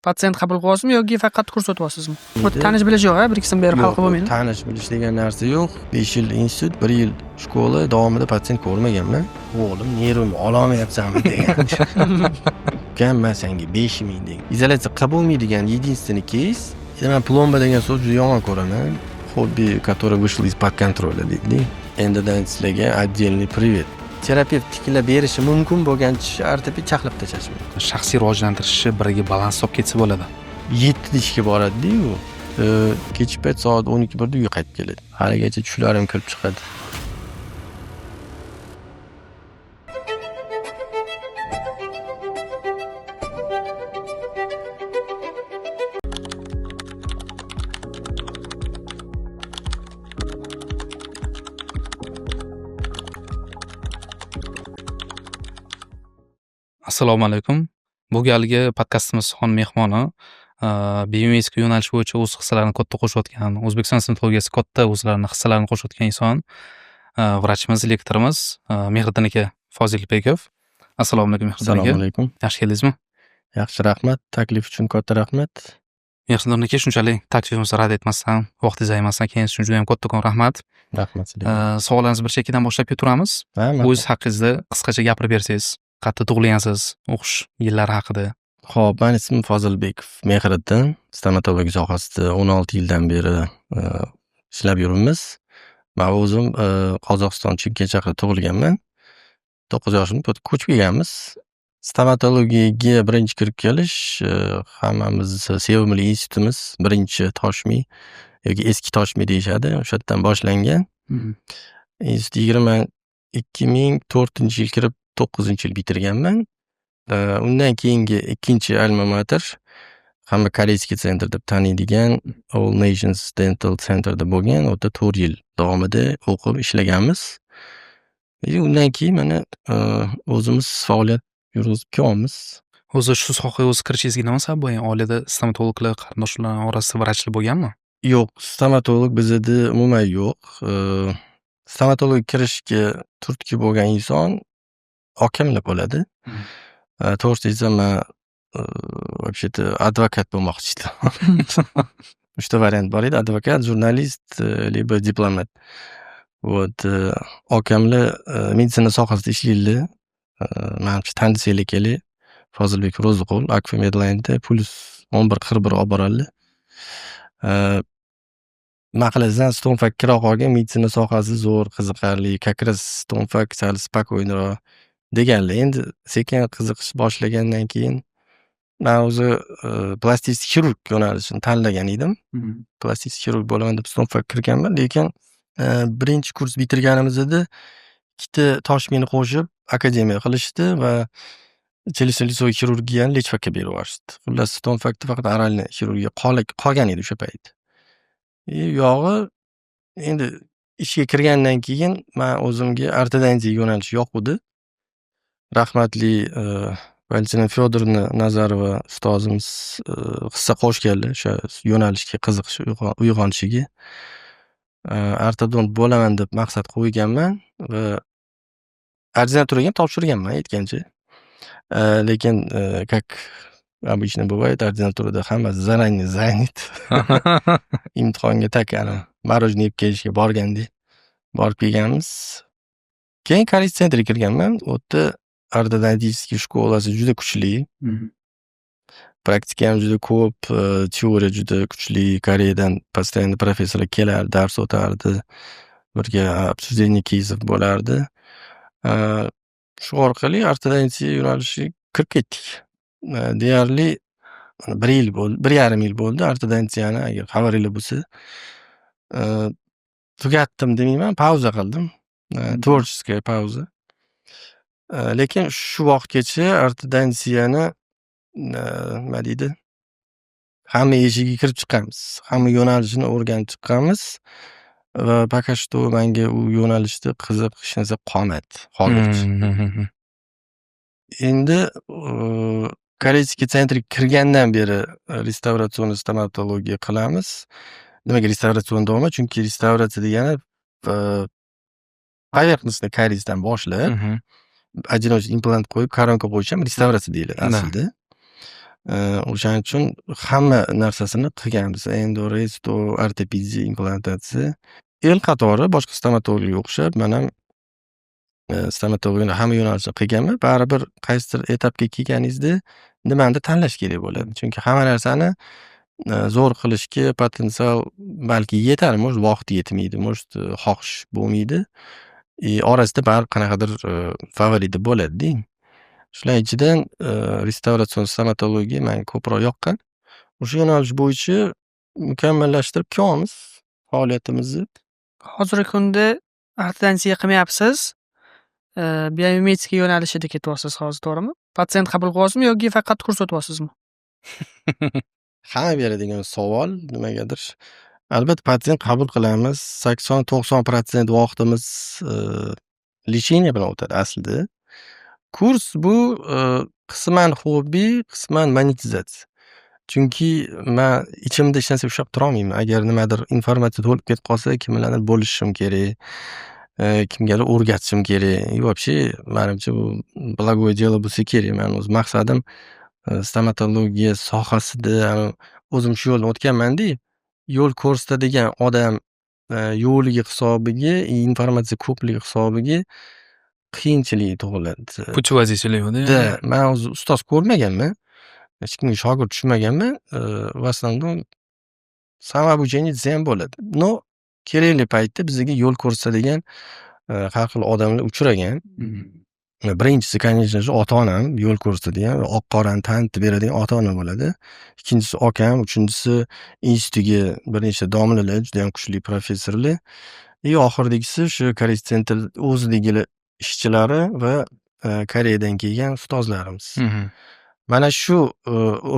patsient qabul qilyapsizmi yoki faqat kurs o'tyapsizmi? Bu tanish bilish yo'q, bir ikki bir hal qilib bo'lmaydi. Tanish bilish degan narsa yo'q. 5 yil institut, 1 yil shkola davomida patsient ko'rmaganman. O'g'lim nervimni ololmayapsanmi degan. Kam men senga 5000 degan. Izolyatsiya qabul bo'lmaydigan единственный кейс. Men plomba degan so'z juda yomon ko'raman. Hobby, который вышел из-под контроля deydi. Endidan sizlarga отдельный привет. Terapevt tiklab berishi mumkin bo'lgan tish artib chaqlab tashlash mumkin. Shaxsiy rivojlantirishni biriga balans olib ketsa bo'ladi. 7 ishga boradi-ku. Kechki payt soat 12:00 uyga qaytib keladi. Haligacha tushlarim kirib chiqadi. Assalomu alaykum. Bu galgi podkastimiz xon mehmoni biomedika yo'nalishi bo'yicha o'z hissalarini katta qo'shayotgan, O'zbekiston stomatologiyasi katta o'zlarini hissalarini qo'shayotgan inson, vrachimiz, lektorimiz Mehriddin aka Fozilbekov. Assalomu alaykum Mehriddin aka. Assalomu alaykum. Yaxshi keldingizmi? Yaxshi, rahmat. Taklif uchun katta rahmat. Mehriddin aka, shunchalik taklifimizni rad etmasdan, vaqtingizni ayirmasdan kelganingiz uchun juda ham kattakon rahmat. Rahmat sizlarga. Savollarimizni bir chekkadan boshlab keturamiz. O'z haqingizda qisqacha gapirib bersangiz, qayerda tug'ilgansiz, o'qish yillari haqida. Xo'p, men ismim Fozilbekov Mehriddin. Stomatologiya sohasida 16 yildan beri ishlab yuribmiz. Men o'zim Qozog'iston Chimkent shahrida tug'ilganman. 9 yoshimda ko'chib kelganmiz. Stomatologiyaga birinchi kirib kelish hammamiz sevimli institutimiz birinchi Toshmi yoki eski Toshmi deyishadi. O'sha yerdan boshlangan. Institut 2004-yil kirib 9-yil bitirganman. Undan keyingi ikkinchi alma mater hamma koreyskiy sentr deb taniydigan All Nations Dental Centerda bo'lgan. O'ta 4 yil davomida o'qib ishlaganmiz. Undan keyin mana o'zimiz faoliyat yuritib kelyapmiz. O'zi shu sohaga o'z kirishingizga nima sabab bo'lgan? Oilada stomatologlar, qarindoshlar orasida vrachlar bo'lganmi? Yo'q, stomatolog bizda umuman yo'q. Stomatologga kirishga turtki bo'lgan inson hokimlar bo'ladi. To'g'risi desam, men вообще-то advokat bo'lmoqchi edim. 3 ta variant bor edi: advokat, jurnalist, lибо diplomat. Вот, hokimlar meditsina sohasida ishlaydi. Menimcha tanishaylik kerak. Fozilbek Ro'ziqul, Akfa Medline'da plus 1141 olib boradi. Maqlasan stonfak kira qolgan, meditsina sohasi zo'r, qiziqarli, как раз stonfak sal spokойныйroq deganlar. Endi sekin qiziqish boshlagandan keyin men o'zi plastik xirurg yo'nalishini tanlagan edim. Plastik xirurg bo'laman deb stonfak kirganman, lekin birinchi kurs bitirganimizda ikkita Toshmini qo'shib akademiya qilishdi va челюстно-лицевой xirurgiyani lechfakka berib yuborishdi. Xullas stonfakda faqat oralniy xirurgiya qolgan edi o'sha payt. Yog'i endi ishga kirgandan keyin men o'zimga ortodontiya yo'nalishi yoqdi. Rahmatli Valentina Fyodorovna Nazarova ustozimiz hissa qo'shganlar o'sha yo'nalishga qiziqish uyg'onishiga. Ortodont bo'laman deb maqsad qo'yganman va ordinaturaga topshirganman aytgancha. Lekin как обычно бывает, ordinaturada hamma zaranni zanit. Imtihonga takani marojniy yeb kelishga borgandek borib kelganmiz. Keyin koreys sentriga kirganman. U yerda ortodontistiya shkolasi juda kuchli. Praktika ham juda ko'p, teoriya juda kuchli. Koreyadan постоянно professorlar kelardi, dars o'tardi. Birga обсуждение кейсов bo'lardi. Shu orqali ortodontiya yo'nalishiga kirib ketdik. Deyarli 1 yil bo'ldi, 1,5 yil bo'ldi ortodontiyani agar xabaringlar bo'lsa. Tugatdim demayman, pauza qildim. Tvorческая pauza. Lekin shu vaqtgacha ortodontiyani nima deydi? Hamma eshigiga kirib chiqamiz. Hamma yo'nalishini o'rganib chiqqanmiz va пока что menga u yo'nalishda qiziq hech narsa qolmadi hozircha. Endi koreyskiy sentriga kirgandan beri restavratsion stomatologiya qilamiz. Nimaga restavratsion deyapman? Chunki restavratsiya degani поверхностный kariesdan boshlab одиночный implant qo'yib koronka qo'yish ham restavratsiya deyiladi aslida. O'shaning uchun hamma narsasini qilganmiz. Endo, resto, ortopediya, implantatsiya. El qatori boshqa stomatologga o'xshab men ham stomatologni hamma yo'nalishini qilganman. Baribir qaysidir etapga kelganingizda nimanidir tanlash kerak bo'ladi. Chunki hamma narsani zo'r qilishga potensial balki yetar, может vaqt yetmaydi, может xohish bo'lmaydi. Orasida baribir qanaqadir favorit bo'ladi-da. Shular ichidan restavratsion stomatologiya menga ko'proq yoqqan. O'sha yo'nalish bo'yicha mukammallashtirib kelyapmiz faoliyatimizni. Hozirgi kunda ortodontiya qilmayapsiz. Biomedika yo'nalishida ketyapsiz hozir, to'g'rimi? Patsient qabul qilyapsizmi yoki faqat kurs o'tyapsizmi? Hamma beradigan savol nimagadir. Albatta patsient qabul qilamiz. 80-90% vaqtimiz lecheniya bilan o'tadi aslida. Kurs bu qisman hobbi, qisman monetizatsiya. Chunki men ichimda hech narsa ushlab turolmayman. Agar nimadir informatsiya to'lib ketib qolsa, kim bilandir bo'lishishim kerak, kimgadir o'rgatishim kerak. И вообще, menimcha bu благое дело bo'lsa kerak. Men o'z maqsadim stomatologiya sohasida o'zim shu yo'ldan o'tganman-da. Yo'l ko'rsatadigan odam yo'ligi hisobiga, informatsiya ko'pligi hisobiga qiyinchilik tug'iladi. Puch vazifali yo'lda. Men o'zi ustoz ko'rmaganman. Hech kimga shogird tushmaganman. В основном самообучение desa ham bo'ladi. No, kerakli paytda bizga yo'l ko'rsatadigan har xil odamlar uchragan. Birinchisi, конечно же, ota-onam yo'l ko'rsatadigan va oq-qorani tanitib beradigan ota-ona bo'ladi. Ikkinchisi akam, uchinchisi institutga bir nechta domlalar, juda ham kuchli professorlar. Oxirgisi shu Koreys Center o'zidagilar ishchilari va Koreyadan kelgan ustozlarimiz. Mana shu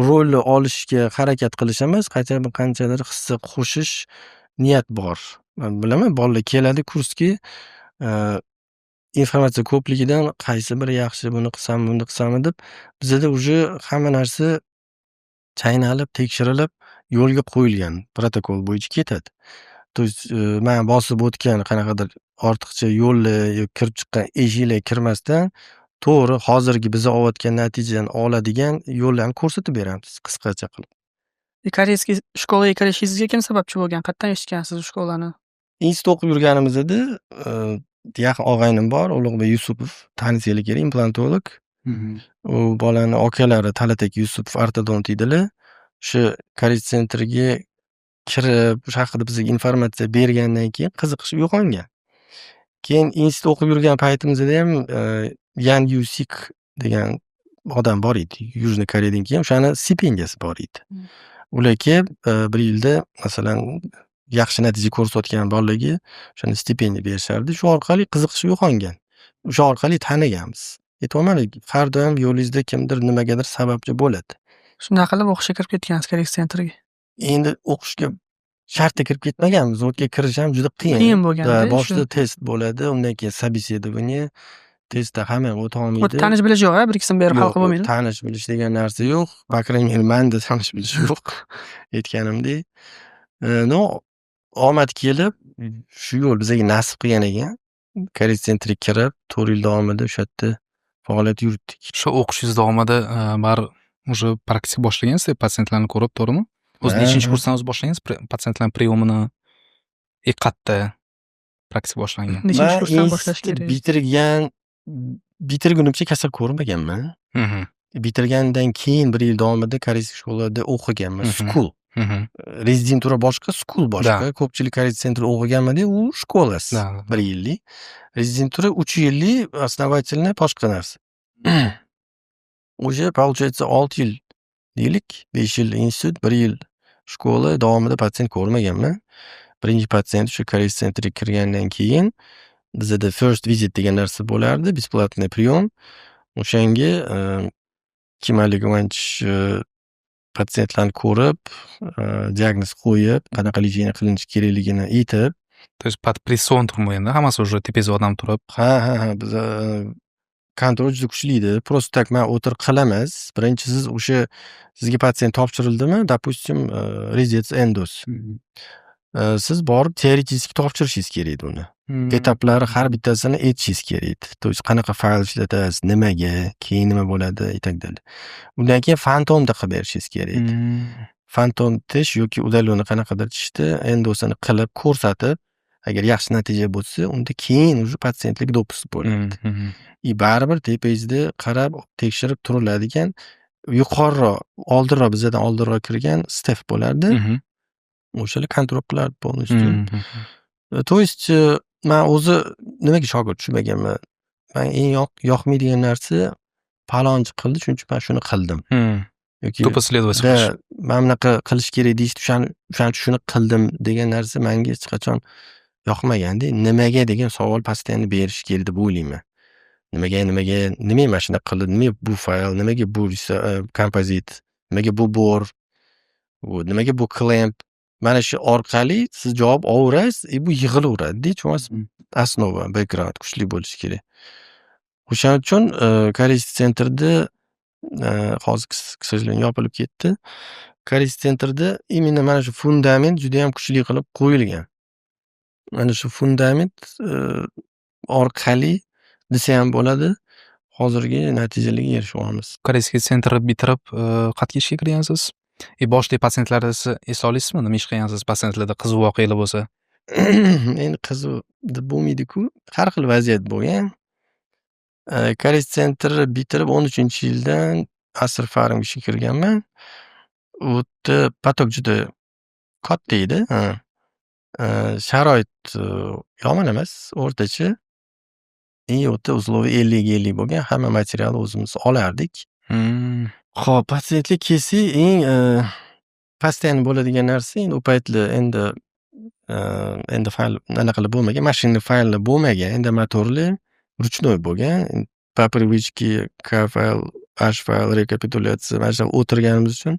rolni olishga harakat qilish emas, qanchadir hissa qo'shish niyat bor. Men bilaman, bolalar keladi kursga, informatsiya ko'pligidan qaysi biri yaxshi, buni qilsam, buni qilsammi deb bizda уже hamma narsa chaynalib, tekshirilib, yo'lga qo'yilgan protokol bo'yicha ketadi. То есть men bosib o'tgan qanaqadir ortiqcha yo'llar yoki kirib chiqqan eshiklarga kirmasdan to'g'ri hozirgi biz olayotgan natijadan oladigan yo'llarni ko'rsatib beramiz qisqacha qilib. Koreyskiy shkolaga kirishingizga kim sababchi bo'lgan? Qayerdan eshitgansiz shkolani? Institut o'qib yurganimizda yaqin og'aynim bor, Ulug'bek Yusupov, tanisinglar kerak, implantolog. U bolani akalari Talat aka Yusupov ortodont edilar. Shu Koreys Centerga kirib, o'sha haqida bizga informatsiya bergandan keyin qiziqish uyg'ongan. Keyin institut o'qib yurgan paytimizda ham Yan Yusik degan odam bor edi. Yujniy Koreyadan kelgan, o'shani stipendiyasi bor edi. Ular kelib, bir yilda masalan yaxshi natija ko'rsatgan bolalarga o'shani stipendiya berishardi. Shu orqali qiziqish uyg'ongan. O'sha orqali taniganmiz. Aytayman, har doim yo'lingizda kimdir nimagadir sababchi bo'ladi. Shunday qilib o'qishga kirib ketgansiz Koreys Centerga. Endi o'qishga shartda kirib ketmaganmiz. O'tga kirish ham juda qiyin. Qiyin bo'lganda. Boshida test bo'ladi, undan keyin собеседование. Testda hamma ham o'ta olmaydi. Tanish bilish yo'q, bir ikki so'm berib hal qilib bo'lmaydi. Tanish bilish degan narsa yo'q. По крайней мере, menda tanish bilish yo'q. Aytganimdek. No, omad kelib, shu yo'l bizga nasib qilgan ekan. Koreys Centerga kirib, 4 yil davomida o'sha yerda faoliyat yuritdik. Shu o'qishingiz davomida bari уже praktik boshlagansiz, patsientlarni ko'rib, to'g'rimi? O'zi nechinchi kursdan o'zi boshlagansiz patsientlar priyomini qayerda praktik boshlangan? Nechinchi kursdan boshlash kerak? Bitirgunimcha kasal ko'rmaganman. Bitirgandan keyin 1 yil davomida koreys shkolada o'qiganman. School. Rezidentura boshqa, school boshqa. Ko'pchilik Koreys Center o'qiganman-da, u shkolasi 1 yillik. Rezidentura 3 yillik, основательный boshqa narsa. Уже получается 6 yil deylik, 5 yil institut, 1 yil shkola davomida patsient ko'rmaganman. Birinchi patsient shu Koreys Centerga kirgandan keyin bizda first visit degan narsa bo'lardi, бесплатный прием. O'shanga Kimalik Ivanch patsientlarni ko'rib, diagnoz qo'yib, qanaqa lecheniya qilinishi kerakligini aytib, То есть подприсонтр endi hammasi уже tepangizda odam turib. Ha, biz kontrol juda kuchli edi. Просто так men o'tirib qilamiz. Birinchi siz o'sha sizga patsient topshirildimi, допустим, резец endos. siz borib teoretik topshirishingiz kerak edi uni. Etaplari har bittasini aytishingiz kerak edi. То есть qanaqa fayl ishlatasiz, nimaga, keyin nima bo'ladi и так далее. Undan keyin fantomda qilib berishingiz kerak edi. Fantom tish yoki udalyonni qanaqadir tishda endi o'sini qilib ko'rsatib, agar yaxshi natija bo'lsa, unda keyin уже patsientlik dopust bo'ladi. И baribir tepangizda qarab tekshirib turiladigan yuqoriroq, oldinroq bizdan oldinroq kirgan stef bo'lardi. O'shalar kontrol qilardi полностью. То есть men o'zi nimaga shogird tushmaganman. Men eng yoqmaydigan narsa palonchi qildi, shuning uchun men shuni qildim. Yoki Tuppa следовать qilish. men bunaqa qilish kerak deyishdi, o'shaning uchun shuni qildim degan narsa menga hech qachon yoqmaganda, nimaga degan savol постоянно berish kerak deb o'ylayman. Nimaga mana shunday qildi, nimaga bu fayl, nimaga bu kompozit, nimaga bu bor, nimaga bu clamp. Mana shu orqali siz javob olaverasiz, bu yig'ilaveradi. Chunki основа, background kuchli bo'lishi kerak. O'shaning uchun koreys sentrda hozir к сожалению yopilib ketdi. Koreys sentrda именно mana shu fundament juda ham kuchli qilib qo'yilgan. Mana shu fundament orqali desa ham bo'ladi, hozirgi natijalarga erishyapmiz. Koreyskiy sentrni bitirib, qayerga ishga kirgansiz? Boshli patsientlarni esla olasizmi? Nima ish qilgansiz patsientlarda qiziq voqealar bo'lsa? Endi qiziq deb bo'lmaydi-ku, har xil vaziyat bo'lgan. Koreys sentrni bitirib 13-yildan Asr Farmga ishga kirganman. U yerda potok juda katta edi. Sharoit yomon emas, o'rtacha. U yerda условия 50-50 bo'lgan, hamma materialni o'zimiz olardik. Xo'p, patsientlik kelsa eng постоянно bo'ladigan narsa endi u paytlar endi fayl anaqalar bo'lmagan, mashinali fayllar bo'lmagan, endi motorli, ruchnoy bo'lgan. Po привычке K fayl, H fayl, rekapitulyatsiya mana shu o'tirganimiz uchun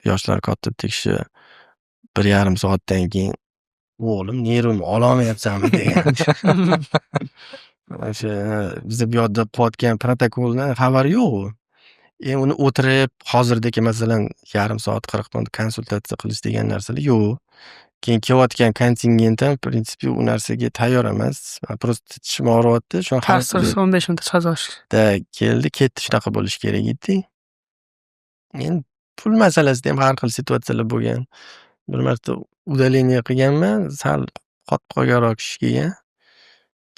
yoshlar kotibdek kishi 1,5 soatdan keyin o'g'lim nervimni ololmayapsanmi degan. O'sha bizda bu yoqda qilayotgan protokoldan xabari yo'q u. Uni o'tirib hozirdagi masalan 1,5 soat 40 minut konsultatsiya qilish degan narsalar yo'q. Keyin kelayotgan kontingent ham prinsipi u narsaga tayyor emas. Просто tishim og'riyapti. Shu Ta'sir 15 minutda chiqazish. keldi, ketdi, shunaqa bo'lishi kerak edi. Endi pul masalasida ham har xil situatsiyalar bo'lgan. Bir marta udalение qilganman, sal qotib qolganroq kishi kelgan.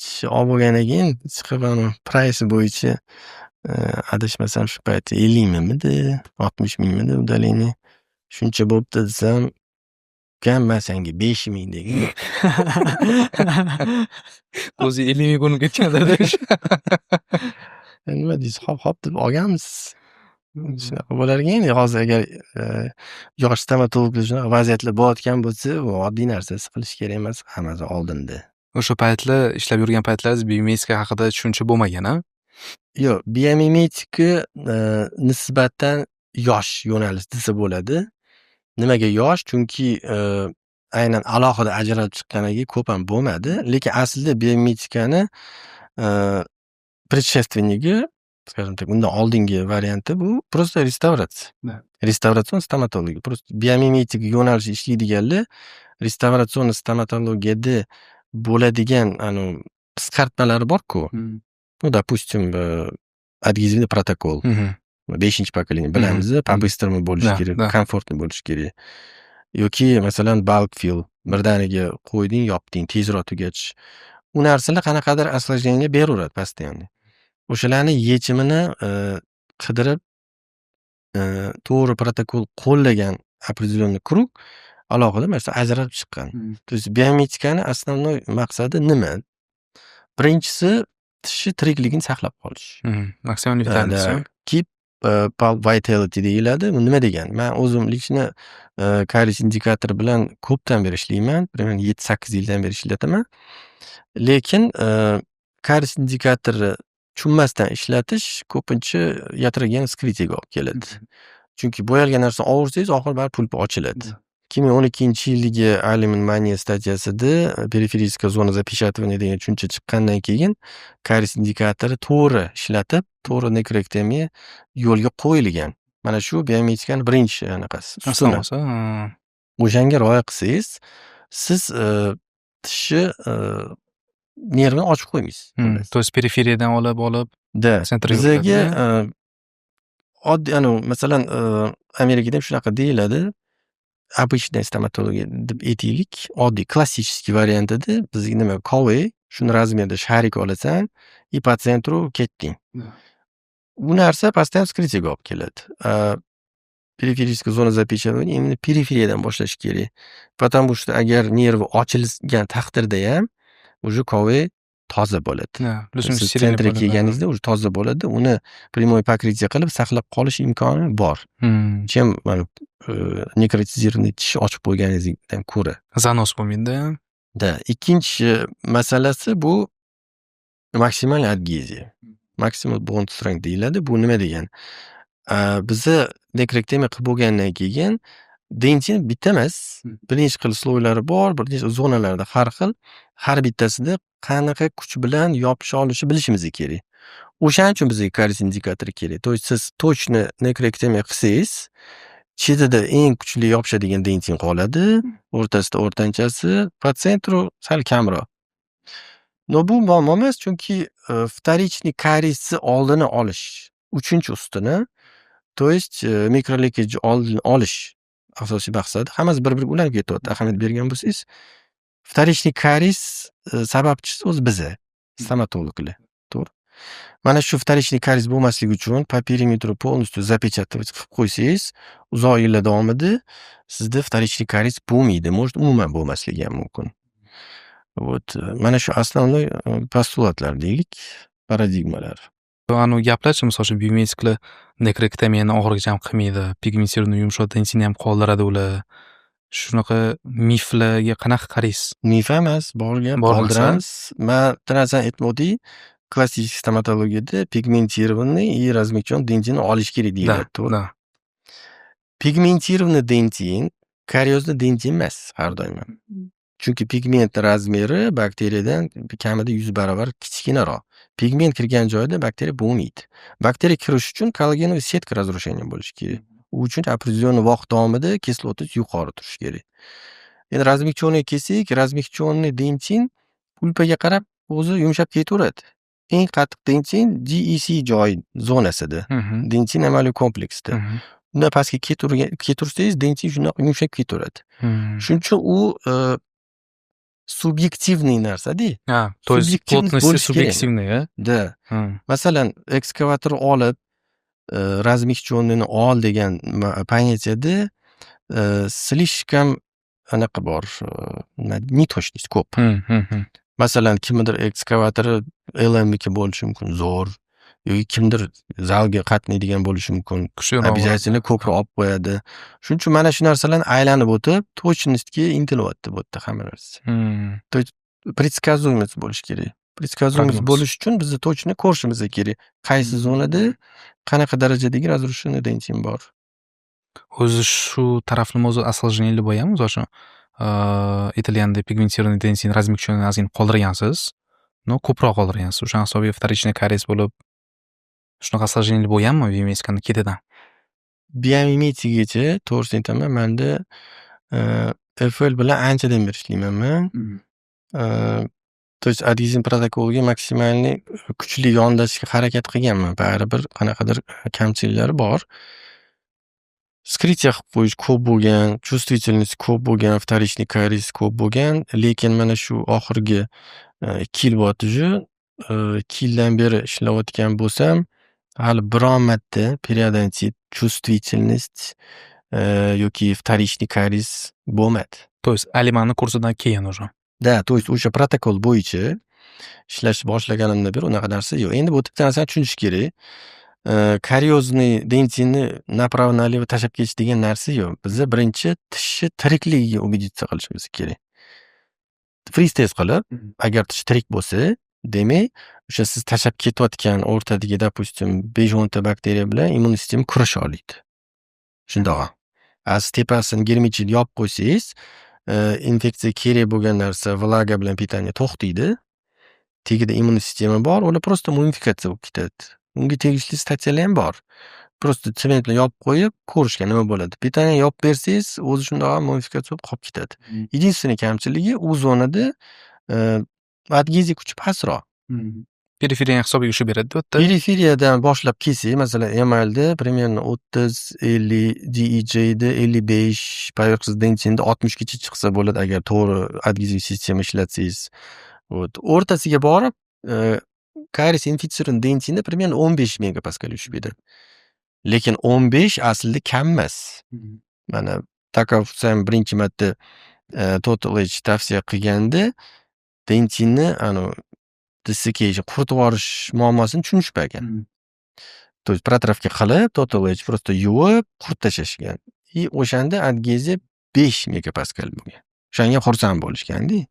Kishi olib bo'lgandan keyin chiqib price bo'yicha adashmasam shu payt 50 mingmidi, 60 mingmidi udalение. Shuncha bo'pti desam, "Ukam, men senga 5 ming degan." O'zi 50 ming bo'lib ketganlarda. Nima deysiz? Hop deb olganmiz. Shunaqa bo'lar ekan. Hozir agar yosh stomatologlar shunaqa vaziyatlar bo'layotgan bo'lsa, u oddiy narsa, siqilish kerak emas, hammasi oldinda. O'sha paytlar ishlab yurgan paytlaringiz biomedika haqida tushuncha bo'lmagan-a? Yo'q, biomedika nisbatan yosh yo'nalish desa bo'ladi. Nimaga yosh? Chunki aynan alohida ajralib chiqqaniga ko'p ham bo'lmadi, lekin aslida biomedikani предшественнigi, скажем так, undan oldingi varianti bu просто restavratsiya. Restavratsion stomatologiya. Просто biomimetik yo'nalish ishlaydiganlar restavratsion stomatologiyada bo'ladigan qisqartmalari bor-ku. Ну, допустим, adgezivniy protokol. 5-pokoleniya bilamiz, по-быстрому bo'lishi kerak, komfortli bo'lishi kerak. Yoki masalan bulk fill, birdaniga qo'yding, yopding, tezroq tugatish. U narsalar qanaqadir осложнение beraveradi постоянно. O'shalarni yechimini qidirib to'g'ri protokol qo'llagan определенный kruг alohida mana shu ajralib chiqqan. То есть biomedikani основной maqsadi nima? Birinchisi tishni tirikligini saqlab qolish. Maksimum vitality. Keep pulp vitality deyiladi. Bu nima degani? Men o'zim lichni karies indikatori bilan ko'pdan beri ishlayman. Примерно 7-8 yildan beri ishlataman. Lekin karies indikatori tushunmasdan ishlatish ko'pincha yatragan skritiga olib keladi. Chunki bo'yalgan narsani olursangiz, oxiri baribir pulpi ochiladi. 2012-yildagi Aliman Mania statyasida periferическая zona запечатывания degan tushuncha chiqqandan keyin karies indikatori to'g'ri ishlatib, to'g'ri nekrektomiya yo'lga qo'yilgan. Mana shu biomedikani birinchi anaqasi. o'shanga rioya qilsangiz, siz tishni nervini ochib qo'ymaysiz. xullas. То есть periferiyadan olib Da, sentrga bizaga o'tadi. oddiy masalan Amerikada ham shunaqa deyiladi. Обычная stomatologiya deb aytaylik. Oddiy klassический variantida bizga nima qovay, shuni razmerida sharik olasan, и по центру ketding. Bu narsa pastdan вскрытиеga olib keladi. Периферическая zona запечатывания именно periferiyadan boshlash kerak. Потому что agar nervi ochilgan taqdirda ham уже qovay toza bo'ladi. Плюс-минус Siz sterilniy sentrga bo'ladi. kelganingizda уже toza bo'ladi. Uni прямой покрытие qilib saqlab qolish imkoni bor. Chem mana nekrotizirованный tish ochib qo'yganingizdan ko'ra. Zanos bo'lmaydi-da. Da, ikkinchi masalasi bu maksimal adgeziya. Maksimal bond strength deyiladi. Bu nima degani? Biza nekrektomiya qilib bo'lgandan keyin dentin bitta emas, bir necha xil sloylari bor, bir necha zonalarda har xil. Har bittasida qanaqa kuch bilan yopisha olishi bilishimiz kerak. O'shaning uchun bizga karies indikatori kerak. То есть siz точно nekrektomiya qilsangiz, chetida eng kuchli yopishadigan dentin qoladi, o'rtasida o'rtanchasi, по центру sal kamroq. No bu muammo emas, chunki вторичный kariesni oldini olish, uchinchi ustuni, то есть mikroleakage oldini olish asosiy maqsadi. Hammasi bir-biriga ulanib ketyapti. Ahamiyat bergan bo'lsangiz, вторичный karies sababchisi o'zi biza, stomatologlar. To'g'ri. Mana shu вторичный karies bo'lmasligi uchun по периметру полностью запечатывать qilib qo'ysangiz, uzoq yillar davomida sizda вторичный karies bo'lmaydi. Может, umuman bo'lmasligi ham mumkin. Вот, mana shu основной postulatlar deylik, paradigmalar. Anu gaplarchi, misol uchun biomediklar nekrektomiyani og'irga ham qilmaydi, pigmentirni yumshoq dentini ham qoldiradi ular. Shunaqa miflarga qanaqa qaraysiz? Mif emas, borga Bor qoldiramiz. Men bitta aytmoqchi, klassik stomatologiyada pigmentированный и размягчен dentini olish kerak deyiladi. to'g'ri? Da. Pigmentированный dentin kariozli dentin emas har doim. Chunki pigment razmeri bakteriyadan kamida 100 barobar kichkinaroq. Pigment kirgan joyda bakteriya bo'lmaydi. Bakteriya kirish uchun kollagenovый setka разрушения bo'lishi kerak. U uchun определенный vaqt davomida kislotasi yuqori turishi kerak. Endi razmягченный kelsak, razmягченный dentin pulpaga qarab o'zi yumshab ketaveradi. Eng qattiq dentin DEC joy zonasida. Dentin amaliy kompleksda. Undan pastga ketursangiz dentin shundoq yumshab ketaveradi. Shuning uchun u subyektivniy narsa-da. То есть плотность субъективная, Da. Masalan, ekskavator olib razmягченныйni ol degan понятиеda слишком anaqa bor, netochность ko'p. Masalan, kimdir ekskavatori LM'niki bo'lishi mumkin, zo'r, yoki kimdir zalga qatnaydigan bo'lishi mumkin. Обязательно ko'proq olib qo'yadi. Shuning uchun mana shu narsalarni aylanib o'tib, точностьga intilyapti bu yerda hamma narsa. То есть предсказуемость bo'lishi kerak. Предсказуемость bo'lish uchun bizni точно ko'rishimiz kerak. Qaysi zonada qanaqa darajadagi разрушение dentin bor. O'zi shu taraflama o'zi осложнение bo'lgan, misol uchun aytilganda pigmentированный dentin razmягченный ozgina qoldirgansiz, no ko'proq qoldirgansiz. O'sha hisobiga вторичный karies bo'lib shunaqa осложнение bo'lganmi biomedikani ketidan? Biomedikaga to'g'risini aytaman, menda FL bilan anchadan beri ishlayman men. То есть adhezin protokoliga maksimalniy kuchli yondashishga harakat qilganman. Baribir qanaqadir kamchiliklari bor. Вскрытие qilib qo'yish ko'p bo'lgan, чувствительность ko'p bo'lgan, вторичный karies ko'p bo'lgan, lekin mana shu oxirgi 2 yil bo'lyapti уже, 2 yildan beri ishlayotgan bo'lsam, hali biron marta periodontit, чувствительность yoki вторичный karies bo'lmadi. То есть Alimanni kursidan keyin уже. Da, то есть o'sha protokol bo'yicha ishlash boshlaganimdan beri unaqa narsa yo'q. Endi bu bitta narsani tushunish kerak. Kariozniy dentinni направо-налево tashlab ketish degan narsa yo'q. Biz birinchi tishni tirikligiga убедиться qilishimiz kerak. Freeze test qilib, agar tish tirik bo'lsa, demak, o'sha siz tashlab ketayotgan o'rtadagi, допустим, 5-10 ta bakteriya bilan immun sistema kurasha oladi. Shundoq. Siz tepasini germechil yopib qo'ysangiz, infeksiya kerak bo'lgan narsa vlaga bilan pitaniya to'xtaydi. Tagida immun sistema bor, ular просто mumifikatsiya bo'lib ketadi. Unga tegishli statsiyalar ham bor. Просто sement bilan yopib qo'yib, ko'rishgan nima bo'ladi. Pitani yopib bersangiz, o'zi shundoq ham modifikatsiya qolib ketadi. Единственный kamchiligi u zonada adgeziv kuchi pastroq. Periferiya hisobiga tushib beradi bu yerda. Periferiyadan boshlab kelsak, masalan, Emalda примерно 30, 50, DEJda 55, Powerx's Dentinda 60 gacha chiqsa bo'ladi agar to'g'ri adgeziv sistema ishlatsangiz. O'rtasiga borib, Karis Infinity Dentinda примерно 15 megapaskal tushib beradi. Lekin 15 aslida kam emas. Mana Takafus ham birinchi marta Total Edge tavsiya qilganda Dentinni desiccation quritib yuborish muammosini tushunishmagan. То есть protrafka qilib, Total Edge просто yuvib, quritib tashlashgan. O'shanda adgeziv 5 megapaskal bo'lgan. O'shanga xursand bo'lishganda.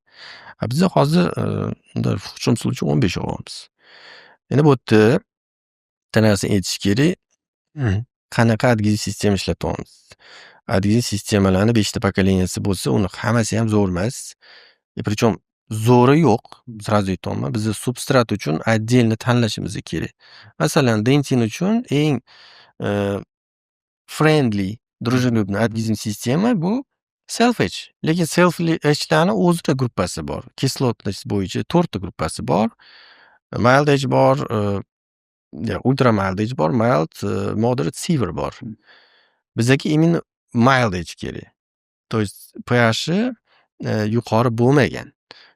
Biz hozir unda xushumsul uchun 15 olyapmiz. Endi bu yerda tanasi aytish kerak. Qanaqa adgeziv sistema ishlatyapmiz? Adgeziv sistemalarni 5 ta pokoleniyasi bo'lsa, uni hammasi ham zo'r emas. Причем zo'ri yo'q, sразу aytaman. Biz substrat uchun отдельно tanlashimiz kerak. Masalan, Dentin uchun eng friendly, дружелюбный adgeziv sistema bu self edge. Lekin self edge'larni o'zida gruppasi bor. Kislotность bo'yicha 4 ta gruppasi bor. Mild edge bor, ultra mild edge bor, mild, moderate, severe bor. Bizga именно mild edge kerak. То есть pH yuqori bo'lmagan.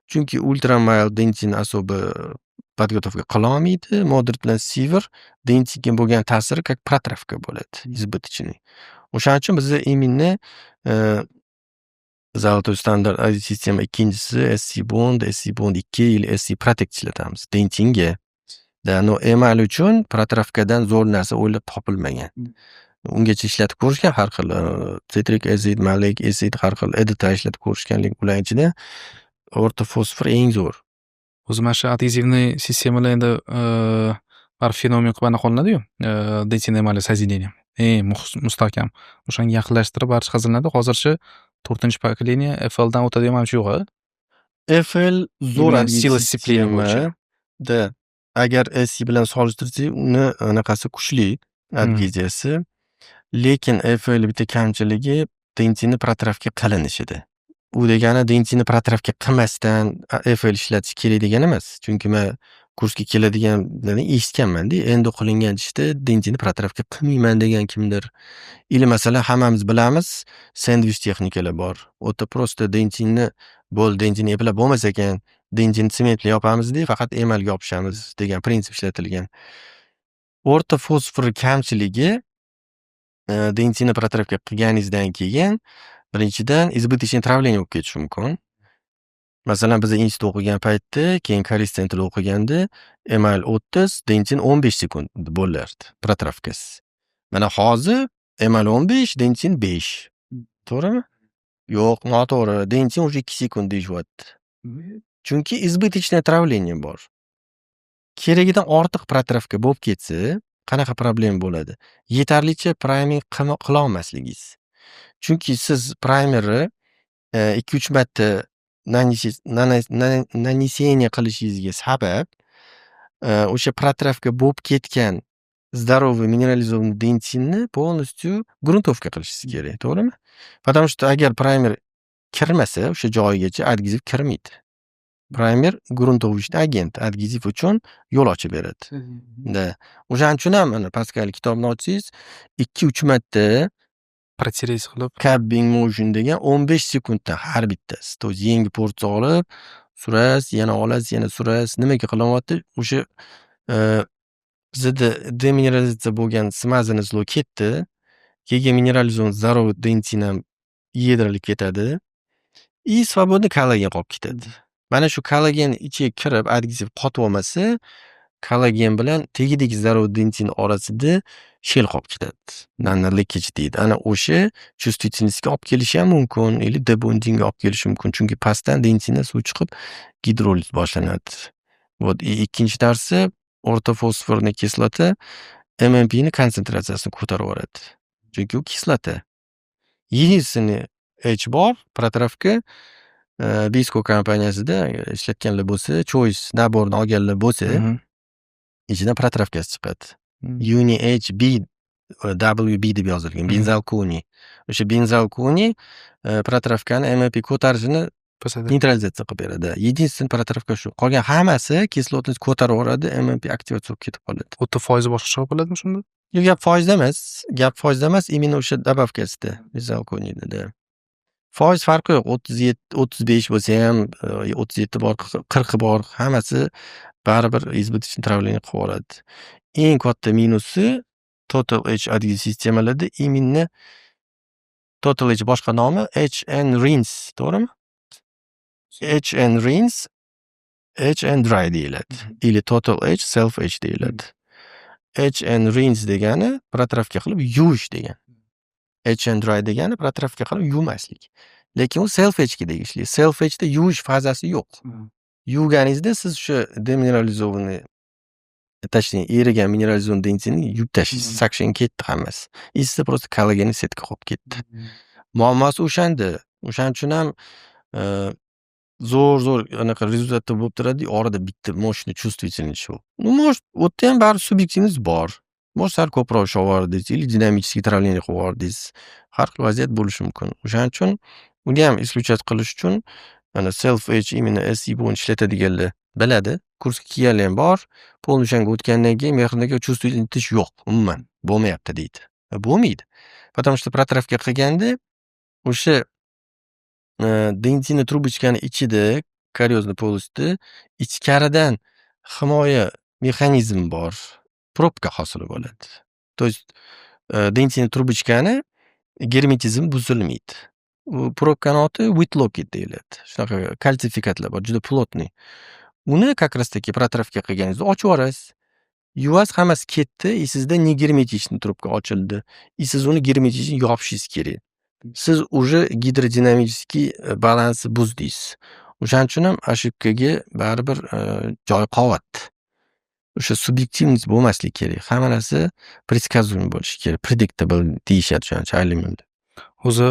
Chunki ultra mild dentin особо подготовка qila olmaydi. Moderate bilan severe dentinga bo'lgan ta'siri как protrafka bo'ladi, избыточный. O'shaning uchun biz именно Zaltoy standart adgeziv sistema ikkinchisi SC Bond, SC Bond 2 или SC Protect ishlatamiz dentinga. No emal uchun protrafkadan zo'r narsa o'ylab topilmagan. Ungacha ishlatib ko'rishgan har xil citric acid, malic acid, har xil editor ishlatib ko'rishgan, lekin ular ichida o'rta fosfor eng zo'r. O'zi mana shu adgezivniy sistemalar endi bir fenomen qilib aniqlanadi-yu. Dentin emali соединение. Mustahkam. O'shanga yaqinlashtirib barcha hazillanadi. Hozircha 4-pokoleniya FL dan o'tadigan ham yo'q. FL zo'r adgeziv sistema. Da agar SC bilan solishtirsak, uni anaqasi kuchli adgeziyasi. Lekin FL bitta kamchiligi dentinni protrafka qilinishida. U degani dentinni protrafka qilmasdan FL ishlatish kerak degani emas. Chunki men kursga keladiganlarni eshitganman-da, endi qilingan ishda dentinni protrafka qilmayman degan kimdir. Или masalan hammamiz bilamiz, sandwich texnikalar bor. O'ta prosta dentinni dentinni eplab bo'lmas ekan, dentinni sement bilan yopamiz-da, faqat emalga yopishamiz degan prinsip ishlatilgan. O'rta fosfor kamchiligi dentinni protrafka qilganingizdan keyin birinchidan избыточный травление bo'lib ketishi mumkin. Masalan, biz institut o'qigan paytda, keyin Karis Center'da o'qiganda emal 30, dentin 15 sekund bo'lardi protrafkasi. Mana hozir emal 15, dentin 5. To'g'rimi? Yo'q, noto'g'ri. Dentin уже 2 sekund deyishyapti. Chunki избыточный травление bor. Keragidan ortiq protrafka bo'lib ketsa, qanaqa problem bo'ladi? Yetarlicha priming qila olmasligingiz. Chunki siz primerni 2-3 marta nanisение qilishingizga sabab o'sha protrafka bo'lib ketgan здоровый mineralizованный dentinni полностью грунтовка qilishingiz kerak, to'g'rimi? Потому что agar primer kirmasa, o'sha joyigacha adgeziv kirmaydi. Primer грунтовочный agent, adgeziv uchun yo'l ochib beradi. O'shaning uchun ham mana Pascal kitobni ochsangiz 2-3 marta protereys qilib capping motion degan 15 sekundda har bittasi. To yangi porsiya olib, surasiz, yana olasiz, yana surasiz. Nimaga qilyapti? O'sha bizda demineralizatsiya bo'lgan smazani zlo ketdi. Keyin mineralizovan zarur dentin ham yedirilib ketadi. И свободный kollagen qolib ketadi. Mana shu kollagen ichiga kirib adgeziv qotib olmasa, kollagen bilan tegidagi zarur dentin orasida shel qolib ketadi. Leakage deydi. Ana o'sha чувствительностьga olib kelishi ham mumkin, или debondingga olib kelishi mumkin. Chunki pastdan dentindan suv chiqib gidroliz boshlanadi. Ikkinchi narsa o'rta fosforli kislota MMP ni konsentratsiyasini ko'tarib yuboradi. Chunki u kislota. Единственный H bor, protrafka Bisco kompaniyasida ishlatganlar bo'lsa, choice naborni olganlar bo'lsa, ichidan protrafkasi chiqadi. Uni HB WB deb yozilgan. Benzalkoniy. O'sha benzalkoniy protrafkani MLP ko'tarishini neytralizatsiya qilib beradi. Единственный protrafka shu. Qolgan hammasi kislotность ko'tarib yuboradi, MLP aktivatsiya bo'lib ketib qoladi. 30% boshqacha bo'ladimi shunda? Yo'q, gap foizda emas, именно o'sha добавкасida, benzalkoniyda. Foiz farqi yo'q. 37, 35 bo'lsa ham, 37 bor, 40 bor, hammasi baribir избыточный травление qilib yuboradi. Eng katta minusi Total Edge additiv sistemalarda именно Total Edge boshqa nomi Edge and Rinse, to'g'rimi? Edge and Rinse, Edge and Dry deyiladi. Или Total Edge, Self Edge deyiladi. Edge and Rinse degani protrafka qilib yuvish degani. Edge and Dry degani protrafka qilib yuvmaslik. Lekin u Self Edge ga tegishli. Self Edge da yuvish fazasi yo'q. Yuvganingizda siz o'sha demineralizovanный erigan mineralizovan dentinni yuvib tashlaysiz. Suction ketdi hammasi. Sizda просто kollagen setka qolib ketdi. Muammosi o'shanda. O'shaning uchun ham zo'r anaqa rezultatlar bo'lib turadi, orada bitta moshni чувствительность shu. Может, u yerda ham baribir subyektivность bor. Может, sal ko'proq ushavordingiz, или dinamический травление qilib yubordingiz. Har xil vaziyat bo'lishi mumkin. O'shaning uchun uni ham исключать qilish uchun ana self edge именно SE bo'yicha ishlatadiganlar biladi. Kursga kelganlar ham bor. Polni o'shanga o'tgandan keyin mexaniga чувствительность yo'q, umuman bo'lmayapti deydi. Bo'lmaydi. Потому что protrafka qilganda o'sha dentina trubочкani ichida, kariozniy polostda ichkaridan himoya mexanizmi bor. Probka hosil bo'ladi. То есть dentina trubочкani germetizm buzilmaydi. U probkani oti Whitlock deyiladi. Shunaqa kalsifikatlar bor, juda plotniy. Uni как раз таки protrafka qilganingizda ochib yuborasiz. Yuvasiz, hammasi ketdi, sizda negermetichniy trubka ochildi. Siz uni germetichni yopishingiz kerak. Siz уже gidrodinamический balansni buzdingiz. O'shaning uchun ham ошибкаga baribir joy qoladi. O'sha subyektivность bo'lmasligi kerak. Hamma narsa предсказуемый bo'lishi kerak. Predictable deyishadi o'shancha alimentda. O'zi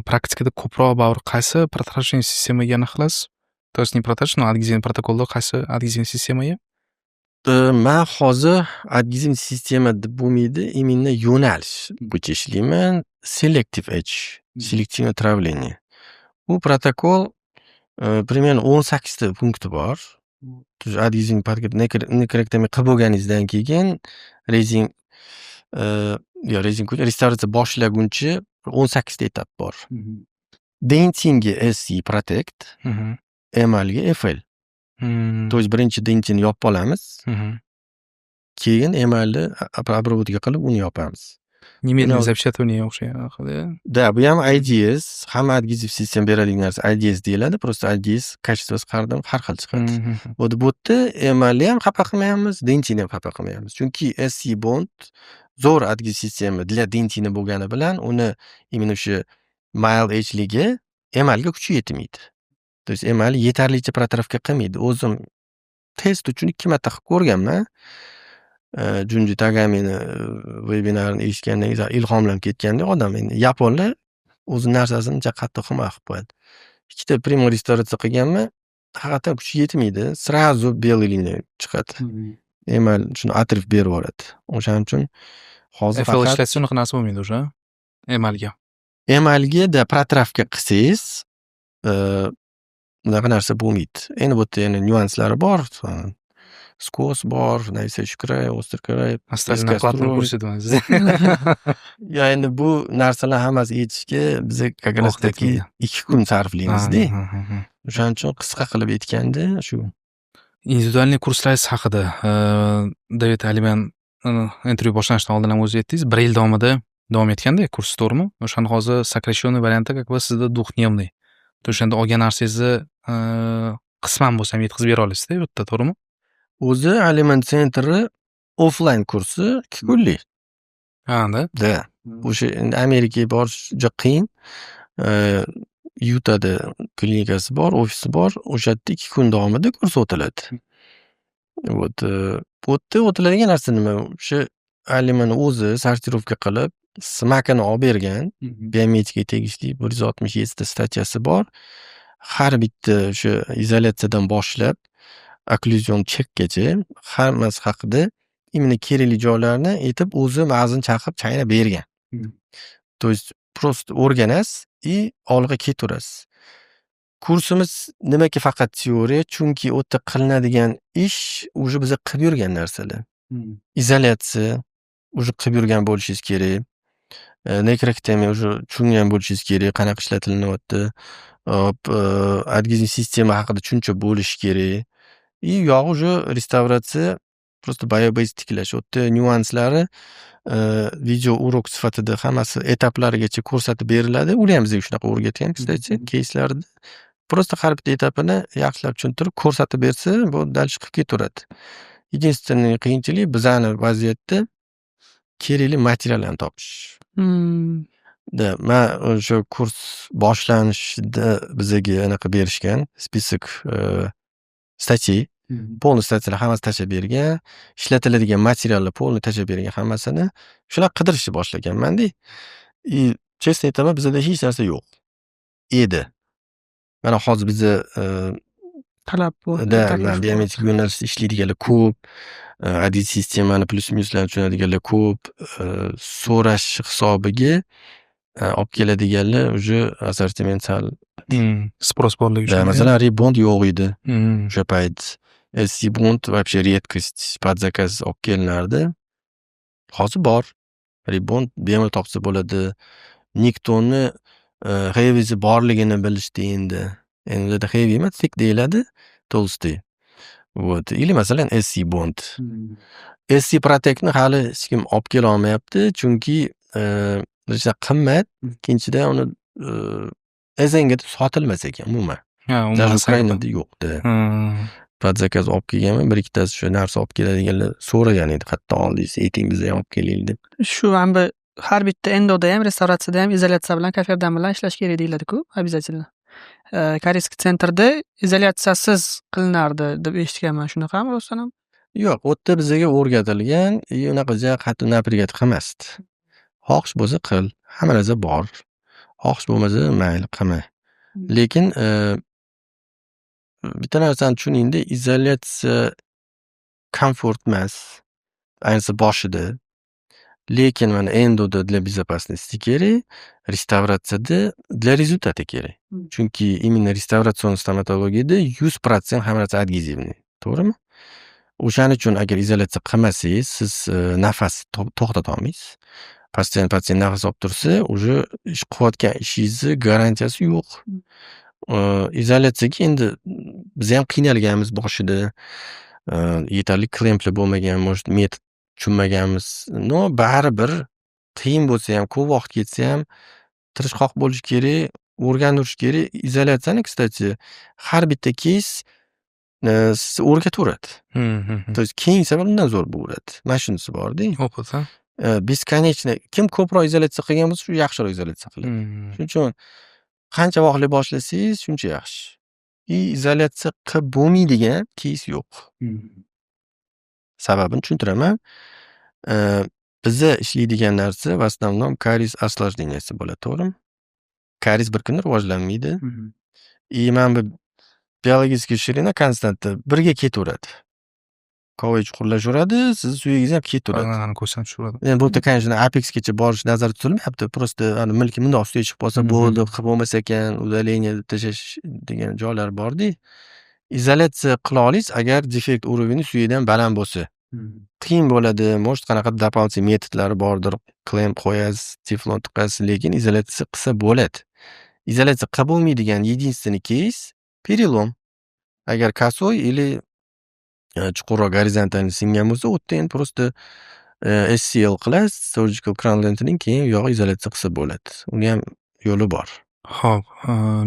praktikada ko'proq baribir qaysi protraction sistemaga aniqlasiz? То есть не protraction, adgezivniy protokolda qaysi adgezivniy sistemaga? Men hozir adgezivniy sistema deb bo'lmaydi, именно yo'nalish bo'yicha ishlayman. Selective Edge, selektivniy travlение. Bu protokol примерно 18 ta punkti bor. Adgezivniy nekrektomiya qilib bo'lganingizdan keyin rezing restavratsiya boshlaguncha 18 ta etap bor. Dentinga SE Protect, emalga FL. То есть birinchi dentinni yopib olamiz. Keyin emalni обработка qilib uni yopamiz. Немедленно запечатывание o'xshaydi. Da, bu ham IDS, hamma adgeziv sistema beradigan narsa IDS deyiladi. Просто IDS kачествоsi har xil chiqadi. Bu yerda emalni ham xafa qilmaymiz, dentinni ham xafa qilmaymiz. Chunki SE bond zo'r adgeziv sistema для dentina bo'lgani bilan uni именно o'sha mild edgeligi emalga kuchi yetmaydi. То есть emal yetarlicha protrafka qilmaydi. O'zim test uchun 2 marta qilib ko'rganman. Junji Tagamini webinarini eshitgandan keyin ilhomlanib ketganda odam, endi yaponlar o'z narsasini qattiq himoya qilib qo'yadi. Ikkita primo restavratsiya qilganman, haqiqatan kuchi yetmaydi, сразу белый liniya chiqadi. Emal shuni atrif berib yuboradi. O'shaning uchun hozir FL ishlatsa unaqa narsa bo'lmaydi o'sha. Emalga. Emalga da protrafka qilsangiz, unaqa narsa bo'lmaydi. Endi bu yerda yana nyuanslari bor. Skos bor, naysaychi krай, o'stir krай, Astalini platini ko'rsatyapmiz. Ya endi bu narsalar hammasi yetishga biz как раз таки 2 kun sarflaymiz-da. O'shaning uchun qisqa qilib aytganda shu. Individualniy kurslaringiz haqida David Aliman intervyu boshlanishdan oldin ham o'zingiz aytdingiz, 1 yil davomida davom etganda kurs, to'g'rimi? O'shani hozir сокращенный variantda как бы sizda двухдневный. O'shanda olgan narsangizni qisman bo'lsa ham yetkazib bera olasiz-da, bu yerda, to'g'rimi? O'zi Aliman Centri offline kursi 2 kunlik. Ha-da. Da. O'sha endi Amerikaga borish juda qiyin. Yutada klinikasi bor, ofisi bor. O'sha yerda 2 kun davomida kurs o'tiladi. Вот, bu yerda o'tiladigan narsa nima? O'sha Aliman o'zi sortirovka qilib, smakini olib bergan, biometikaga tegishli 167 ta statyasi bor. Har bitta o'sha izolyatsiyadan boshlab okklyuzion chekgacha hammasi haqida именно kerakli joylarni aytib, o'zi mag'zini chaqib chaynab bergan. То есть просто o'rganasiz и olg'a ketaverasiz. Kursimiz nimaga faqat teoriya? Chunki u yerda qilinadigan ish уже biza qilib yurgan narsalar. Izolyatsiya уже qilib yurgan bo'lishingiz kerak. Nekroktemiya уже tushungan bo'lishingiz kerak, qanaqa ishlatilyapti. Hop, adgezin sistema haqida tushuncha bo'lishi kerak. И uyog'i уже restavratsiya просто bayo-bez tiklash. U yerda nyuanslari video urok sifatida hammasi etaplarigacha ko'rsatib beriladi. Uni ham bizga shunaqa o'rgatgan, kстати, keyslarda. Просто har bitta etapini yaxshilab tushuntirib ko'rsatib bersa, bu dальше qilib ketaveradi. Единственный qiyinchilik bizani vaziyatda kerakli materiallarni topish. Man o'sha kurs boshlanishida bizaga anaqa berishgan, spisak stатей. Полный statiyalar hammasi tashlab bergan, ishlatiladigan materiallar полный tashlab bergan hammasini. Shular qidirishni boshlaganman-da. И честно aytaman, bizada hech narsa yo'q edi. Mana hozir biza talab biometrik yo'nalishda ishlaydiganlar ko'p, adgezin sistemani plyus-minuslarni tushunadiganlar ko'p, so'rash hisobiga olib keladiganlar уже assortiment sal Sпрос borligi uchun. masalan, Rebond yo'q edi o'sha payt. Sibond вообще редкость, под zakaz olib kelinardi. Hozir bor. Rebond bemalol topsa bo'ladi. Niktonni heavy'si borligini bilishdi endi. Endi heavy emas, thick deyiladi, толстый. Вот. Или masalan SC Bond. SC Protectni hali hech kim olib kela olmayapti, chunki birinchidan qimmat, ikkinchidan uni Ezangada sotilmas ekan umuman. Даже Ukrainada yo'q-da. Под zakaz olib kelganman, bir ikkitasi shu narsa olib keladiganlar so'ragan edi, qayerdan oldingiz, ayting bizga ham olib keling deb. Shu har bitta endoda ham, restavratsiyada ham izolyatsiya bilan, kafedan bilan ishlash kerak deyiladi-ku, обязательно. Koreyskiy sentrda izolyatsiyasiz qilinardi deb eshitganman, shunaqami rostdan ham? Yo'q, u yerda bizga o'rgatilgan, unaqa qattiq napрягать qilmasdi. Xohish bo'lsa qil, hamma narsa bor. Xohish bo'lmasa mayli qilma. Lekin bitta narsani tushuningda, izolyatsiya komfort emas, ayniqsa boshida. Lekin mana endoda для безопасности kerak, restavratsiyada для результата kerak. Chunki именно restavratsion stomatologiyada 100% hamma narsa adgezivniy, to'g'rimi? O'shaning uchun agar izolyatsiya qilmasangiz, siz nafas to'xtata olmaysiz. Pastdan nafas olib tursa, уже ish qilayotgan ishingizni garantiyasi yo'q. Izolyatsiyaga endi biz ham qiynalganmiz boshida. Yetarli klemplar bo'lmagan, может, metod tushunmaganmiz. No, baribir qiyin bo'lsa ham, ko'p vaqt ketsa ham tirishqoq bo'lish kerak, o'rganirish kerak. Izolyatsiyani, kстати, har bitta keys sizni o'rgataveradi. То есть keyin safar undan zo'r bo'ladi. Mana shunisi bor-da. Opit, ha? Бесконечно kim ko'proq izolyatsiya qilgan bo'lsa, shu yaxshiroq izolyatsiya qiladi. Shuning uchun qancha vaqtli boshlasangiz, shuncha yaxshi. Izolyatsiya qilib bo'lmaydigan keys yo'q. Sababini tushuntiraman. Biza ishlaydigan narsa в основном karies осложненияsi bo'ladi, to'g'rimi? Karies bir kunda rivojlanmaydi. Mana bu biologический ширина konstanta birga ketaveradi. Qovay chuqurlashaveradi, siz suyagingiz ham ketaveradi. Ana ko'rsam tushiradi. Endi bu yerda, конечно, apexgacha borish nazarda tutilmayapti. Просто milki bundoq ustiga chiqib qolsa bo'ldi, qilib bo'lmas ekan, удаление tashash degan joylar bor-da. Izolyatsiya qila olasiz agar defekt уровени suyadan baland bo'lsa. Qiyin bo'ladi, может, qanaqa дополнительный metodlari bordir. Klemp qo'yasiz, teflon tiqasiz, lekin izolyatsiya qilsa bo'ladi. Izolyatsiya qilib bo'lmaydigan единственный кейс перелом. Agar kosoy или chuqurroq gorizontalni singan bo'lsa, u yerda endi просто SCL qilasiz, surgical crown lengthening, keyin u yog'i izolyatsiya qilsa bo'ladi. Uni ham yo'li bor. Xo'p,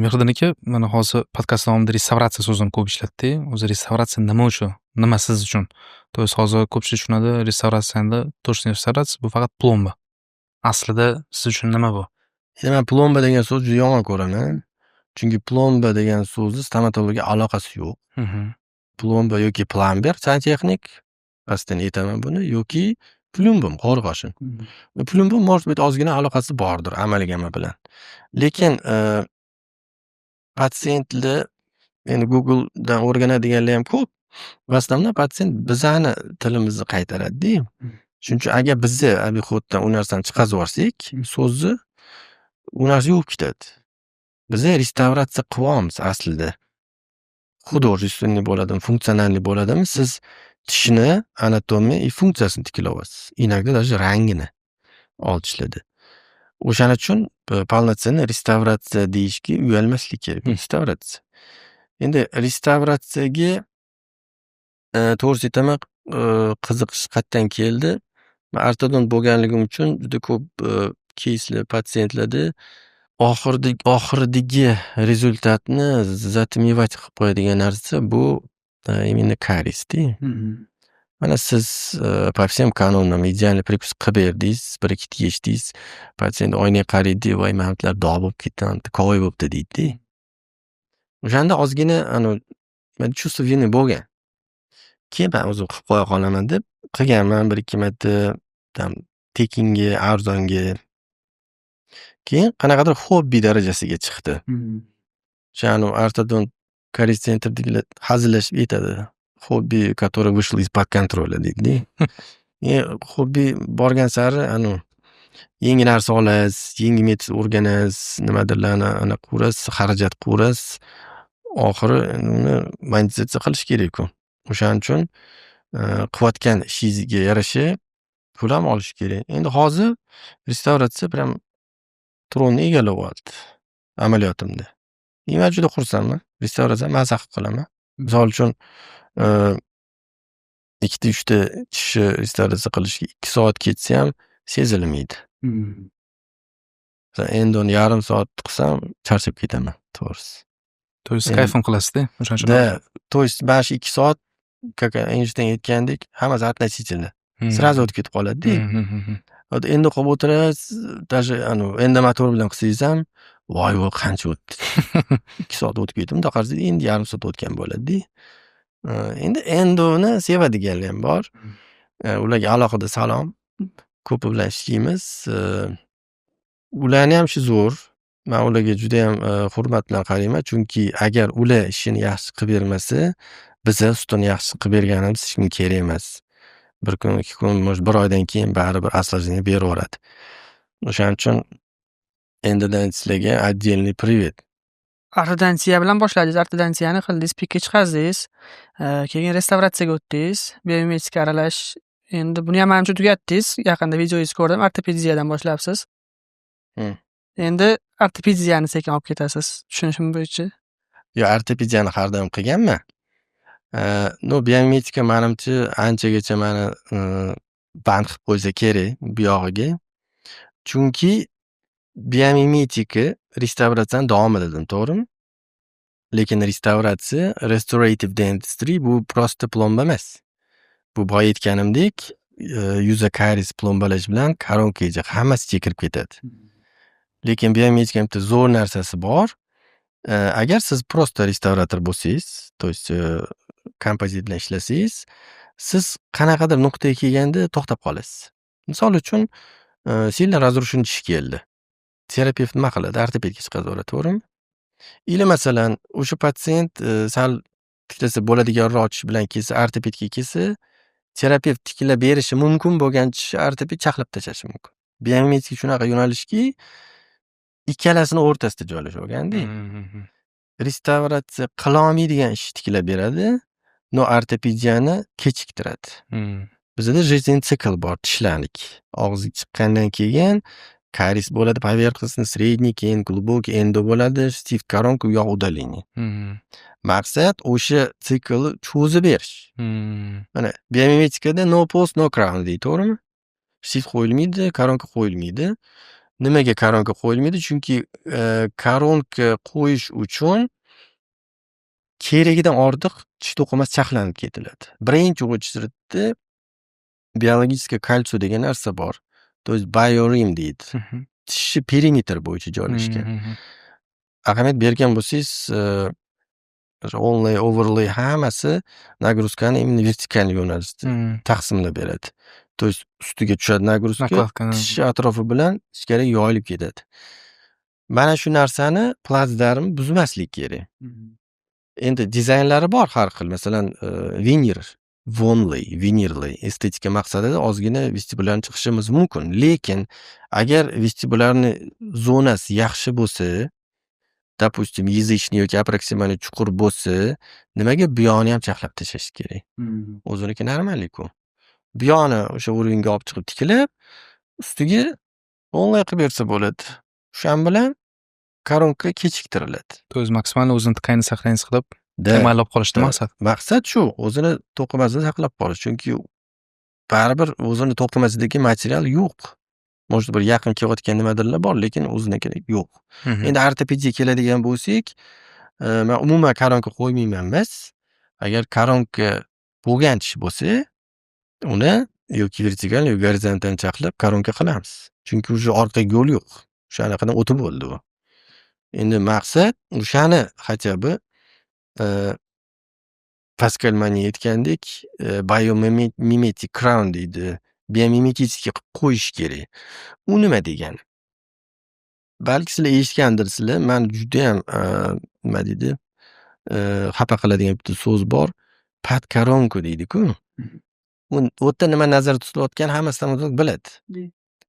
Mehriddin aka, mana hozir podkast davomida restavratsiya so'zini ko'p ishlatdik. O'zi restavratsiya nima uchun? Nima siz uchun? То есть hozir ko'pchilik tushunadi, restavratsiyada точный restavratsiya bu faqat plomba. Aslida siz uchun nima bu? Men plomba degan so'zni juda yomon ko'raman. Chunki plomba degan so'zni stomatologiyaga aloqasi yo'q. Plomba yoki plomber santexnik, qasddan aytaman buni, yoki plumbum, qo'rg'oshin. Plumbum может быть ozgina aloqasi bordir amalgama bilan. Lekin patsientlar endi Google'dan o'rganadiganlar ham ko'p. Va основной patsient bizani tilimizni qaytaradi-da. Shuning uchun agar bizni обиходdan u narsani chiqarib yuborsak, so'zni u narsa yuvib ketadi. Biz restavratsiya qilyapmiz aslida. Художественный bo'ladimi, funksionalniy bo'ladimi, siz tishni anatomiya и funksiyasini tiklayapsiz. Inogda даже rangini olib tashladi. O'shaning uchun полноценный restavratsiya deyishga uyalmaslik kerak. Restavratsiya. Endi restavratsiyaga to'g'risi aytaman, qiziqish qayerdan keldi? Men ortodont bo'lganligim uchun juda ko'p keyslar, patsientlarda oxiridagi rezultatni затмевать qilib qo'yadigan narsa bu именно karies-da. Mana siz по всем канонам idealniy prepis qilib berdingiz, 1-2 yechdingiz, patsient oynaga qaraydi, voy manimlar dog' bo'lib ketdi, kovoy bo'libdi deydi-da. O'shanda ozgina men чувство vины bo'lgan. Keyin men o'zim qilib qo'ya qolaman deb qilganman 1-2 marta tam tekinga, arzonga. Keyin qanaqadir hobbi darajasiga chiqdi. O'sha ortodont karies centrdagilar hazillashib aytadi. Hobbi, который вышел из-под контроля deydi-da. Hobbi borgan sari yangi narsa olasiz, yangi metod o'rganasiz, nimadirlarni qurasiz, xarajat qurasiz. Oxiri uni monetizatsiya qilish kerak-ku. O'shaning uchun qilayotgan ishingizga yarasha pul ham olish kerak. Endi hozir restavratsiya prям tronni egallab oldi amaliyotimda. Men juda xursandman. Restavratsiyani maza qilib qilaman. Misol uchun 2-3 ta tishni restavratsiya qilishga 2 soat ketsa ham sezilmaydi. Endoni yarim soat qilsam charchab ketaman, to'g'risi. То есть kayfim qilasizda o'shaning uchun. Да, то есть mana shu 2 soat Einstein aytgandek hammasi относительно. Сразу o'tib ketib qoladi-da. Endi qilib o'tirasiz, даже endomotor bilan qilsangiz ham, voy qancha o'tdi. 2 soat o'tib ketdi. Bunday qarasangiz endi yarim soat o'tgan bo'ladi-da. Endi endoni sevadiganlar ham bor. Ularga alohida salom. Ko'pi bilan ishlaymiz. Ularni ham ishi zo'r. Men ularga juda ham hurmat bilan qarayman, chunki agar ular ishini yaxshi qilib bermasa, biz ustini yaxshi qilib berganimiz hech kimga kerak emas. 1 kun, 2 kun, может 1 oydan keyin baribir aslijni beraveradi. O'shaning uchun endidan sizlarga отдельный привет. Ortodontiya bilan boshladingiz, ortodontiyani qildingiz, pikka chiqazdingiz, keyin restavratsiyaga o'tdingiz, biomedika aralash. Endi buni ham menimcha tugatdingiz. Yaqinda videoyingizni ko'rdim, ortopediyadan boshlabsiz. Endi ortopediyani sekin olib ketasiz. Tushunishim bo'yicha. Yo, ortopediyani har doim qilganman. Biomedika menimcha anchagacha meni band qilib qo'ysa kerak bu yog'iga. Chunki biomedika restavratsiyani davom etadi, to'g'rimi? Lekin restavratsiya, restorative dentistry bu prosta plomba emas. Bu boya aytganimdek, yuza karies plombalash bilan koronkaga hammasi kirib ketadi. Lekin biomedika bitta zo'r narsasi bor. Agar siz prosta restavrator bo'lsangiz, то есть kompozit bilan ishlasangiz, siz qanaqadir nuqtaga kelganda to'xtab qolasiz. Misol uchun, senlar разрушение tish keldi. Terapevt nima qiladi? Ortopedga chiqaveradi, to'g'rimi? Или masalan, o'sha patsient sal tiklasa bo'ladiganroq tish bilan kelsa, ortopedga kelsa, terapevt tiklab berishi mumkin bo'lgan tishni ortoped chaqlab tashlashi mumkin. Biomedika shunaqa yo'nalishki, ikkalasini o'rtasida joylashgan-da. Restavratsiya qilolmaydigan ishni tiklab beradi, ortopediyani kechiktiradi. Bizda жизненный sikl bor tishlarnik. Og'ziga chiqqandan keyin karies bo'ladi, поверхностный, средний, keyin глубокий endo bo'ladi, stift koronka u yoq удаление. Maqsad o'sha siklni cho'zib berish. Mana biomedikada no post, no crown deydi, to'g'rimi? Stift qo'yilmaydi, koronka qo'yilmaydi. Nimaga koronka qo'yilmaydi? Chunki koronka qo'yish uchun keragidan ortiq tish to'qimasi chaqlanib ketiladi. Birinchi очередda biologическое кольцо degan narsa bor. То есть biorim deydi. Tishni perimetr bo'yicha joylashgan. Ahamiyat bergan bo'lsangiz, onlay, overlay hammasi nagruzkani именно vertikalniy yo'nalishda taqsimlab beradi. То есть ustiga tushadi nagruzka, tish atrofi bilan ichkariga yoyilib ketadi. Mana shu narsani plazdarm buzmaslik kerak. Endi dizaynlari bor har xil. Masalan, vinirli estetika maqsadida ozgina vestibulyarni chiqishimiz mumkin. Lekin agar vestibulyarni zonasi yaxshi bo'lsa, допустим, yezishni yoki aproksimaliy chuqur bo'lsa, nimaga bu yog'ini ham chaqlab tashlash kerak? O'ziniki normalku. Bu yog'ini o'sha o'ringa olib chiqib tikilib, ustiga onlay qilib bersa bo'ladi. O'shan bilan koronka kechiktiriladi. To есть maksimal o'zini tiqayni saqlayni qilib Da, emallab qolishda maqsad. maqsad shu, o'zini to'qimasini saqlab qolish. Chunki baribir o'zini to'qimasidagi material yo'q. Может bir yaqin kelayotgan nimadirlar bor, lekin o'ziniki yo'q. Endi ortopediyaga keladigan bo'lsak, men umuman koronka qo'ymayman emas. Agar koronka bo'lgan tish bo'lsa, uni yoki vertikal yoki gorizontal chaqlab koronka qilamiz. Chunki o'sha orqaga yo'l yo'q. O'shanaqadan o'tib bo'ldi u. Endi maqsad o'shani хотя бы Pascal Mani aytgandek, biomimetic crown deydi. Biomimetik qilib qo'yish kerak. U nima degani? Balki sizlar eshitgandirsizlar. Men judayam nima deydi, xafa qiladigan bitta so'z bor. Podkoronka deydi-ku. U yerda nima nazarda tutilayotgani hamma stomatolog biladi.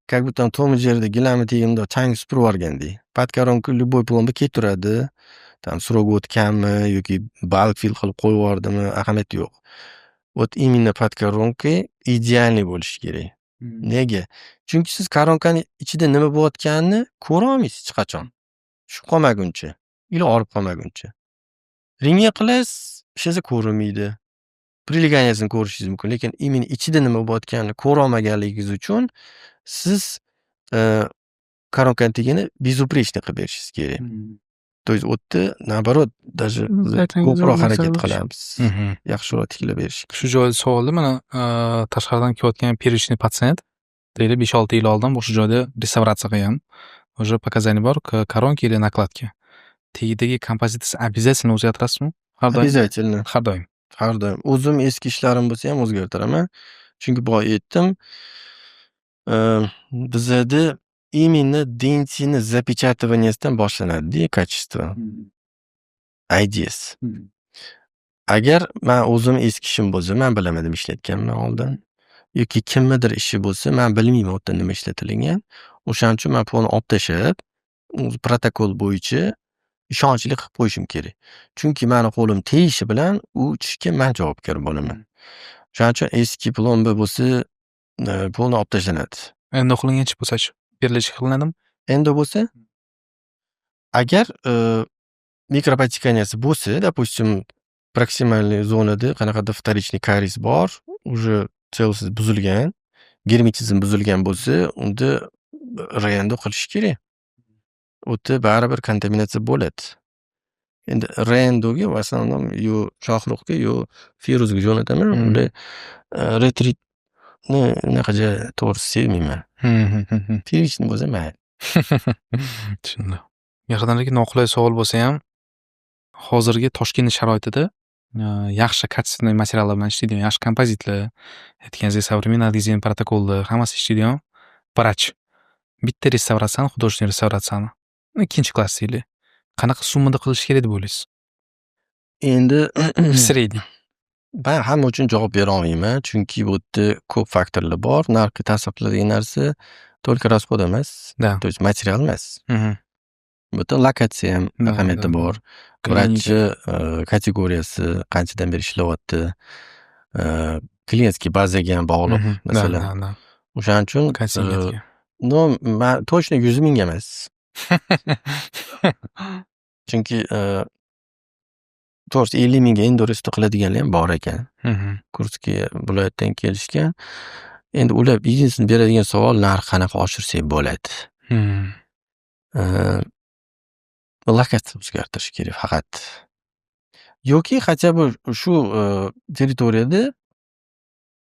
Как будто Tom and Jerry'da gilamni tegimda chang supurib yuborgandek. Podkoronka любой plomba ketaveradi. Tam surog o'tganmi yoki balk fil qilib qo'yib yubordimi, ahamiyati yo'q. Вот именно podkoronka idealniy bo'lishi kerak. Nega? Chunki siz koronkani ichida nima bo'layotganini ko'ra olmaysiz hech qachon. Tushib qolmaguncha, ilo olib qolmaguncha. Ringga qilasiz, hech narsa ko'rinmaydi. Prileganiyasini ko'rishingiz mumkin, lekin именно ichida nima bo'layotganini ko'ra olmaganligingiz uchun siz koronkani tagini безупречный qilib berishingiz kerak. То есть o'tda наоборот даже ko'proq harakat qilamiz. Yaxshiroq tiklab berishga. Shu joyda savolda mana tashqaridan kelayotgan первичный patsient deylik 5-6 yil oldin o'sha joyda restavratsiya qilgan. Уже показания bor, koronka или накладка. Tagidagi kompozitsiyasi обязательно o'zgartirasizmi? Har doim. Обязательно. Har doim. Har doim. O'zim eski ishlarim bo'lsa ham o'zgartiraman. Chunki boya aytdim, bizada именно dentini запечатываниесdan boshlanadi-da качество. IDS. Agar men o'zim eski ishim bo'lsa, men bilamadim ishlatganman oldin. Yoki kimnidir ishi bo'lsa, men bilmayman u yerda nima ishlatilgan. O'shaning uchun men pulni olib tashlab, protokol bo'yicha ishonchli qilib qo'yishim kerak. Chunki meni qo'lim tegishi bilan u ishga men javobgar bo'laman. O'shaning uchun eski plomba bo'lsa, pulni olib tashlanadi. Endi qilingancha bo'lsa-chi, berilish qilinadimi? Endi bo'lsa, agar mikropotikaniyasi bo'lsa, допустим, proksimalniy zonada qanaqadir вторичный karies bor, уже целостность buzilgan, germetizm buzilgan bo'lsa, unda rendo qilish kerak. U yerda baribir kontaminatsiya bo'ladi. Endi rendoga в основном yo shohruxga yo feruzga jo'nataman. Unda retritni unaqaja to'g'risi sevmayman. Первичный bo'lsa mayli. Tushundim. Yaqindagi noqulay savol bo'lsa ham, hozirgi Toshkent sharoitida yaxshi качественный materiallar bilan ishlaydigan, yaxshi kompozitlar, aytganingizdek современный dizайн protokollar, hammasi ishlaydigan vrach. Bitta restavratsiyani, художественный restavratsiyani ikkinchi klass deylik. Qanaqa summada qilish kerak deb o'ylaysiz? Endi Sredniy. men hamma uchun javob bera olmayman, chunki bu yerda ko'p faktorlar bor. Narxga ta'sir qiladigan narsa только расход emas, Da. то есть material emas. Bu yerda lokatsiya ham ahamiyati bor. Vrachchi kategoriyasi qanchadan beri ishlayapti, klientskiy bazaga ham bog'liq masalan. O'shaning uchun Kontingentga. no, men точно 100 mingga emas. Chunki to'g'risi 50 mingga endorist qiladiganlar ham bor ekan. Kursga viloyatdan kelishgan. Endi ular biznesni beradigan savol, narx qanaqa oshirsak bo'ladi. Lokatsiya o'zgartirish kerak faqat. Yoki хотя бы shu territoriyada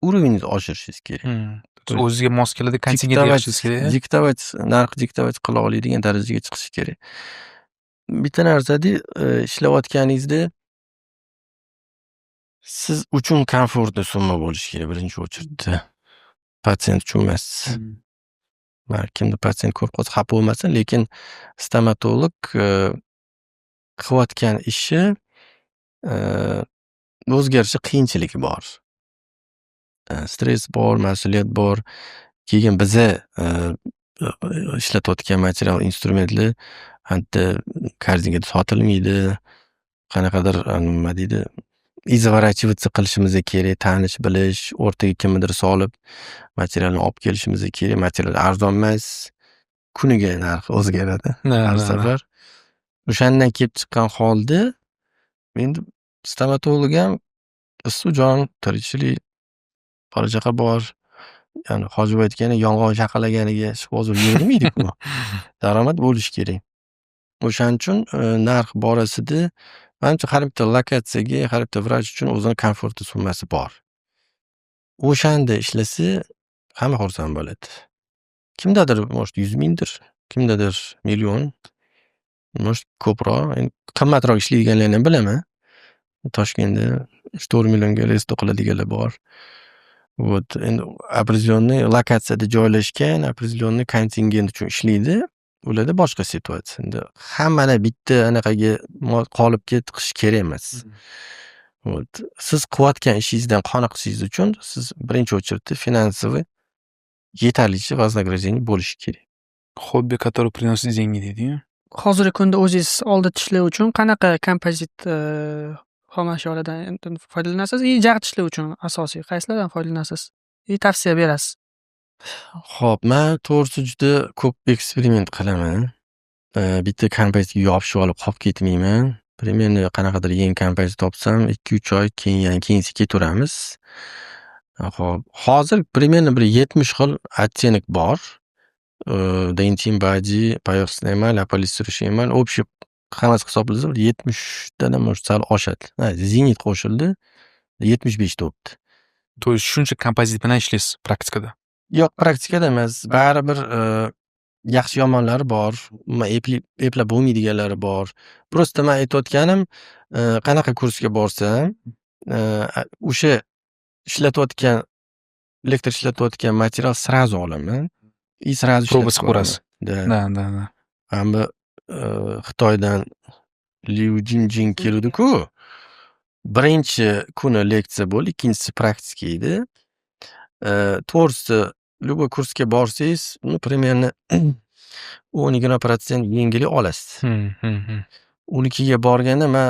уровеньni oshirishingiz kerak. O'ziga mos keladi kontingent berishingiz kerak. Narx diktovat qila oladigan darajaga chiqishi kerak. Bitta narsada ishlayotganingizda siz uchun komfortli summa bo'lishi kerak birinchi o'chirda. Patsient uchun emas. Kimdir patsient ko'p qolsa xafa bo'lmasin, lekin stomatolog qilayotgan ishi Eee, o'zgarishi qiyinchiligi bor. Stress bor, mas'uliyat bor. Keyin biza ishlatayotgan material, instrumentlar hadda korzinkaga sotilmaydi. Qanaqadir nima deydi, izворачиваться qilishimiz kerak, tanish bilish, o'rtaga kimnidir solib materialni olib kelishimiz kerak. Material arzon emas, kuniga narxi o'zgaradi har safar. O'shandan kelib chiqqan holda endi stomatolog ham issiq jon, tirikchilik, bola chaqa bor. Ya'ni hozir aytgani yolg'on chaqalaganiga shifozor yuravermaydi-ku. Daromad bo'lishi kerak. O'shaning uchun narx borasida manimcha har bitta lokatsiyaga, har bitta vrach uchun o'zini komfortli summasi bor. O'shanda ishlasa hamma xursand bo'ladi. Kimdadir может 100 mingdir, kimdadir million, может ko'proq. Endi qimmatroq ishlaydiganlarni ham bilaman. Toshkentda 3-4 millionga resto qiladiganlar bor. Вот, endi определенный lokatsiyada joylashgan, определенный kontingent uchun ishlaydi. Ularda boshqa situatsiya. Endi hammalar bitta anaqaga qolipga tiqish kerak emas. Вот, siz qilayotgan ishingizdan qoniqishingiz uchun siz birinchi очередda finansoviy yetarlicha вознаграждение bo'lishi kerak. Hobbi, который приносит деньги deydi-yu. Hozirgi kunda o'zingiz oldi tishlash uchun qanaqa kompozit xomashyolardan foydalanasiz? Jag tishlash uchun asosiy qaysilardan foydalanasiz? Tavsiya berasiz? Xo'p, men to'g'risi juda ko'p eksperiment qilaman. Bitta kompozitga yopishib olib qolib ketmayman. Примерно qanaqadir yangi kompozit topsam 2-3 oy keyin ketaveramiz. Xo'p, hozir примерно bir 70 xil оттенок bor. Dentin body, поверхностный эмаль, аполистирочный эмаль, общий hammasi hisoblasa 70 tadan sal oshadi. Zenit qo'shildi, 75 topdi. То есть shuncha kompozit bilan ishlaysiz praktikada? Yo'q, praktikada emas. Baribir yaxshi yomonlari bor, eplab bo'lmaydiganlari bor. Просто men aytayotganim, qanaqa kursga borsam, o'sha ishlatayotgan, elektr ishlatayotgan material srazu olaman. И сразу Probasi ko'rasiz. Да. Da. Hamma Xitoydan Liu Jinjin keldi-ku. Birinchi kuni leksiya bo'ldi, ikkinchisi praktika edi. To'g'risi, любой kursga borsangiz, примерно 10-20% yengillik olasiz. Unikiga borganda men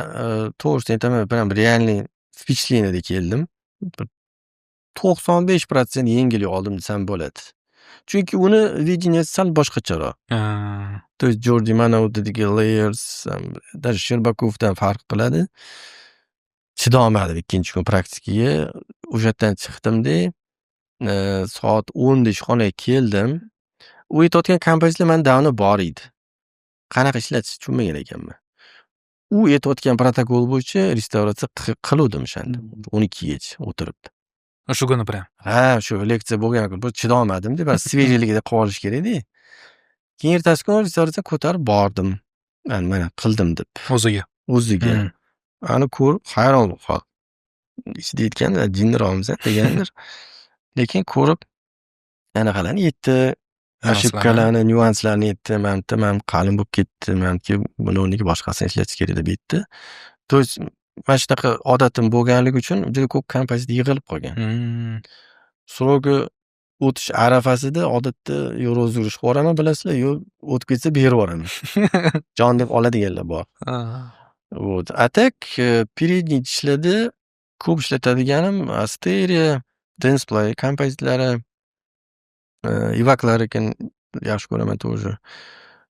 to'g'risini aytaman, prям реальный впечатлениеda keldim. 95% yengillik oldim desam bo'ladi. Chunki uni виденияsi sal boshqacharoq. То есть Jordi Manaudagi layers, даже Sherbakovdan farq qiladi. Chidolmadim ikkinchi kun praktikaga. O'sha yerdan chiqdimda, soat 10 da ishxonaga keldim. U aytayotgan kompozitlar menda davno bor edi. Qanaqa ishlatishni tushunmagan ekanman. U aytayotgan protokol bo'yicha restavratsiya qiluvdim o'shanda 12 gacha o'tirib. Shu kuni bilan. Ha, shu leksiya bo'lgan kun chidolmadim-da, bas svejiligida qilib olish kerak-da. Keyin ertasi kuni restavratsiya ko'tarib bordim. Mana qildim deb. O'ziga. Ani ko'rib hayron qoldim. Ichida aytgan, jinniroqmiz degandir. Lekin ko'rib anaqalarni yetdi. Ошибкаlarni, nyuanslarni yetdi. Men qalin bo'lib ketdi. Menki buni o'rniga boshqasini ishlatish kerak deb aytdi. То есть mana shunaqa odatim bo'lganligi uchun juda ko'p kompozit yig'ilib qolgan. Srogi o'tish arafasida odatda yo rozыгрыш qilib yuboraman, bilasizlar, yo o'tib ketsa berib yuboraman. Jon deb oladiganlar bor. Вот. А так, передний tishlarda ko'p ishlatadiganim Asteria, Densplay kompozitlari, Ivaklari yaxshi ko'raman тоже.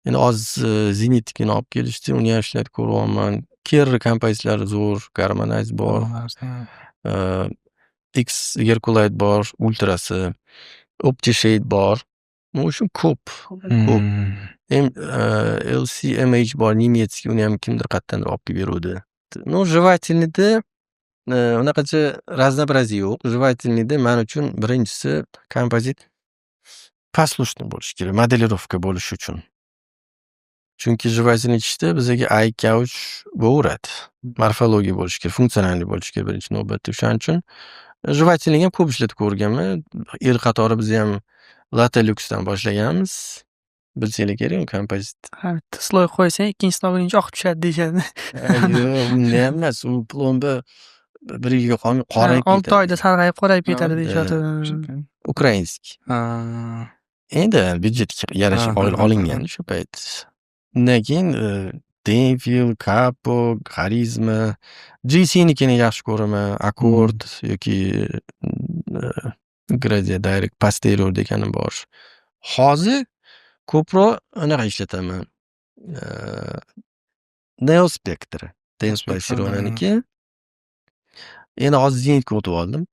Endi hozir Zenitnikini olib kelishdi, uni ham ishlatib ko'ryapman. Kerri kompozitlari zo'r, Harmonize bor. X Herculite bor, Ultrasi, OptiShade bor. O'sha ko'p. LCMH bor, nemetskiy, uni ham kimdir qayerdan olib kelib beruvdi. No, жевательныйda unaqacha разнообразие yo'q. Жевательныйda men uchun birinchisi kompozit послушный bo'lishi kerak, modelировка bo'lishi uchun. Chunki жевательный tishda bizga eye couch bo'laveradi. Morfologiya bo'lishi kerak, funksionallik bo'lishi kerak birinchi navbatda. O'shaning uchun жевательный ham ko'p ishlatib ko'rganman. Qatori biz ham Lateluxdan boshlaganmiz. Bilsanglar kerak u kompozit. Ha, bitta sloy qo'ysang, ikkinchi slog'incha oqib tushadi deyishadi. Yo'q, unda ham emas. U plomba biriga qolmay qorayib 6 oyda sarg'ayib, qorayib ketadi deyishadi. Ukrainskiy. Endi byudjetga yarasha olingan o'sha payt. Undan keyin Denfield, Capo, Charisma, GC'nikini yaxshi ko'raman. Akkord yoki Gradia Direct Pastelor degani bor. Hozir ko'proq anaqa ishlataman. Neospectre. Denspay Sironaniki. Endi hozir Zenitga o'tib oldim.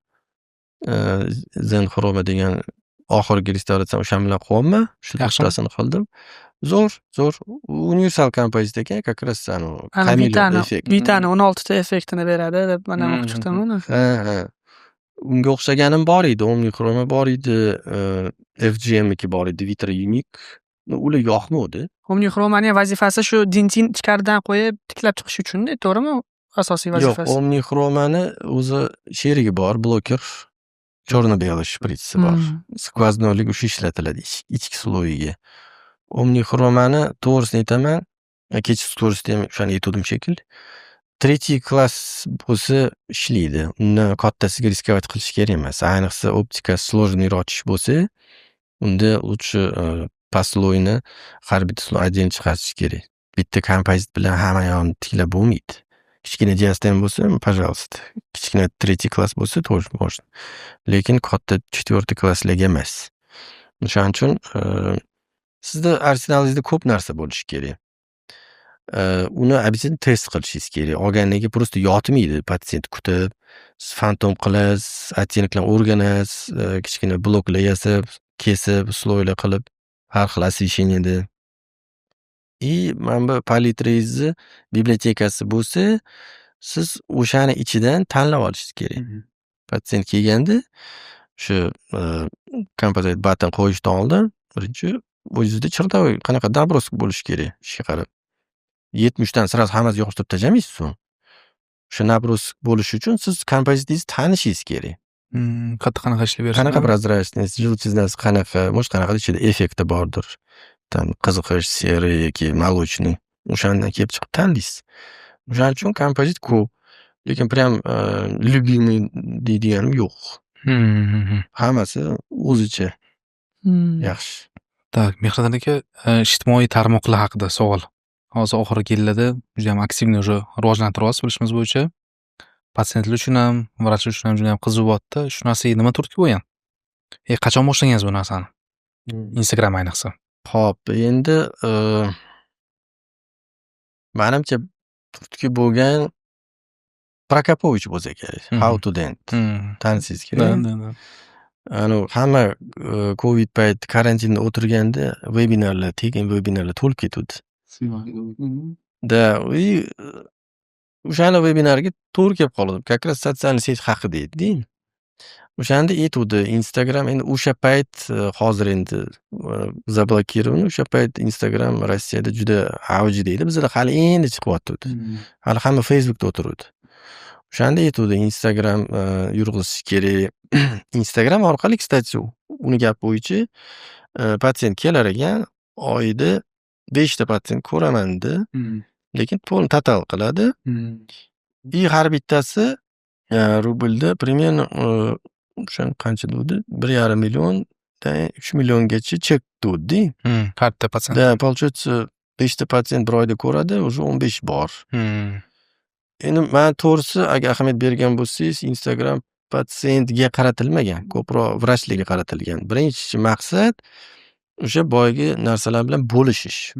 Zen Chroma degan oxirgi restavratsiya o'sha bilan qilyapman. Shu to'rttasini qildim. Zo'r. Universal kompozit ekan, как раз Camillo effekt. Vitani 16 ta effektini beradi deb mana o'qib chiqdim uni. Ha. Unga o'xshaganim bor edi, Omnichroma bor edi, FGMniki bor edi, Vitra Unique. Ular yoqmadi. Omnichromani vazifasi shu dintin ichkaridan qo'yib tiklab chiqish uchun, to'g'rimi? Asosiy vazifasi. Yo'q, Omnichromani o'zi sherigi bor, bloker. Черно-белый shpritssi bor. Skvoznolik o'sha ishlatiladi ichki sloyiga. Omnichromani to'g'risini aytaman, kechki to'g'risida ham o'shani aytdim shekilli. 3-klass bo'lsa ishlaydi. Undan kattasiga riskovat qilish kerak emas. Ayniqsa optika сложный ochish bo'lsa, unda lutshi pastloyni har bitta sloy отдельно chiqarish kerak. Bitta kompozit bilan hamma yoqni tiklab bo'lmaydi. Kichkina diastem bo'lsa, пожалуйста. Kichkina 3-klass bo'lsa, to'g'ri bo'lsin. Lekin katta 4-klasslarga emas. O'shaning uchun sizda arsenalingizda ko'p narsa bo'lishi kerak. Uni обязательно test qilishingiz kerak. Olganiga просто yotmaydi patsient kutib, siz fantom qilasiz, оттенкlar o'rganasiz, kichkina bloklar yasab, kesib, sloylar qilib, har xil освещениеda. Mana bu palitrangizni bibliotekasi bo'lsa, siz o'shani ichidan tanlab olishingiz kerak. Patsient kelganda shu kompozit button qo'yishdan oldin birinchi o'zingizda chirtavoy qanaqa nabrosk bo'lishi kerak ishga qarab. 70 dan sirasi hammasi yopishtirib tashlamaysiz u. O'sha nabrosk bo'lishi uchun siz kompozitingizni tanishingiz kerak. Qanaqa ishlayverasiz? Qanaqa прозрачность, желтизнasi qanaqa, boshqa qanaqa ichida effekti bordir. Там qiziqish, seri yoki молочный. O'shandan kelib chiqib tanlaysiz. O'shaning uchun kompozit ko'p. Lekin prям любимый deydiganim yo'q. Hammasi o'zicha yaxshi. Так, Mehriddin aka, ijtimoiy tarmoqlar haqida savol. Hozir oxirgi yillarda juda ham aktivni rivojlantiryapsiz bilishimiz bo'yicha. Patsientlar uchun ham, vrachlar uchun ham juda ham qiziqyapti. Shu narsaga nima turtki bo'lgan? Qachon boshlagansiz bu narsani? Instagram ayniqsa. Xo'p, endi menimcha turtki bo'lgan Prokopovich bo'lsa kerak. How to Dent. Tanisiz kerak. Anu hamma Covid payt karantinda o'tirganda vebinarlar, tekin vebinarlar to'lib ketdi. Da, o'shani vebinarga to'g'ri kelib qoldim. Как раз sotsial seit haqida edi. O'shanda aytuvdi Instagram endi o'sha payt hozir endi zablokirovani o'sha payt Instagram Rossiyada juda avjida edi. Bizda hali endi chiqyapti. Hali hamma Facebookda o'tiruvdi. O'shanda aytuvdi Instagram yurg'izish kerak. Instagram orqali, kстати, uni gap bo'yicha patsient kelar ekan, oyida 5 ta patsient ko'raman-da. Lekin to'g'ri total qiladi. Har bittasi rublda примерно o'shan qancha degdi? 1,5 million 3 milliongacha chek degdi. Har bitta patsient. Da, получается 5 ta patsient bir oyda ko'radi, уже 15 bor. Endi men to'g'risi agar ahamiyat bergan bo'lsangiz, Instagram patsientga qaratilmagan, ko'proq vrachlarga qaratilgan. Birinchi maqsad o'sha boyagi narsalar bilan bo'lishish.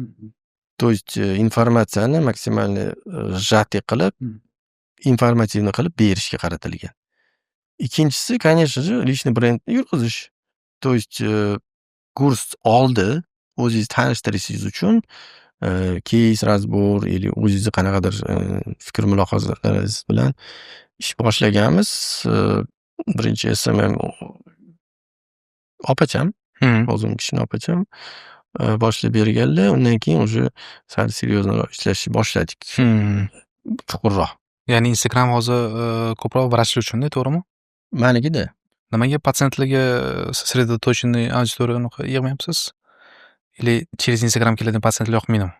То есть informatsiyani maksimalni shatli qilib, informativni qilib berishga qaratilgan. Ikkinchisi, конечно же, личный brendni yurg'izish. То есть kurs oldi, o'zingizni tanishtirishingiz uchun keys razbor или o'zingizni qanaqadir fikr mulohazalaringiz bilan ish boshlaganmiz. Birinchi SMM opacham, o'zim kishini opacham boshlab berganlar, undan keyin уже sal seriozroq ishlashni boshladik. Chuqurroq. Ya'ni Instagram hozir ko'proq vrachlar uchun, to'g'rimi? Menikida. Nimaga patsientlarga сосредоточенный auditoriyani yig'mayapsiz? Или через Instagram keladigan patsiyentlar yoqmaydimi?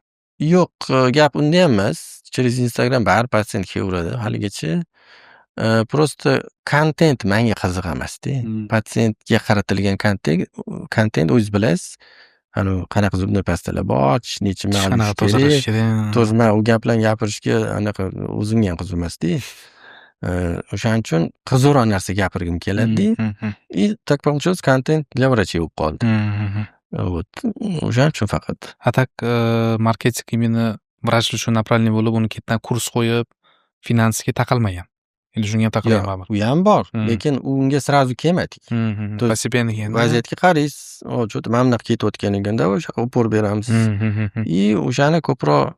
Yo'q, gap unda ham emas. Через Instagram baribir patsiyent kelaveradi haligacha. Просто kontent menga qiziq emasda. Patsiyentga qaratilgan kontent o'zingiz bilasiz. Qanaqa zubni pastalar bor, tishni nechun Qanaqa olish tozalash kerak. kerak? To'g'ri, men u gaplarni gapirishga anaqa o'zimga ham qiziq emasda. O'shaning uchun qiziqroq narsa gapirgim keladi-da. И так получилось, kontent для врачей bo'lib qoldi. Вот. O'shaning uchun faqat. А так marketing именно vrachlik uchun направление bo'lib, uni ketdan kurs qo'yib, finansiga taqalmagan. Endi shunga ham taqalgan Yo'q, baribir. u ham bor, lekin unga сразу kelmadik. То есть Постепенно keyin. vaziyatga qaraysiz, что-то mana bunaqa ketayotgan ekanda, o'sha upor beramiz. И o'shani ko'proq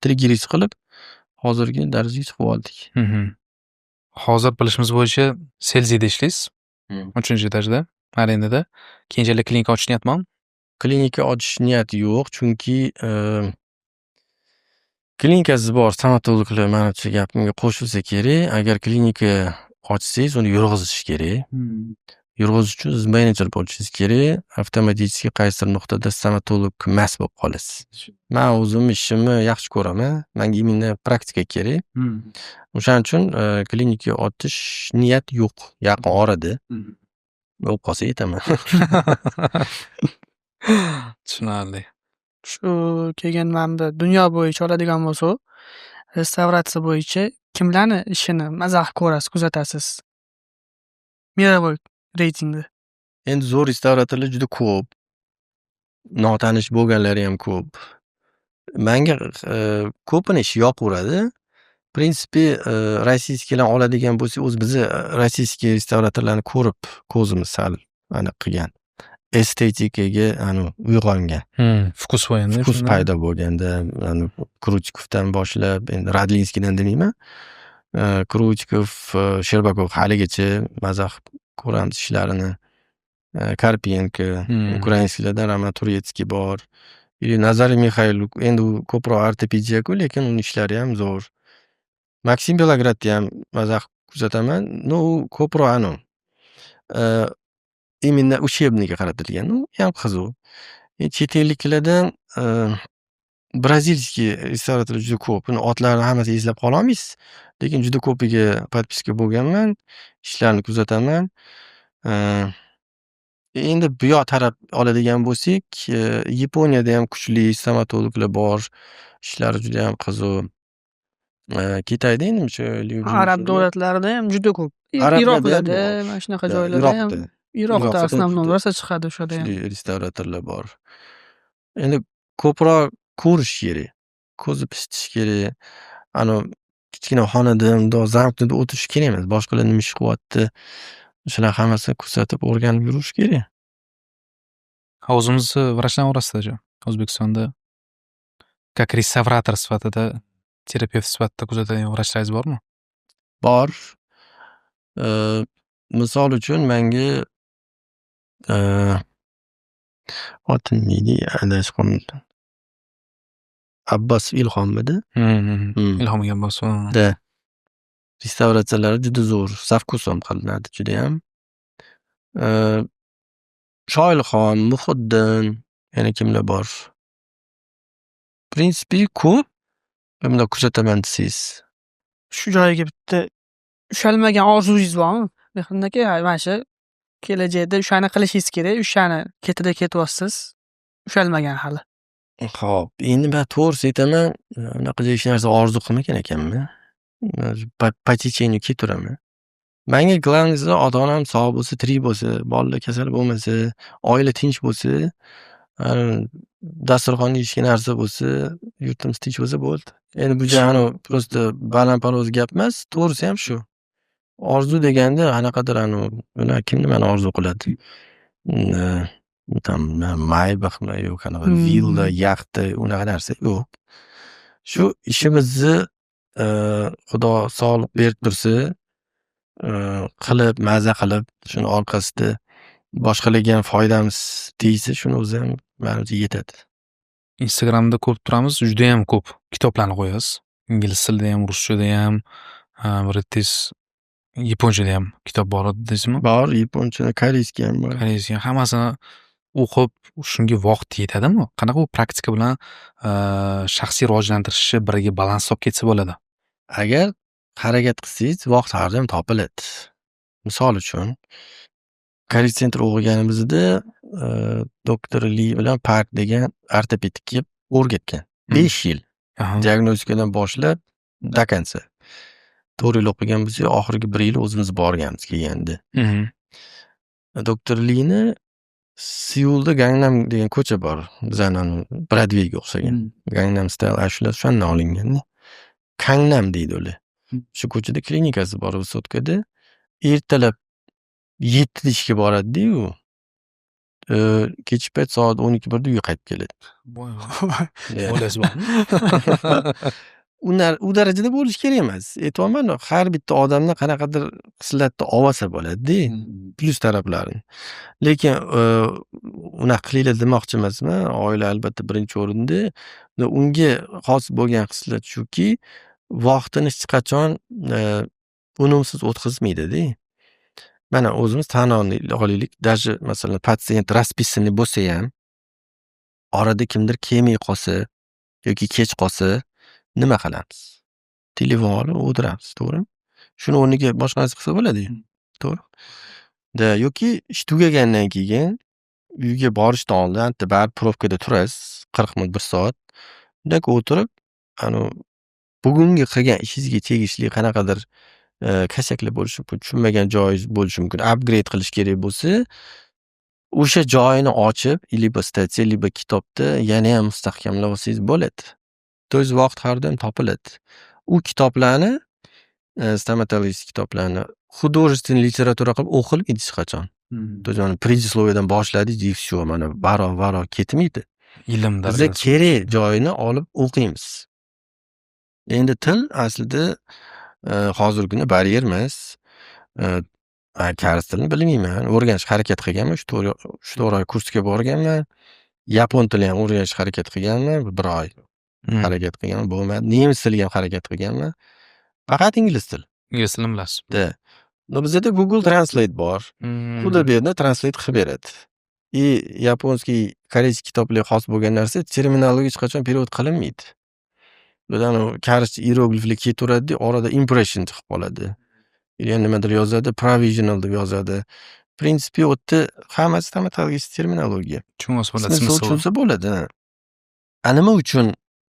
triggeriz qilib, hozirgi darajaga chiqib oldik. Hozir bilishimiz bo'yicha Selzida ishlaysiz. 3-etajda, arendada. Keyinchalik klinika ochish niyat bormi? Klinika ochish niyati yo'q, chunki klinikasiz bor stomatologlar menimcha gapimga qo'shilsa kerak. Agar klinika ochsangiz, uni yurg'izish kerak. Yurg'izish uchun siz menejer bo'lishingiz kerak. Avtomatik qaysidir nuqtada stomatolog emas bo'lib qolasiz. Men o'zim ishimni yaxshi ko'raman. Menga imенно praktika kerak. O'shaning uchun klinika ochish niyat yo'q yaqin orada. Bo'lib qolsa aytaman. Tushunarli. Shu kelgan mana dunyo bo'yicha oladigan bo'lsa, restavratsiya bo'yicha kimlarni ishini mazax ko'rasiz, kuzatasiz? Miravoy reytingda. Endi zo'r restavratorlar juda ko'p. Notanish bo'lganlari ham ko'p. Menga ko'pini ishi yoqaveradi. В принципе, rossiyskilarni oladigan bo'lsak, o'zi bizni rossiyskiy restavratorlarni ko'rib, ko'zimiz sal aniq qilgan. Estetikaga uyg'ongan. Fokus bo'lganda. Fokus paydo bo'lganda, Kruchkovdan boshlab, endi Radlinskiydan demayman. Kruchkov, Sherbakov haligacha mazax ko'ramiz ishlarini. Karpenko, ukrainskiylardan Roman Turetskiy bor. Nazariy Mixaylov, endi u ko'proq ortopediya-ku, lekin uning ishlari ham zo'r. Maksim Belogradni ham mazax kuzataman. U ko'proq именно учебныйga qaratilgan. U ham qiziq. Chet elliklardan brazilskiy restavratorlar juda ko'p. Uni otlarini hammasini eslab qola olmaysiz, lekin juda ko'piga podpiska bo'lganman. Ishlarini kuzataman. Endi bu yoq taraf oladigan bo'lsak, Yaponiyada ham kuchli stomatologlar bor. Ishlari juda ham qiziq. Kitayda endi Arab davlatlarida ham juda ko'p. Iroqlarda, mana shunaqa joylarda ham. Iroqda основном rosa chiqadi o'shada ham. Restavratorlar bor. Endi ko'proq ko'rish kerak. Ko'zni pishitish kerak. Kichkina xonada, bundoq zamkda o'tirish kerak emas. Boshqalar nima ish qilyapti, shular hammasini kuzatib, o'rganib yurish kerak. O'zimizni vrachlar orasida O'zbekistonda как restavrator sifatida, terapevt sifatida kuzatadigan vrachlaringiz bormi? Bor. Misol uchun menga otini neydi? Adashib qoldim. Abbos Ilhommidi? Ilhom Abbosov. Da. Restavratsiyalari juda zo'r, zavkusom qilinadi juda ham. Shoilxon, Muhiddin, yana kimlar bor? В принципе, ko'p. Bunda kuzataman desangiz. Shu joyiga bitta ushalmagan orzungiz bormi? Mehrindagi mana shu kelajakda o'shani qilishingiz kerak, o'shani ketida ketyapsiz. Ushalmagan hali. Xo'p, endi men to'g'risi aytaman, unaqa hech narsa orzu qilmagan ekanman. Po techenию keturaman. Menga главныйsi ota-onam sog' bo'lsa, tirik bo'lsa, bolalar kasal bo'lmasa, oila tinch bo'lsa, dasturxonda hech narsa bo'lsa, yurtimiz tinch bo'lsa bo'ldi. Endi bu просто balandparvoz gap emas, to'g'risi ham shu. Orzu deganda qanaqadir kim nimani orzu qiladi? Там Maybachmi yo'q, qanaqa villa, yaxta, unaqa narsa yo'q. Shu ishimizni Xudo sog'lik berib tursa, qilib, maza qilib, shuni orqasida boshqalarga ham foydamiz tegsa, shuni o'zi ham menimcha yetadi. Instagramda ko'p turamiz, juda ham ko'p kitoblarni qo'yasiz. Ingliz tilida ham, ruschada ham, yaponchada ham kitob bor deysizmi? Bor, yaponcha, koreyskiy ham bor. Koreyskiy hammasini o'qib shunga vaqt yetadimi? Qanaqa u praktika bilan shaxsiy rivojlantirishni biriga balans olib ketsa bo'ladi? Agar harakat qilsangiz, vaqt har doim topiladi. Misol uchun, koreys sentr o'qiganimizda doktor Li bilan Park degan ortopedikka o'rgatgan. 5 yil Aha. diagnostikadan boshlab do konca. 4 yil o'qigan bo'lsak, oxirgi 1 yil o'zimiz borganmiz kelganda. Mhm. Doktor Lini Seulda Gangnam degan ko'cha bor. Bizani Brodveyga o'xshagan. Gangnam Style ashula o'shandan olinganda. Gangnam deydi ular. Shu ko'chada klinikasi bor Visotkada. Ertalab 7 da ishga boradi-yu. Kechki payt soat 12:00 da uyga qaytib keladi. O'ylaysiz bormi? U darajada bo'lishi kerak emas. Aytyapman, har bitta odamda qanaqadir xislatni olsa bo'ladi-da, plyus taraflarini. Lekin unaqa qilinglar demoqchi emasman. Oila albatta birinchi o'rinda. Unga xos bo'lgan xislat shuki, vaqtini hech qachon unumsiz o'tkazmaydi-da. Mana o'zimiz tan olaylik, даже masalan patsient расписанный bo'lsa ham, orada kimdir kelmay qolsa yoki kech qolsa, nima qilamiz? Telefon olib o'tiramiz, to'g'rimi? Shuni o'rniga boshqa narsa qilsa bo'ladi-yu. To'g'ri? Yoki ish tugagandan keyin uyga borishdan oldin baribir probkada turasiz, 40 minut, 1 soat. Undan o'tirib, bugungi qilgan ishingizga tegishli qanaqadir kashaklar bo'lishi mumkin, tushunmagan joyingiz bo'lishi mumkin. Upgrade qilish kerak bo'lsa, o'sha joyini ochib, liba statsiya, liba kitobda yana ham mustahkamlab olsangiz bo'ladi. То есть vaqt har doim topiladi. U kitoblarni, stomatologik kitoblarni художественный literatura qilib o'qilib hech qachon. То есть mana предисловиyadan boshladik, и всё, mana baro ketmaydi. Ilm Bizga darajasi. kerak joyini olib o'qiymiz. Endi til aslida hozirgi kunda baryer emas. Koreys tilini bilmayman. O'rganishga harakat qilganman. 4 oy kursga borganman. Yapon tilini ham o'rganishga harakat qilganman. 1 oy harakat qilganman, bo'lmadi. Nemis tiliga ham harakat qilganman. Faqat ingliz tili. Ingliz tilini bilasiz. Bizda Google Translate bor. Xudo bu yerda translate qilib beradi. Yaponskiy, koreys kitoblarga xos bo'lgan narsa terminologiya hech qachon perevod qilinmaydi. Bizdan koreyscha hierogliflar ketaveradi, orada impression chiqib qoladi. Yani nimadir yozadi, provisional deb yozadi. Prinsipi u yerda hammasi stomatologik terminologiya. Tushunsa bo'ladi, Smysl tushunsa bo'ladi. Nima uchun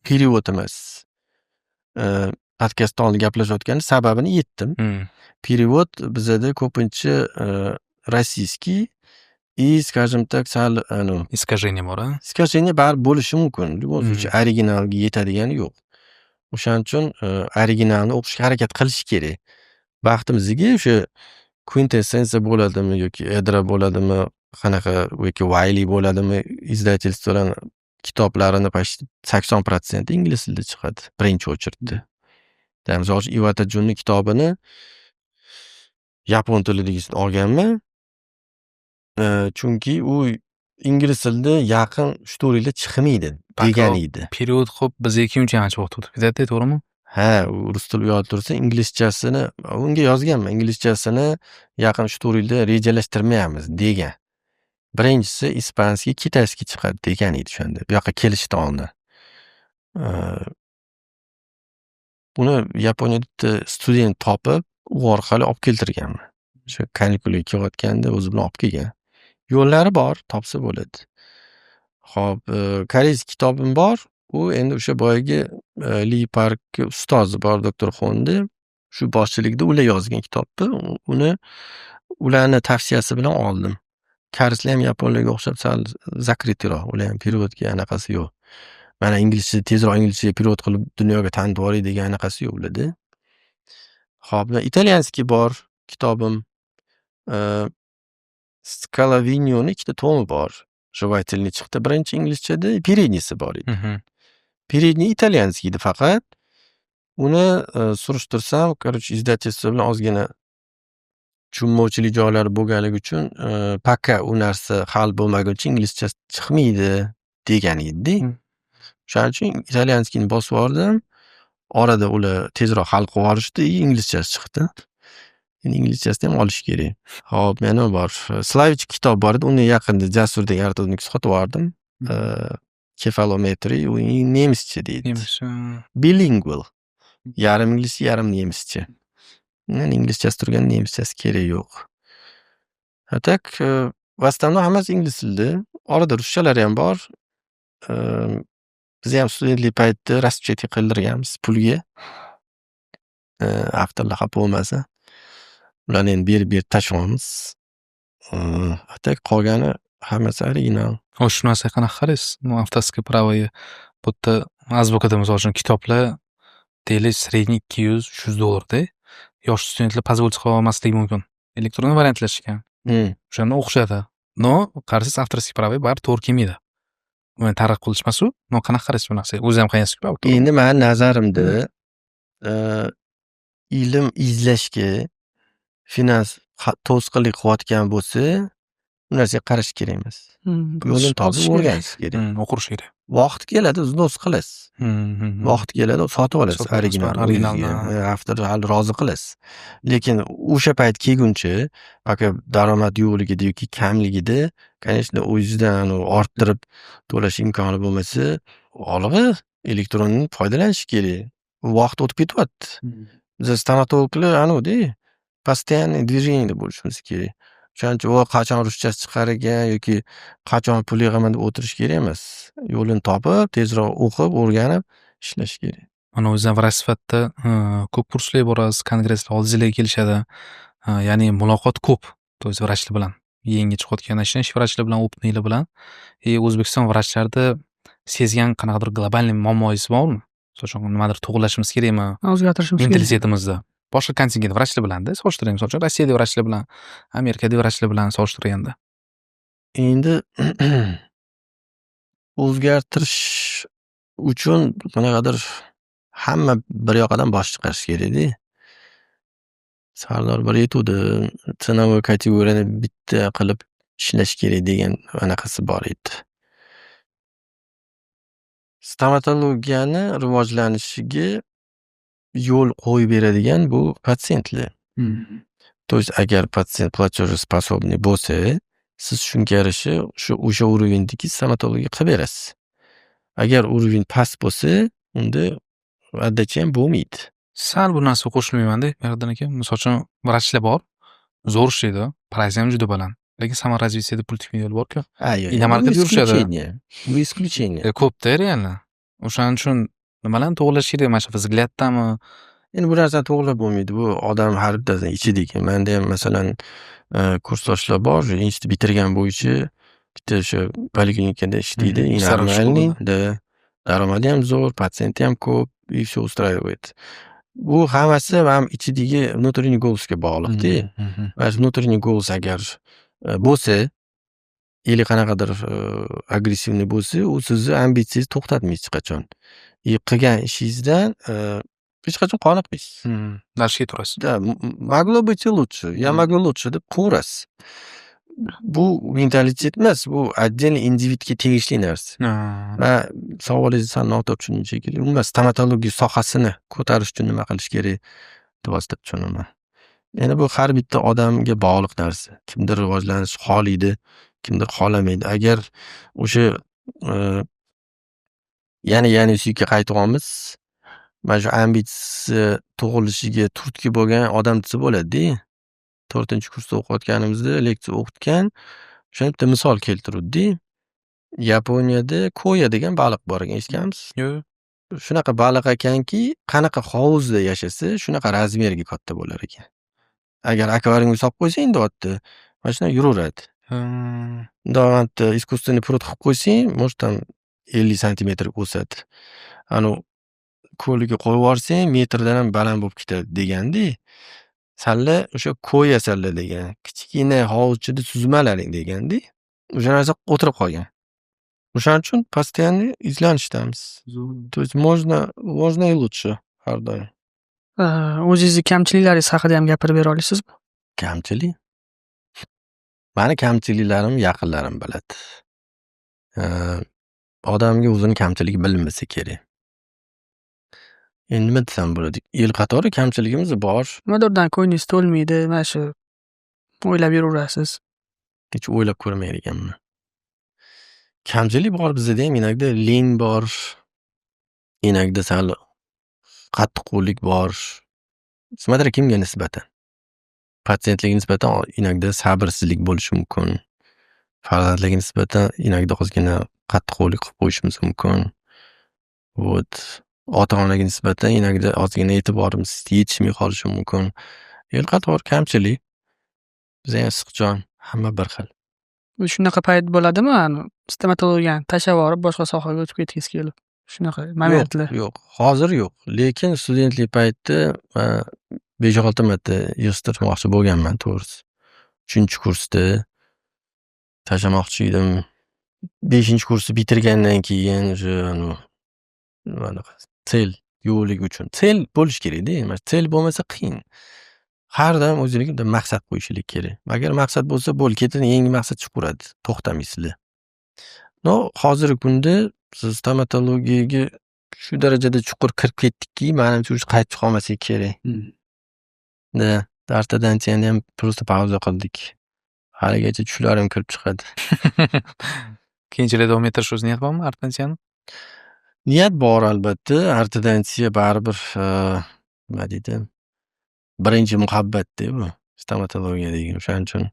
perevod emas? Podkastda oldin gaplashayotgan sababini yetdim. Перевод bizada ko'pincha rossiyskiy и, скажем так, sal Искажение bor, a? искажение baribir bo'lishi mumkin. Bu o'zicha originalga yetadigani yo'q. O'shaning uchun originalni o'qishga harakat qilish kerak. Baxtimizga o'sha quintessensiya bo'ladimi yoki Edra bo'ladimi, qanaqa yoki Wiley bo'ladimi, izdательствоlar kitoblarini почти 80% ingliz tilida chiqadi, birinchi o'chirtda. Misol uchun Iwata Junning kitobini yapon tilidagisini olganman. Chunki u ingliz tilida yaqin 3-4 yilda chiqmaydi degan edi. Perevod qilib bizga uncha ancha vaqt o'tib ketadi, to'g'rimi? Ha, u rus tilida yozib tursa, inglizchasini unga yozganman. Inglizchasini yaqin 3-4 yilda rejalashtirmayapmiz degan. Birinchisi ispanskiy, kitayskiy chiqadi degan edi o'shanda. Bu yoqqa kelishdan oldin. Uni Yaponiyada student topib, u orqali olib keltirganman. O'sha kanikuliga kelayotganda o'zi bilan olib kelgan. Yo'llari bor, topsa bo'ladi. Xo'p, koreys kitobim bor. U endi o'sha boyagi Li Park ustozi bor, doktor Xondi. Shu boshchilikda ular yozgan kitobni. Uni ularning tavsiyasi bilan oldim. Koreyslar ham yaponlarga o'xshab sal zakritroq. Ular ham perevodga anaqasi yo'q. Mana inglizcha tezroq inglizchaga perevod qilib dunyoga tanitib yuboray degan anaqasi yo'q ularda. Xo'p, italyanskiy bor kitobim. Scalavignoni ikkita tomi bor. Juvaytilni chiqdi. Birinchi inglizchada переднийsi bor edi. Передний italyanskiy edi faqat. Uni surishtirsam, короче, izdательство bilan ozgina tushunmovchilik joylari bo'lganligi uchun paka u narsa hal bo'lmaguncha inglizcha chiqmaydi degan edi. Shuning uchun italyanskiyni bosib oldim. Orada ular tezroq hal qilib olishdi, inglizchasi chiqdi. Endi inglizchasini ham olish kerak. Hop, yana bor. Slavich kitob bor edi, uni yaqinda Jasur degan artuvniki sotib oldim. Kefalometri, u nemischa deydi. Nemischa. Bilingual. Yarim ingliz, yarim nemischa. Yani inglizchasi turgan, nemischasi kerak yo'q. Так, в основном hammasi ingliz tilida. Orada ruschalari ham bor. Biz ham studentlik paytida распечатка qildirganmiz pulga. Avtorlar xafa bo'lmasa. Ularni endi berib tashlaymiz. Так, qolgani hammasi original. Xo'sh, shu narsaga qanaqa qaraysiz? Avtorskiy pravoga bu yerda azbukada misol uchun kitoblar deylik средний $200-300 yosh studentlar позволить qila olmasligi mumkin. Elektron variantlashgan. O'shanda o'xshadi. No, qarasiz avtorskiy pravoga baribir to'g'ri kelmaydi. Uni targ'ib qilish emas u. No, qanaqa qaraysiz bu narsaga? O'zi ham qayersiz-ku? Endi meni nazarimda ilm izlashga finans to'sqinlik qilayotgan bo'lsa, bu narsaga qarash kerak emas. Yo'lini topib o'rganish kerak. O'qirish kerak. Vaqt keladi, uznos qilasiz. Vaqt keladi, sotib olasiz originalni. Avtorni hali rozi qilasiz. Lekin o'sha payt kelguncha, aka daromad yo'qligida yoki kamligida, конечно, o'zingizdan orttirib to'lash imkoni bo'lmasa, olg'i elektrondan foydalanish kerak. Vaqt o'tib ketyapti. Biz stomatologlar anudi, постоянный движениеda bo'lishimiz kerak. O'shaning uchun qachon ruschasi chiqar ekan yoki qachon pul yig'aman deb o'tirish kerak emas. Yo'lini topib, tezroq o'qib, o'rganib ishlash kerak. Mana o'zingizdan vrach sifatida ko'p kurslarga borasiz, kongresslar, oldingizlarga kelishadi. Ya'ni muloqot ko'p. То есть vrachlar bilan. Yangi chiqayotgan ish vrachlar bilan, opitniklar bilan. O'zbekiston vrachlarida sezgan qanaqadir globalniy muammoyingiz bormi? Masalan, nimadir to'g'rilashimiz kerakmi? O'zgartirishimiz kerak. Mentalisetimizda. Boshqa kontingent vrachlar bilan-da solishtiramiz. Masalan, uchun Rossiyadagi vrachlar bilan, Amerikadagi vrachlar bilan solishtirganda. Endi o'zgartirish uchun qanaqadir hamma bir yoqdan bosh chiqarish kerak-da. Sardor bir aytuvdi, sanoviy kategoriyani bitta qilib ishlash kerak degan anaqasi bor edi. Stomatologiyani rivojlanishiga yo'l qo'yib beradigan bu patsientlar. То есть agar patsient платежеспособный bo'lsa, siz shunga yarasha o'sha уровеньдagi stomatologiya qilib berasiz. Agar уровень past bo'lsa, unda addachi ham bo'lmaydi. Sal bu narsaga qo'shilmayman-da, Mehriddin aka. Misol uchun vrachlar bor, zo'r ishlaydi, price ham juda baland. Lekin samararaзвитиеda pul tikmaydilar bor-ku. Amal qilib yurishadi. Bu исключение. Ko'pda reально. O'shaning uchun nimalarni to'g'rilash kerak? Mana shu взгляddami? Endi bu narsani to'g'rilab bo'lmaydi. Bu odam har bittasining ichidagi. Menda ham masalan kursdoshlar bor, institut bitirgan bo'yicha bitta o'sha poliklinikada ishlaydi, normalniy, daromadi ham zo'r, patsienti ham ko'p, и всё устраивает. Bu hammasi ham ichidagi внутренний голосga bog'liq-da. Mana shu внутренний голос agar bo'lsa, или qanaqadir agressivniy bo'lsa, u sizni ambitsiyangizni to'xtatmaydi hech qachon. Qilgan ishingizdan hech qachon qoniqmaysiz. Darshga turasiz. Да, могло быть и лучше. Я могу лучше deb qilaverasiz. Bu mentalitet emas, bu отдельный individga tegishli narsa. Va savolingizni sal noto'g'ri tushundim shekilli. Umuman stomatologiya sohasini ko'tarish uchun nima qilish kerak deb tushunaman. Yana bu har bitta odamga bog'liq narsa. Kimdir rivojlanish xohlaydi, kimdir xohlamaydi. Agar o'sha yana suyga qaytamiz. Mana shu ambitsiyasi tug'ilishiga turtki bo'lgan odam desa bo'ladi-da. 4-kursda o'qiyotganimizda leksiya o'qitgan. O'shanda bitta misol keltiruvdi. Yaponiyada koya degan baliq bor ekan, eshitganmisiz? Yo'q. Shunaqa baliq ekanki, qanaqa hovuzda yashasa, shunaqa razmerga katta bo'lar ekan. Agar akvariumga solib qo'ysang, deyapti, mana shunday yuraveradi. Davomda искусственный pruд qilib qo'ysang, может там 50 santimetr o'sadi. Anu ko'liga qo'yib yuborsang, metrdan ham baland bo'lib ketadi deganda, salla o'sha koya salla degan. Kichkina hovuzchida suzmalaring deganda, o'sha narsa o'tirib qolgan. O'shaning uchun постоянно izlanishdamiz. То есть можно и лучше har doim. O'zingizning kamchiliklaringiz haqida ham gapirib bera olasizmi? Kamchilik? Mani kamchiliklarim yaqinlarim biladi. Odamga o'zini kamchiligi bilinmasa kerak. Endi nima desam bo'ladi? Yil qatori kamchiligimiz bor. Nimadirdan ko'nglingiz to'lmaydi, mana shu o'ylab yuraverasiz. Hech o'ylab ko'rmayar ekanman. Kamchilik bor bizda ham, inakda leng bor. Inakda sal qattiqqo'llik bor. Nimadir kimga nisbatan? Patsientlarga nisbatan inakda sabrsizlik bo'lishi mumkin. Farzandlarga nisbatan inakda ozgina qattiqqo'llik qilib qo'yishimiz mumkin. Ota-onaga nisbatan inakda ozgina e'tiborimiz yetishmay qolishi mumkin. Yil qatori kamchilik. Biz ham issiqjon, hamma bir xil. Shunaqa payt bo'ladimi? Stomatologiyani tashlab yuborib, boshqa sohaga o'tib ketgingiz kelib. Shunaqa momentlar. Yo'q, hozir yo'q. Lekin studentlik paytda 5-6 marta yig'ishtirmoqchi bo'lganman to'g'risi. 3-kursda tashlamoqchi edim. 5-kursni bitirgandan keyin sel yo'qligi uchun. Sel bo'lish kerak-da, sel bo'lmasa qiyin. Har doim o'zingizga bir maqsad qo'yishlik kerak. Agar maqsad bo'lsa, ketidan yangi maqsad chiqaveradi. To'xtamaysizlar. Hozirgi kunda siz stomatologiyaga shu darajada chuqur kirib ketdikki, menimcha qaytib chiqa olmasak kerak. Ortodontiyani ham просто pauza qildik. Haligacha tushlarim kirib chiqadi. Keyinchalik davom ettirish niyat bormi ortodontiyani? Niyat bor albatta. Ortodontiya baribir nima deydi? Birinchi muhabbatda bu stomatologiya degan. O'shaning uchun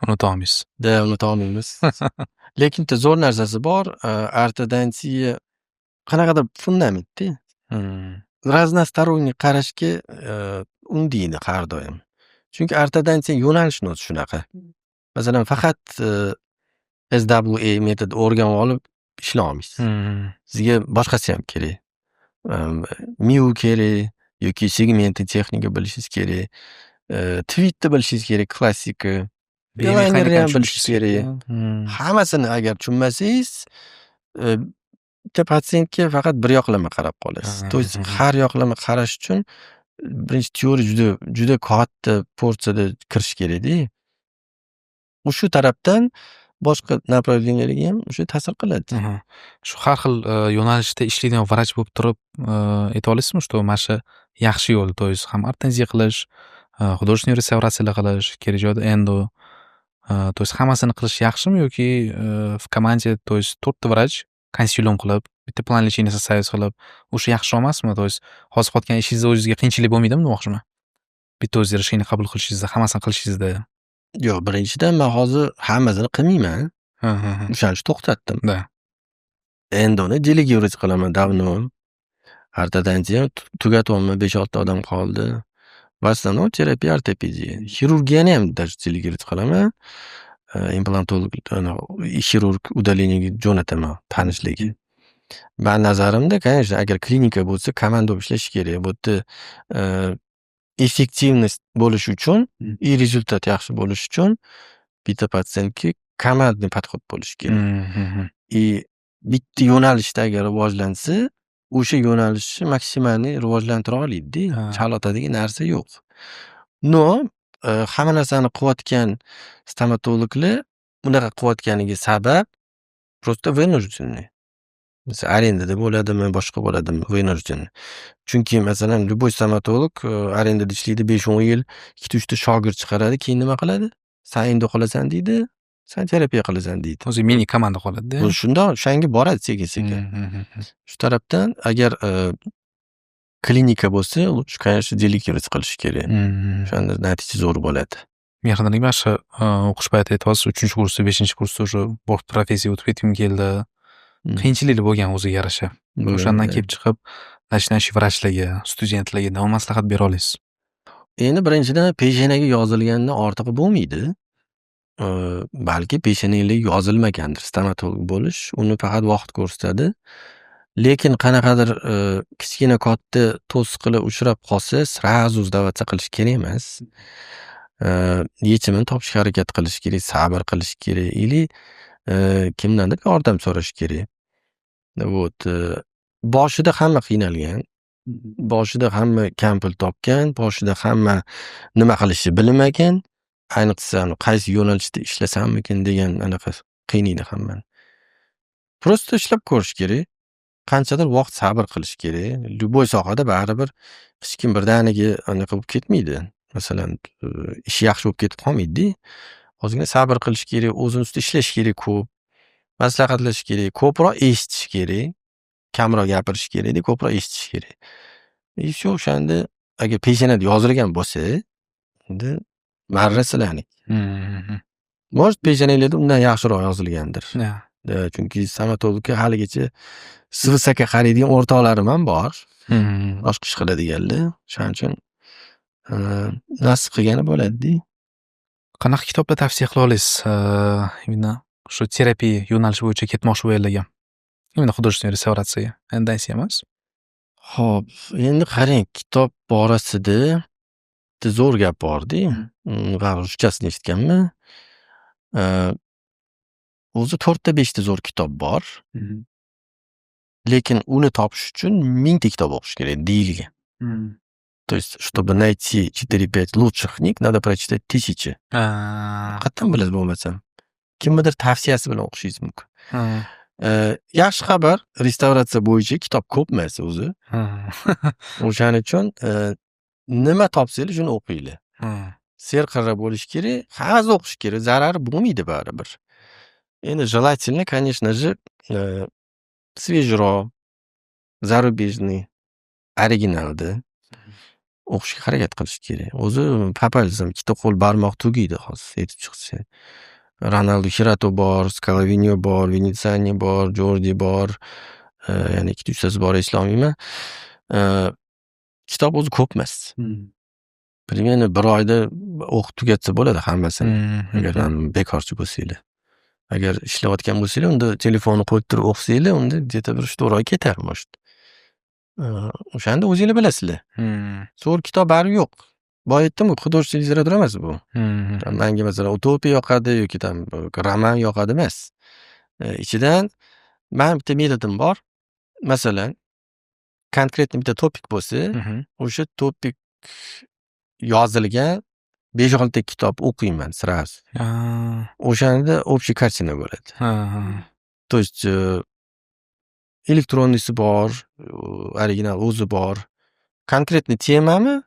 Unuta olmaysiz. unuta olmaymiz. Lekin zo'r narsasi bor. Ortodontiya qanaqadir fundamentda. Разносторонний qarashga undaydi har doim. Chunki ortodontiya yo'nalishini o'zi shunaqa. Masalan, faqat SWA metod o'rganib olib ishlay olmaysiz. Sizga boshqasi ham kerak. Miu kerak yoki segmentni texnika bilishingiz kerak. Tweetni bilishingiz kerak, klassika. Bemexanikani ham bilishingiz kerak. Hammasini agar tushunmasangiz, bitta patsientga faqat bir yoqlama qarab qolasiz. To есть har yoqlama qarash uchun birinchi teoriya juda katta porsiyada kirish kerak-da. Shu tarafdan boshqa направлениyalarga ham o'sha ta'sir qiladi. Shu har xil yo'nalishda ishlaydigan vrach bo'lib turib, ayta olasizmi, что mana shu yaxshi yo'l, то есть ham ortodontziya qilish, художественный реставрация qilish, kerak joyda endo, то есть hammasini qilish yaxshimi yoki в команде, то есть 4 ta vrach konsilyum qilib, bitta plan lecheniya soставить qilib, o'sha yaxshi emasmi? То есть hozir qilayotgan ishingizda o'zingizga qiyinchilik bo'lmaydimi demoqchiman? Bitta o'zingiz решение qabul qilishingizda, hammasini qilishingizda. Yo'q, birinchidan men hozir hammasini qilmayman. O'shaning uchun to'xtatdim. Endoni delegirovать qilaman davno. Ortodontiya tugatyapman, 5-6 ta odam qoldi. Va основном terapiya, ortopediya. Xirurgiyani ham delegirovать qilaman. Implantolog, xirurg udaleniyaga jo'nataman tanishlarga. Men nazarimda, конечно, agar klinika bo'lsa, komanda ishlash kerak. Bu yerda effektivность bo'lishi uchun, rezultat yaxshi bo'lishi uchun bitta patsientga komandniy подход bo'lishi kerak. Bitta yo'nalishda agar rivojlansa, o'sha yo'nalishni maksimalniy rivojlantira oladi-da. Chalotadigan narsa yo'q. Hamma narsani qilayotgan stomatologlar bunaqa qilayotganiga sabab просто вынужденный. Mesela arendada bo'ladimi, boshqa bo'ladimi, вынужденный. Chunki masalan, любой stomatolog arendada ishlaydi 5-10 yil, 2-3 ta shogird chiqaradi, keyin nima qiladi? Sen endi qolasan deydi, sen terapiya qilasan deydi. O'zi mini komanda qoladi-da. Bu shunda o'shanga boradi sekin-sekin. Shu tarafdan agar klinika bo'lsa, lutf, конечно, delegirovать qilish kerak. O'shanda natija zo'r bo'ladi. Men hozirgi mana shu o'qish paytida aytasiz, 3-kursda, 5-kursda o'sha bosh professiya o'tib ketgim keldi. Qiyinchiliklar bo'lgan o'ziga yarasha. O'shandan kelib chiqib, начинающий vrachlarga, studentlarga nima maslahat bera olasiz? Endi birinchidan peshanaga yozilgandan ortig'i bo'lmaydi. Balki peshananglar yozilmagandir stomatolog bo'lish, uni faqat vaqt ko'rsatadi. Lekin qanaqadir kichkina katta to'siqlar uchrab qolsa, srazu sdavatsiya qilish kerak emas. Yechimini topishga harakat qilish kerak, sabr qilish kerak, ili kimdandir yordam so'rash kerak. Boshida hamma qiynalgan. Boshida hamma kam pul topgan, boshida hamma nima qilishni bilmagan. Ayniqsa qaysi yo'nalishda ishlasammikin degan anaqa qiynaydi hammani. Просто ishlab ko'rish kerak. qanchadir vaqt sabr qilish kerak. Любой sohada baribir hech kim birdaniga anaqa bo'lib ketmaydi. Masalan, ishi yaxshi bo'lib ketib qolmaydi-da. Ozgina sabr qilish kerak, o'zini ustida ishlash kerak ko'p. Maslahatlashish kerak, ko'proq eshitish kerak. Kamroq gapirish kerak-da, ko'proq eshitish kerak. Shu o'shanda agar peshonada yozilgan bo'lsa, endi marra sizlarniki. Может, peshonanglarda undan yaxshiroq yozilgandir. Chunki stomatologga haligacha svsaka qaraydigan o'rtoqlarim ham bor. Boshqa ish qiladiganlar. Shuning uchun nasib qilgani bo'ladi-da. Qanaqa kitoblar tavsiya qila olasiz? Именно shu terapiya yo'nalishi bo'yicha ketmoqchi bo'lganlarga. Именно художественный restavratsiyaga. Endi emas. Xo'p, endi qarang, kitob borasida bitta zo'r gap bor-da. Ruschasini eshitganman. O'zi 4-5 ta zo'r kitob bor. Lekin uni topish uchun 1000 ta kitob o'qish kerak deyilgan. То есть, чтобы найти 4-5 лучших книг, надо прочитать 1000. Qattan bilasiz bo'lmasam. Kimnidir tavsiyasi bilan o'qishingiz mumkin. Yaxshi xabar, restavratsiya bo'yicha kitob ko'p emas o'zi. O'shaning uchun nima topsangiz shuni o'qinglar. Serqirra bo'lish kerak, hammasini o'qish kerak, zarari bo'lmaydi baribir. Endi желательно, конечно же, свежеroq, зарубежный, originalda o'qishga harakat qilish kerak. O'zi papalizm ikkita qo'l barmoq tugaydi hozir aytib chiqsa. Ronaldo Hirato bor, Scalavinio bor, Vinitsani bor, Jordi bor. Ya'ni 2-3tasi bor eslolmayman. Kitob o'zi ko'p emas. Примерно 1 oyda o'qib tugatsa bo'ladi hammasini. Agar bekorchi bo'lsanglar. Agar ishlayotgan bo'lsanglar, unda telefonni qo'yib turib o'qisanglar, unda где-то 1-4 oy ketar может. O'shanda o'zinglar bilasizlar. Zo'r kitob bari yo'q. Boya aytdim-ku, художественный literatura emas bu. Menga masalan utopiya yoqadi yoki roman yoqadi emas. Ichidan men bitta metodim bor. Masalan, konkretni bitta topik bo'lsa, o'sha topik yozilgan 5-6 ta kitob o'qiyman сразу. O'shanda общий kartina bo'ladi. То есть elektronisi bor, original o'zi bor. Konkretni temami,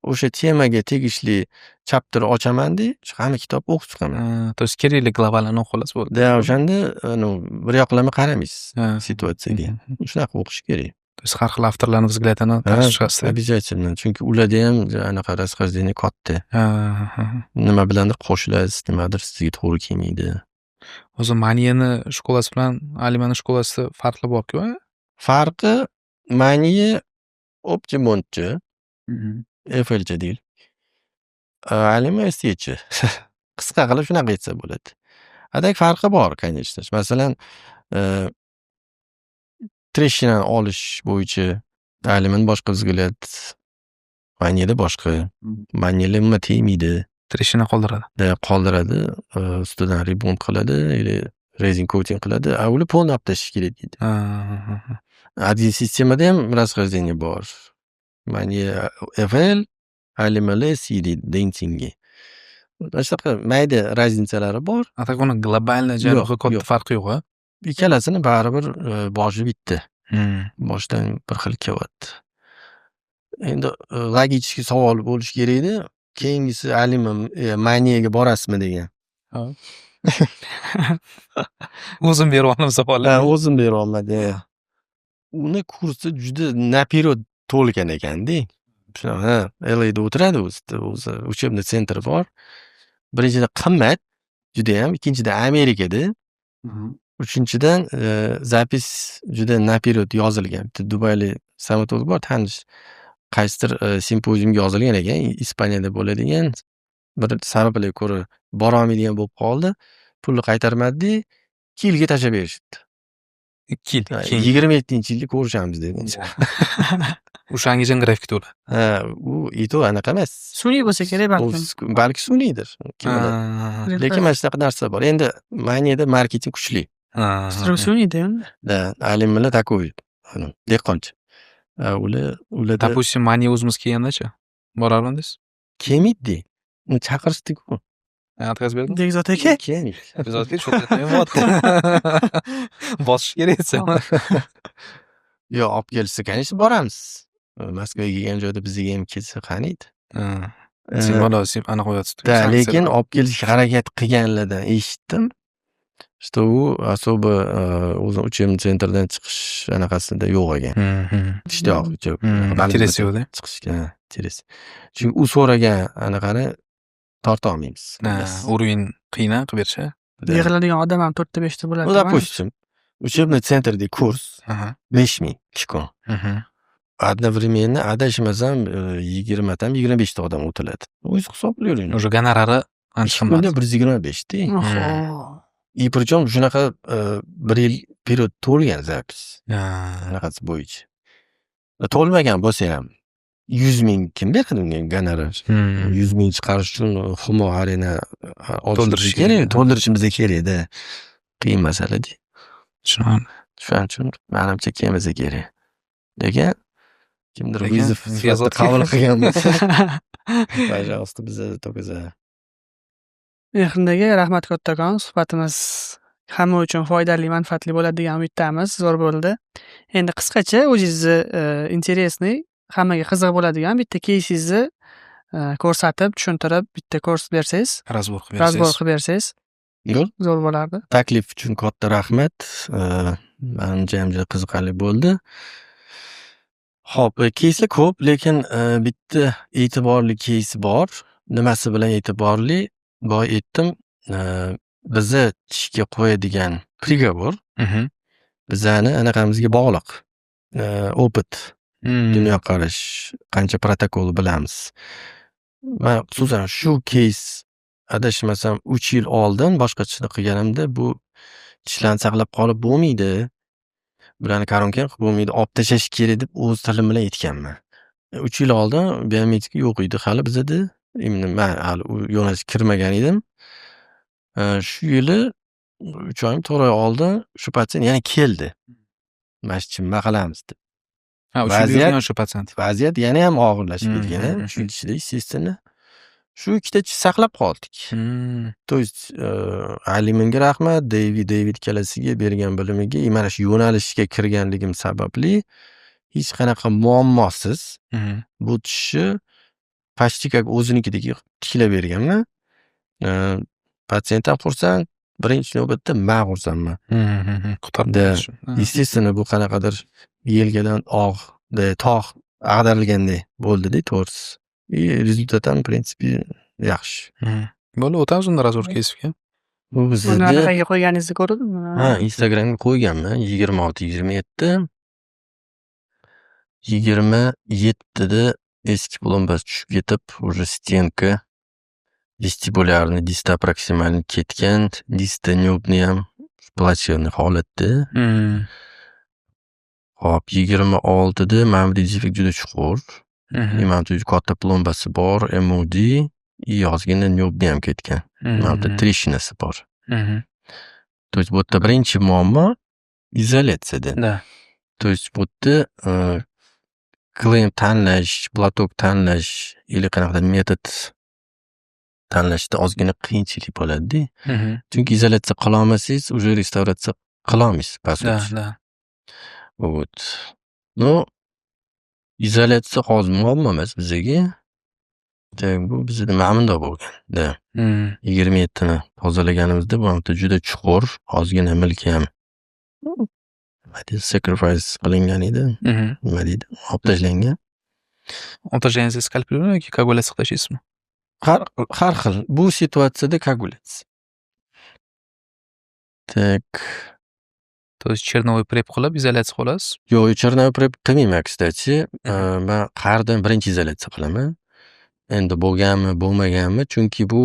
o'sha temaga tegishli chapter ochaman-da, hamma kitob o'qib chiqaman. То есть kerakli globallarni o'qib olasiz bo'ldi. O'shanda bir yoqlama qaramaysiz situatsiyaga. Shunaqa o'qish kerak. То есть har xil avtorlarni взглядini tashib chiqasiz. Обязательно. Chunki ularda ham anaqa расхождение katta. Nima bilandir qo'shilasiz, nimadir sizga to'g'ri kelmaydi. O'zi Maniyeni shkolasi bilan Alimani shkolasi farqli bor-ku? Farqi Maniye optimonchi, Efelchi deyil. Alima estetchi. Qisqa qilib shunaqa aytsa bo'ladi. Adak farqi bor, конечно. Masalan, treshina olish bo'yicha Alimin boshqa vzгляд, Maniyada boshqa. Maniylar nima tegmaydi. Treshina qoldiradi. Qoldiradi, ustidan remont qiladi, или rezin coating qiladi, a ular polni olib tashish kerak deydi. Один sistemada ham расхождение bor. Maniye Eiffel, Alimali CD dentingi. Shunaqa mayda raznichalari bor. Atak uni globalni jarohi katta farqi yo'q-a? Ikkalasini baribir boshi bitta. Boshdan bir xil kelyapti. Endi logichik savol bo'lish kerak-da. Keyingisi Alima Maniyega borasizmi degan. O'zim berib oldim savolni. O'zim berib olmadi. Uni kursi juda naперёд to'lgan ekan-da. Shunaqa, LA'da o'tiradi o'zi учебный sentr bor. Birinchidan qimmat, juda ham, ikkinchidan Amerikada. Uchinchidan zapis juda naперёд yozilgan. Bitta Dubaylik stomatolog bor, tanish. Qaysidir simpoziumga yozilgan ekan, Ispaniyada bo'ladigan. Bir sabablarga ko'ra bora olmaydigan bo'lib qoldi. Pulni qaytarmadi, 2 yilga tashlab berishdi. 2 yil. 27-yilda ko'rishamiz dedi. O'shangacha grafik to'la. U ito anaqa emas. Sun'iy bo'lsa kerak balkim. Balki sun'iydir. Kim biladi. Lekin mana shunaqa narsa bor. Endi Maniyada marketing kuchli. Sun'iyda endi. Alimlar такой, dehqonchi. Ular Допустим, Maniya o'zimiz kelgandachi? Borarmidingiz? Kelmaydi. Uni chaqirishdi-ku. Отказ berding? Begzod aka. Kelmaydi. Begzod aka shu yerda bosish kerak esa. Yo'q, olib kelsa, конечно, boramiz. Moskvaga kelgan joyda bizga ham kelsa qaniydi. Simvolo aniq Da, lekin olib kelishga harakat qilganlardan eshitdim. Что u особо o'zi учебный centrdan chiqish anaqasida yo'q ekan. Ishtiyoq interesi yo'qda. chiqishga interes. Chunki u so'ragan anaqani torta olmaymiz. Уровень qiyin qilib berish. Yig'iladigan odam ham 4-5 ta bo'ladi. Ну, допустим, учебный centrda kurs 5000 kishko. Одновременно adashmasam 20 tam 25 ta odam o'tiladi. O'zingiz hisoblayvering. Уже gonorari ancha qimmat. 125 ta. И причем shunaqa bir yil period to'lgan zapis. Anaqasi bo'yicha. To'lmagan bo'lsa ham 100 ming kim beradi unga gonorar? 100 ming chiqarish uchun Humo Arena to'ldirishimiz kerak-da. Qiyin masala-da. Shuning uchun menimcha kelmasa kerak. Lekin kimdir vizov sifatida qabul qilgan bo'lsa, пожалуйста, bizni to'kaza. Mehrindaga rahmat kattakon. Suhbatimiz hamma uchun foydali, manfaatli bo'ladi degan umiddamiz. Zo'r bo'ldi. Endi qisqacha o'zingizni interesniy, hammaga qiziq bo'ladigan bitta кейsingizni ko'rsatib, tushuntirib, bitta kurs bersangiz, razbor qilib bersangiz, zo'r bo'lardi. Taklif uchun katta rahmat. Menimcha ham juda qiziqarli bo'ldi. Xo'p, keyslar ko'p, lekin bitta e'tiborli keys bor. Nimasi bilan e'tiborli? Boy aytdim, bizni tishga qo'yadigan приговор bizani anaqamizga bog'liq. Opit, dunyoqarash, qancha protokol bilamiz. Men xususan shu keys adashmasam 3 yil oldin boshqachini qilganimda bu tishlarni saqlab qolib bo'lmaydi. Bularni koronka qilib bo'lmaydi, olib tashlash kerak deb o'z tilim bilan aytganman. 3 yil oldin biometrik yo'q edi hali bizda. Men hali u yo'nalishga kirmagan edim. Shu yili 3 oymi 4 oy oldin shu patsient yana keldi. Mana shu nima qilamiz deb. Vaziyat yana ham og'irlashib ketgan. Shu ichida, естественно, shu ikkita tish saqlab qoldik. То есть Aliminga rahmat, David kalasiga bergan bilimiga, mana shu yo'nalishga kirganligim sababli hech qanaqa muammosiz bu tishni почти как o'zinikidek tiklab berganman. Patsient ham xursand, birinchi navbatda men xursandman. Естественно, bu qanaqadir yelkadan tog' ag'darilgandek bo'ldi-da, to'g'risi. Rezultat ham, принципе, yaxshi. Bo'ldi, o'tamiz unda razbor keysga. Bu bizda qayerga qo'yganingizni ko'rdimmi? Instagramga qo'yganman 26-27. 27da eski plombasi tushib ketib, уже стенка vestibulyarni dista proksimalni ketgan, dista nyobni ham plachevniy holatda. Hop, 26da mana bu defekt juda chuqur. Mana bu katta plombasi bor, MOD, yozgina nyobni ham ketgan. Mana bu treshinasi bor. То есть bu yerda birinchi muammo izolyatsiyada. То есть bu yerda klaim tanlash, blatok tanlash, или qanaqadir metod tanlashda ozgina qiyinchilik bo'ladi-da. Chunki izolyatsiya qila olmasangiz, уже restavratsiya qila olmaysiz, по сути. Вот. Ну, izolyatsiya hozir muammo emas bizga. Bu bizda ma'munda bo'lgan-da. 27 ni tozalaganimizda bu yerda juda chuqur, ozgina milk ham sacrifice qilingan edi. Nima deydi? Olib tashlangan. Olib tashlaganingizda skalpelmi yoki koagulyatsiya qilasizmi? Har xil. Bu situatsiyada koagulyatsiya. Так. То есть черновой prep qilib izolyatsiya qilasiz? Yo'q, черновой prep qilmayman, kстати. Men qardan birinchi izolyatsiya qilaman. Endi bo'lganmi, bo'lmaganmi? Chunki bu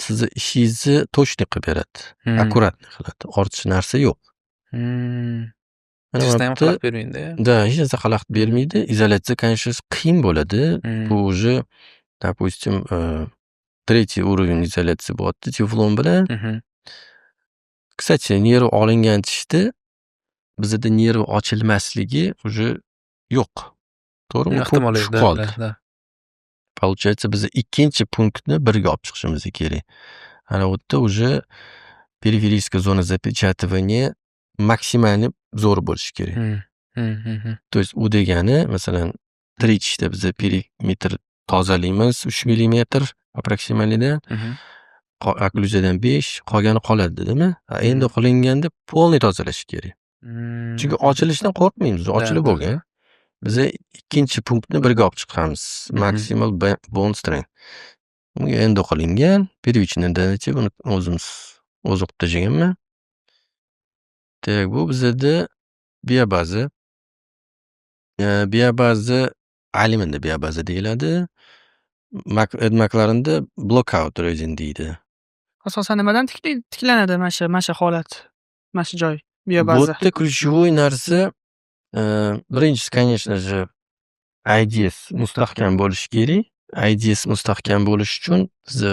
sizni ishingizni точный qilib beradi. Akkuratni qiladi. Ortish narsa yo'q. Testni ham qilib bermaydi. Да, hech narsa xalaqit bermaydi. Izolyatsiya, конечно, qiyin bo'ladi. Bu уже, допустим, третий уровень izolyatsiya bo'lyapti teflon bilan. Kстати, nerv olingan tishda bizda nerv ochilmasligi уже yo'q. To'g'rimi? Ehtimoliy qoldi. Получается, biz ikkinchi punktni birga olib chiqishimiz kerak. Ana u yerda уже периферическая зона запечатывания maksimalni zo'r bo'lishi kerak. То есть u degani masalan tishda biza perimetr tozalaymiz 3 millimetr approximatelyda. Okklyuziyadan 5, qolgani qoladi dedimi? Endi qilinganda полный tozalash kerak. Chunki ochilishdan qo'rqmaymiz, ochilib bo'lgan. Biza ikkinchi punktni birga olib chiqamiz. Maximal bond strength. Bunga endi qilingan, первичныйda-chi buni o'zimiz o'qib tashlaganman. Bu bizada biyobaza. Biyobaza alyuminda biyobaza deyiladi. Edmaklarında blockout resin deydi. Asosan nimadan tiklanadi mana shu holat? Mana shu joy Bu biyobaza. yerda ключевой narsa birinchisi, конечно же, IDS mustahkam bo'lishi kerak. IDS mustahkam bo'lishi uchun biz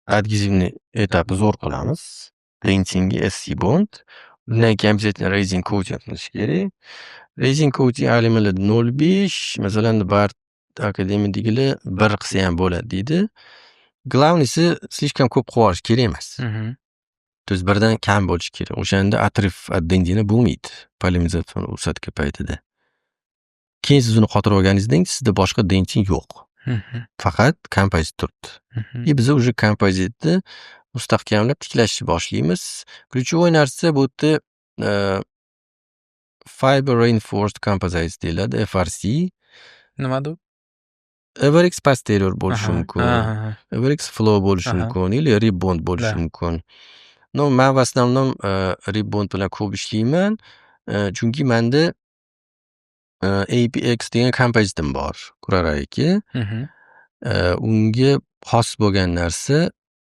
adgezivniy etapni zo'r qilamiz. Dentingi SC bond. Bundan keyin обязательно resin coating qilish kerak. Resin coating alyuminda 0.5, masalan, Bart akademiyadagilar 1 qilsa ham bo'ladi deydi. Главныйsi слишком ko'p qilib olish kerak emas. То есть birdan kam bo'lishi kerak. O'shanda atrif от dentina bo'lmaydi. Polimerizatsiya o'satga paytida. Keyin siz uni qotirib olganingizdan sizda boshqa dentin yo'q. Faqat kompozit turibdi. Biz уже kompozitni mustahkamlab tiklashni boshlaymiz. Ключевой narsa bu yerda fiber reinforced composites deyiladi, FRC. Nima bu? Everex posterior bo'lishi mumkin. Everex flow bo'lishi mumkin, yoki ribond bo'lishi mumkin. No, men в основном ribond bilan ko'p ishlayman. Chunki menda APX degan kompozitim bor, Kurarayki. Unga xos bo'lgan narsa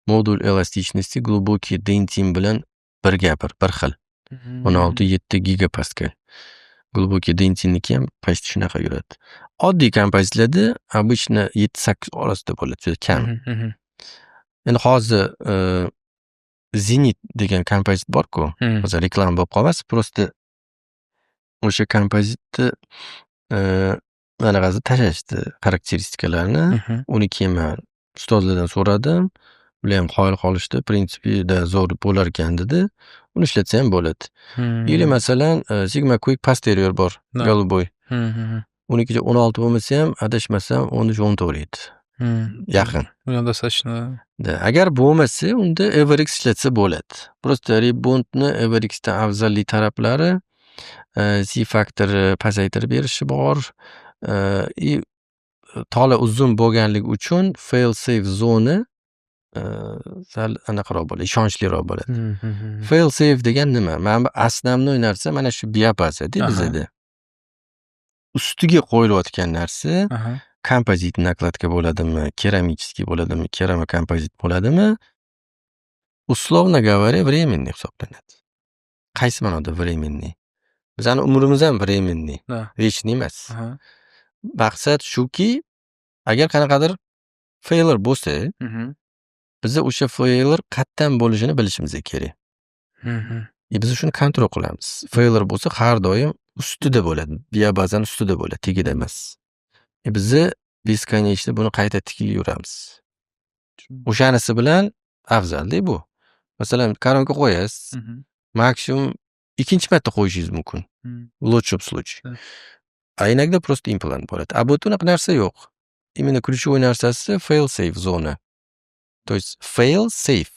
modul elastiknosti глубокий dentin bilan bir xil. 16-7 gigapascal. Глубокий dentiniki ham почти shunaqa yuradi. Oddiy kompozitlarda обычно 7-8 orasida bo'ladi, juda kam. Endi hozir Zenit degan kompozit bor-ku, hozir reklama bo'lib qolmas, просто o'sha kompozitni anaqasi tashlashdi xarakteristikalarni. Uni keyin men ustozlardan so'radim. Ular ham qoyil qolishdi, prinsipida zo'r bo'lar ekan dedi. Uni ishlatsa ham bo'ladi. Или masalan Sigma Quick posterior bor, голубой. Unikida 16 bo'lmasa ham adashmasam 13-14 edi. Yaqin. Unda sochni. Agar bo'lmasa, unda Everex ishlatsa bo'ladi. Просто ribondni Everexdan afzalli taraplari C faktori pasaytirib berishi bor. Tola uzun bo'lganligi uchun fail safe zona sal anaqaroq bo'ladi, ishonchliroq bo'ladi. Fail safe degan nima? Mana основной narsa mana shu biyobaza-da bizda. Ustiga qo'yilayotgan narsa kompozit nakladka bo'ladimi, keramический bo'ladimi, keramakompozit bo'ladimi? Условно говоря, временный hisoblanadi. Qaysi ma'noda временный? Bizning umrimiz ham временный, вечный emas. Maqsad shuki, agar qanaqadir failure bo'lsa, biz o'sha failure qayerdan bo'lishini bilishimiz kerak. Biz shuni kontrol qilamiz. Failure bo'lsa, har doim ustida bo'ladi, biyobazani ustida bo'ladi, tagida emas. Biz beskонечно buni qayta tiklayveramiz. O'shanisi bilan afzalda bu. Masalan, koronka qo'yasiz, maksimum ikkinchi marta qo'yishingiz mumkin. Лучший случай. А иногда просто implant bo'ladi. A bu unaqa narsa yo'q. Именно ключевой narsasi fail safe zona. То есть fail safe.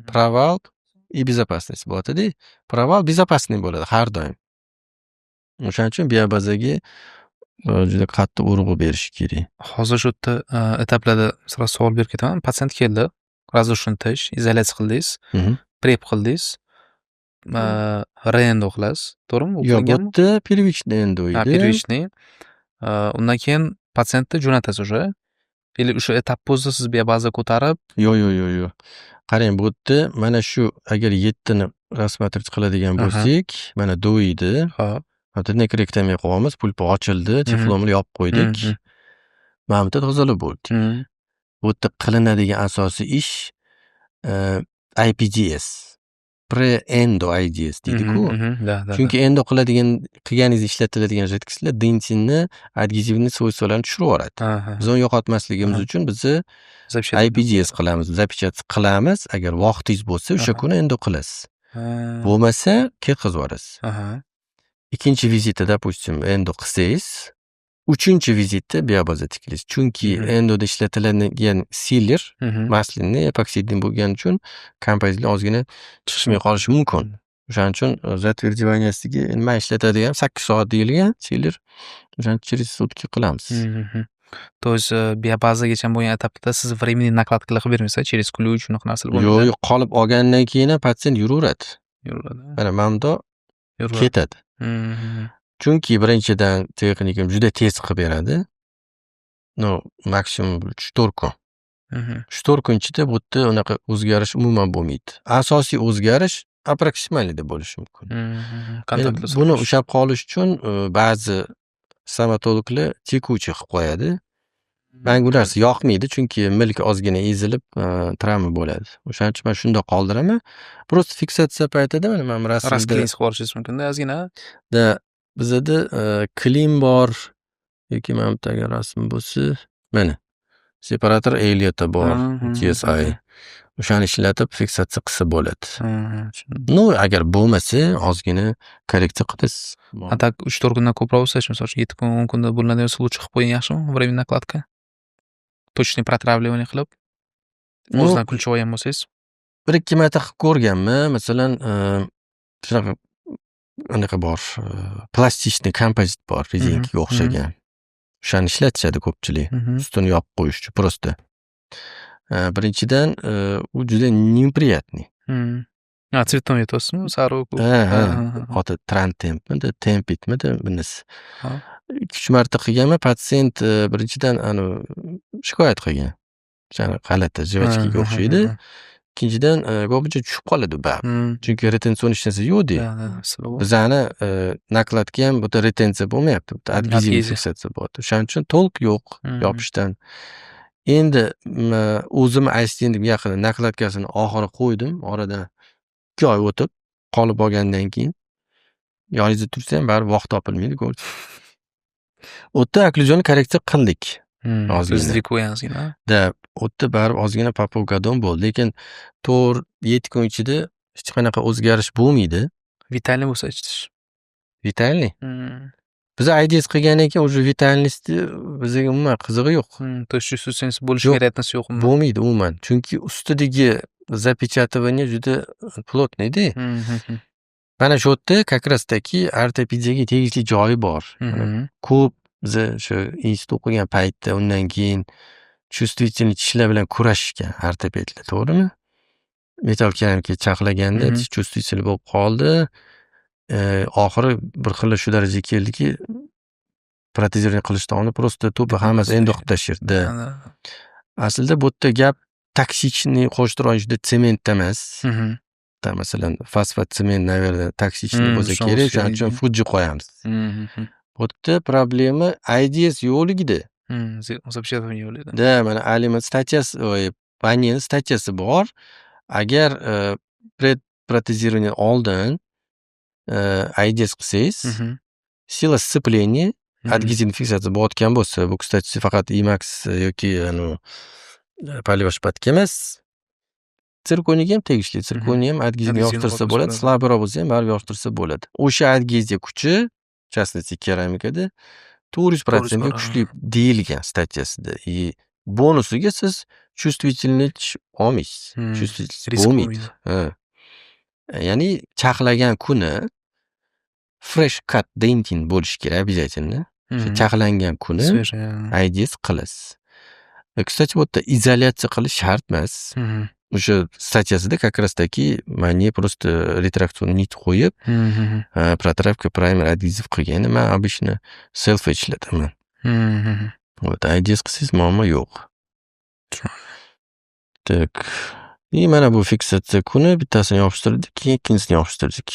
Провал и безопасность bo'ladi-da. Провал безопасный bo'ladi har doim. O'shaning uchun biyobazaga juda qattiq urg'u berish kerak. Hozir shu yerda etaplarda sira savol berib ketaman. Pasient keldi, razrушен tish, izolyatsiya qildingiz, prep qildingiz. Reendo qilasiz, to'g'rimi? Yo'q, bu yerda первичный endo edi. Первичный. Undan keyin patsientni jo'natasiz o'sha. Или o'sha etap o'zida siz biyobaza ko'tarib, Yo'q. Qarang, bu yerda mana shu agar 7 ni рассматривать qiladigan bo'lsak, mana do edi. Hozir nekrektomiya qilamiz, pulpa ochildi, teflonni yopib qo'ydik. Mana bu tozalab bo'ldi. Bu yerda qilinadigan asosiy ish IPGS. Pre-endo IDS deydi-ku. Chunki endo qilganingizni ishlatiladigan jidkislar dentinni adgezivni svoyстволарni tushirib yuboradi. Biz uni yo'qotmasligimiz uchun biz IPGS qilamiz, запечат qilamiz. Agar vaqtingiz bo'lsa, o'sha kuni endo qilasiz. Bo'lmasa, ketkazib yuborasiz. ikkinchi vizitda, допустим, endo qilsangiz, uchinchi vizitda biobaza tiklaysiz. Chunki endoda ishlatiladigan sealer maslinni epoksidin bo'lgani uchun kompozitlar ozgina chiqishmay qolishi mumkin. O'shaning uchun zatverdivaniyasiga nima ishlatadigan 8 soat deyilgan sealer. O'shani через sutki qilamiz. То есть biobazaga bo'lgan etapda siz временный накладкалар qilib bermaysiz, через ключ unaqa narsalar bo'lmaydi. Yo'q, qolib olgandan keyin ham patsient yuraveradi. Yuriladi. Mana mamdo ketadi. Chunki birinchidan texnikum juda tez qilib beradi. No, maksimum 3-4 kun. 3-4 kun ichida bu yerda unaqa o'zgarish umuman bo'lmaydi. Asosiy o'zgarish approximalida bo'lishi mumkin. Buni ushlab qolish uchun ba'zi stomatologlar tekuvchi qilib qo'yadi. Menga bu narsa yoqmaydi, chunki milk ozgina ezilib, travma bo'ladi. O'shaning uchun men shunday qoldiraman. Просто fiksatsiya paytida mana men rasmda Rasklins qilib olishingiz mumkin-da, ozgina. Bizada clean bor yoki mana bu yerda rasm bo'lsa, mana separator Elliot bor, TSI. O'shani ishlatib fiksatsiya qilsa bo'ladi. No, agar bo'lmasa, ozgina korreksiya qilasiz. A tak 3-4 kundan ko'proq bo'lsa, misol uchun 7 kun, 10 kunda bo'ladigan bo'lsa, lучше qilib qo'ying yaxshimi? Временный накладка. Точный протравливание qilib. O'zidan kulcha olgan bo'lsangiz. 1-2 marta qilib ko'rganman. Masalan, shunaqa anaqa bor, plastikniy kompozit bor, rezinkaga o'xshagan. O'shani ishlatishadi ko'pchilik. Ustini yopib qo'yish uchun просто. Birinchidan u juda неприятный. Цветной aytyapsizmi? Sariq. Oti Trantempmidi, Tempitmidi bunisi. 2-3 marta qilganman, patsient birinchidan shikoyat qilgan. O'shani g'alati jivachkaga o'xshaydi. Ikkinchidan ko'pincha tushib qoladi bab. Chunki retension hech narsa yo'q deydi. Bizani nakladga ham bu yerda retensiya bo'lmayapti. Bu yerda adgeziv fiksatsiya bo'lyapti. O'shaning uchun to'liq yo'q yopishdan. Endi o'zim aytdim yaqin nakladkasini oxiri qo'ydim. Oradan 2 oy o'tib qolib olgandan keyin yoningizda tursa ham baribir vaqt topilmaydi, ko'rdingiz. O'tda okklyuzionni korreksiya qildik. Ozgina. O'tda baribir ozgina papogadon bo'ldi, lekin 4-7 kun ichida hech qanaqa o'zgarish bo'lmaydi. Vitalniy bo'lsa ichish. Vitalniy? Biz IDS qilgandan keyin o'sha vitalniyni bizga umuman qizig'i yo'q. То есть чувствуете bo'lish вероятность yo'q. Bo'lmaydi umuman. Chunki ustidagi запечатывание juda plotniyda. Mana shu yerda как раз таки ortopediyaga tegishli joyi bor. Ko'p biz shu institut o'qigan paytda undan keyin чувствительный tishlar bilan kurashgan ortopedlar, to'g'rimi? Metal keramika chaqlaganda tish чувствительный bo'lib qoldi. Oxiri bir xil shu darajaga keldiki, protezирование qilishni просто to'pi hammasi endi qilib tashirdi. Aslida bu yerda gap toksichni qo'shtirishda sementda emas. Masalan, fosfat sement, naверное, toksichni bo'lsa kerak, shuning uchun Fuji qo'yamiz. Bu yerda problema IDS yo'qligida. Запечатывание yo'qligida. Da, mana aliment statiyasi, panel statiyasi bor. Agar protezирование oldin IDS qilsangiz, sila sцепления, adgezivniy fiksatsiya bo'layotgan bo'lsa, bu kстати faqat IMAX yoki polivashpatga emas, sirkoniyaga ham tegishli. Sirkoniya ham adgezivni yoqtirsa bo'ladi, slabroq bo'lsa ham baribir yoqtirsa bo'ladi. O'sha adgeziya kuchi, в частности, keramikada 400% ga kuchli deyilgan statiyasida. Bonusiga siz чувствительный olmaysiz. Чувствительность bo'lmaydi. Ya'ni chaqlagan kuni fresh cut dentin bo'lishi kerak обязательно. Chaqlangan kuni IDS qilasiz. Kстати, bu yerda izolyatsiya qilish shart emas. O'sha statiyasida как раз таки mani просто retraksion nit qo'yib, протравка primer adgeziv qilgan. Men обычно self ishlataman. Вот IDS qilsangiz muammo yo'q. Так. Mana bu fiksatsiya kuni bittasini yopishtirdik, keyin ikkinchisini yopishtirdik.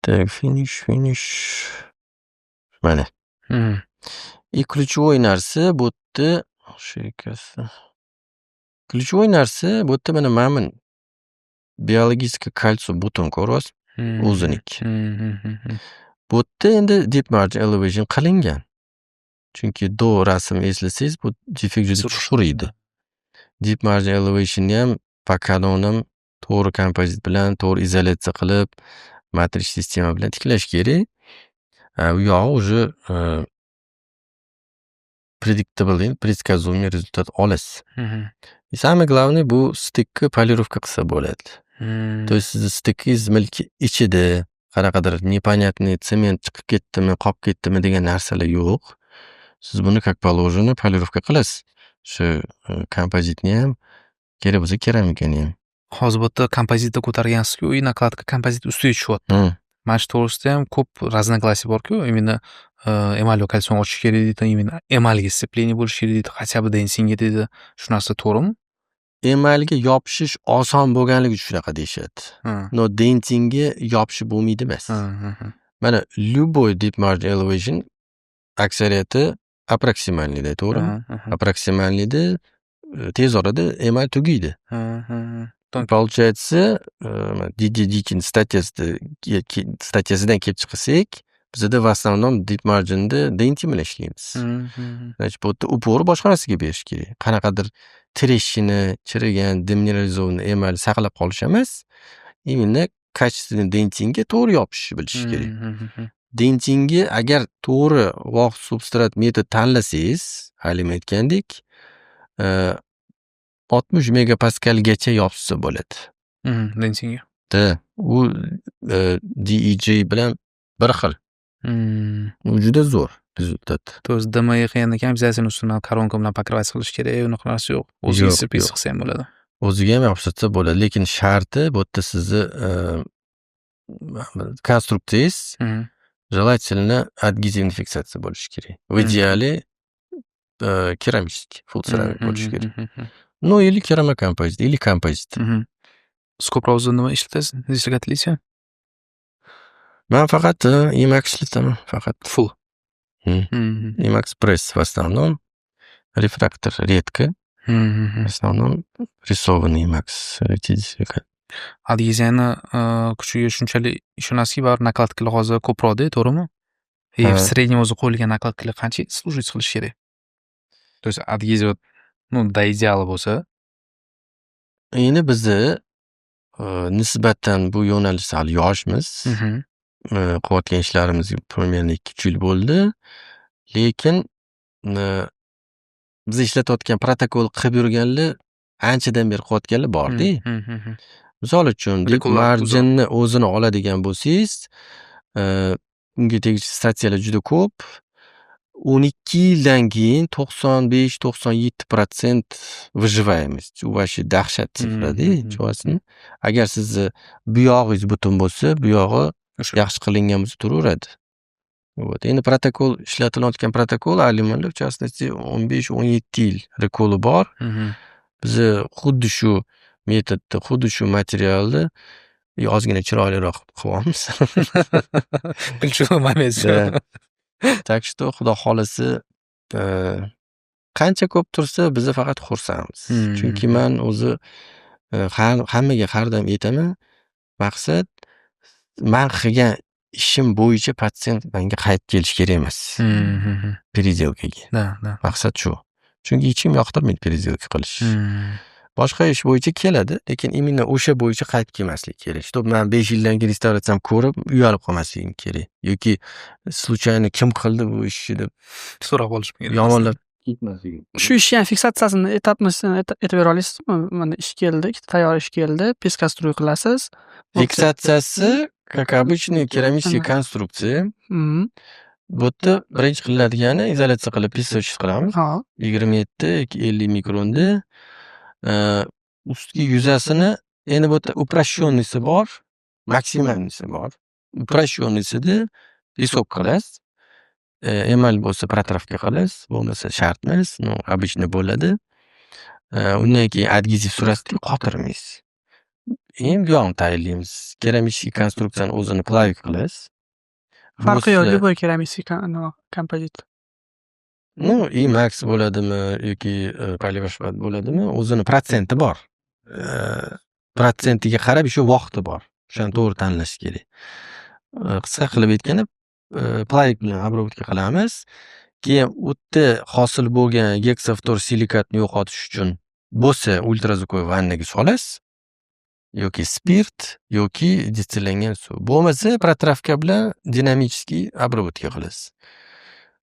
Так, finish. Mana. И ключевой narsa bu yerda shu ikkasi. Ключевой narsa bu yerda mana mamin biologическое кольцо butun ko'ryapsiz, o'zinik. Bu yerda endi deep margin elevation qilingan. Chunki do rasm eslasangiz, bu defekt juda chuqur edi. Deep margin elevation ham pakadon ham to'g'ri kompozit bilan to'g'ri izolyatsiya qilib, matrix sistema bilan tiklash kerak. U yog'i уже predictable, предсказуемый rezultat olasiz. И самое главное, bu stikni polirovka qilsa bo'ladi. То есть sizni stikkingiz milki ichida qanaqadir непонятный sement chiqib ketdimi, qolib ketdimi degan narsalar yo'q. Siz buni как положено polirovka qilasiz. Shu kompozitni ham, kerak bo'lsa keramikani ham. Hozir bu yerda kompozitni ko'targansizku, nakladka kompozit ustiga tushyapti. Mana shu to'g'risida ham ko'p разногласий borku, именно emal kalsion ochish kerak deydi, именно emalga sцепление bo'lishi kerak deydi, хотя бы densingga deydi. Shu narsa to'g'rimi? Emalga yopishish oson bo'lganligi uchun shunaqa deyishadi. No dentingga yopishib bo'lmaydi emas. Mana любой deep margin elevation aksariyati approximalniyda, to'g'rimi? Approximalniyda tez orada emal tugaydi. Получается, DDDkin statiyasidan kelib chiqsak, bizda в основном deep marginda denti bilan ishlaymiz. Значит, bu yerda upor boshqa narsaga berish kerak. Qanaqadir treshini, chirigan, demineralizovanный emal saqlab qolish emas, именно качественный dentingga to'g'ri yopishni bilish kerak. Dentingga agar to'g'ri vog' substrat metod tanlasangiz, halima aytgandek, 60 megapaskalgacha yopishsa bo'ladi. Dentingga. U DEG bilan bir xil. U juda zo'r rezultat. То есть DME qilgandan keyin обязательно ustidan koronka bilan покрывать qilish kerak, unaqa narsa yo'q. O'zingiz sipis qilsa ham bo'ladi. O'ziga ham yopishsa bo'ladi, lekin sharti bu yerda sizni konstruksiyangiz желательно adgezivniy fiksatsiya bo'lishi kerak. В идеале keramik, full ceramik bo'lishi kerak. Ну или керамокомпозит, или композит. Siz ko'proq o'zi nima ishlatasiz? Dvigatelisi? Men faqat Emax ishlataman, faqat. Full. Emax Press в основном, рефрактор редко, в основном рисованный Emax. Adgeziyani kuchiga shunchalik ishonasizki, baribir nakladkalar hozir ko'proqda, to'g'rimi? В среднем o'zi qo'yilgan nakladkalar qancha служить qilish kerak? То есть adgeziya до ideali bo'lsa, endi bizni nisbatan bu yo'nalishda hali yoshmiz. Qilayotgan ishlarimiz примерно 2 yil bo'ldi. Lekin biz ishlatayotgan protokol qilib yurganlar anchadan beri qilayotganlar bor-da. Misol uchun, deep marginni o'zini oladigan bo'lsangiz, unga tegishli statsiyalar juda ko'p. 12 yildan keyin 95-97% выживаемость. U вообще dahshat sifrada, tushunyapsizmi? Agar sizni bu yog'ingiz butun bo'lsa, bu yog'i yaxshi qilingan bo'lsa turaveradi. Endi protokol ishlatilayotgan protokol alimonlar, в частности, 15-17 yil rekoli bor. Biz xuddi shu metodda, xuddi shu materialni ozgina chiroyliroq qilyapmiz. Так что xudo xolisi qancha ko'p tursa bizni faqat xursandmiz. Chunki men o'zi hammaga har doim aytaman, maqsad men qilgan ishim bo'yicha patsient menga qaytib kelish kerak emas. Переделкаga. Maqsad shu. Chunki ichim yoqtirmaydi переделка qilish. Boshqa ish bo'yicha keladi, lekin именно o'sha bo'yicha qaytib kelmaslik kerak. Чтоб men 5 yildan keyin restavratsiyam ko'rib, uyalib qolmasligim kerak. Yoki случайно kim qildi bu ishni deb so'rab olish kerak. Yomonlab ketmasligim. Shu ishni ham fiksatsiyasini etapmisini aytib bera olasizmi? Mana ish keldi, ikkita tayyor ish keldi, peskastruy qilasiz. Fiksatsiyasi, как обычный керамический конструкция. Bu yerda birinchi qiladigani izolyatsiya qilib pissovchiz qilamiz. 27-50 mikronda ustki yuzasini, endi bu yerda uprashshonnisi bor, maksimumnisi bor. Uprashshonnisida risok qilasiz. Emal bo'lsa protrafka qilasiz, bo'lmasa shart emas, no обычно bo'ladi. Undan keyin adgeziv surasida qotirmaysiz. Endi bu yoqni tayyorlaymiz. Keramik konstruksiyani o'zini plavik qilasiz. Farqi yo'q, любой keramik kompozit. Ну, Emax bo'ladimi yoki Polivashvat bo'ladimi, o'zini protsenti bor. Protsentiga qarab shu vaqti bor. O'shani to'g'ri tanlash kerak. Qisqa qilib aytganda, plavik bilan обработка qilamiz. Keyin u yerda hosil bo'lgan geksaftor silikatni yo'qotish uchun bo'lsa ultraзвуковой vannaga solasiz. yoki spirt yoki distillangan suv. Bo'lmasa protravka bilan dinamichskiy обработка qilasiz.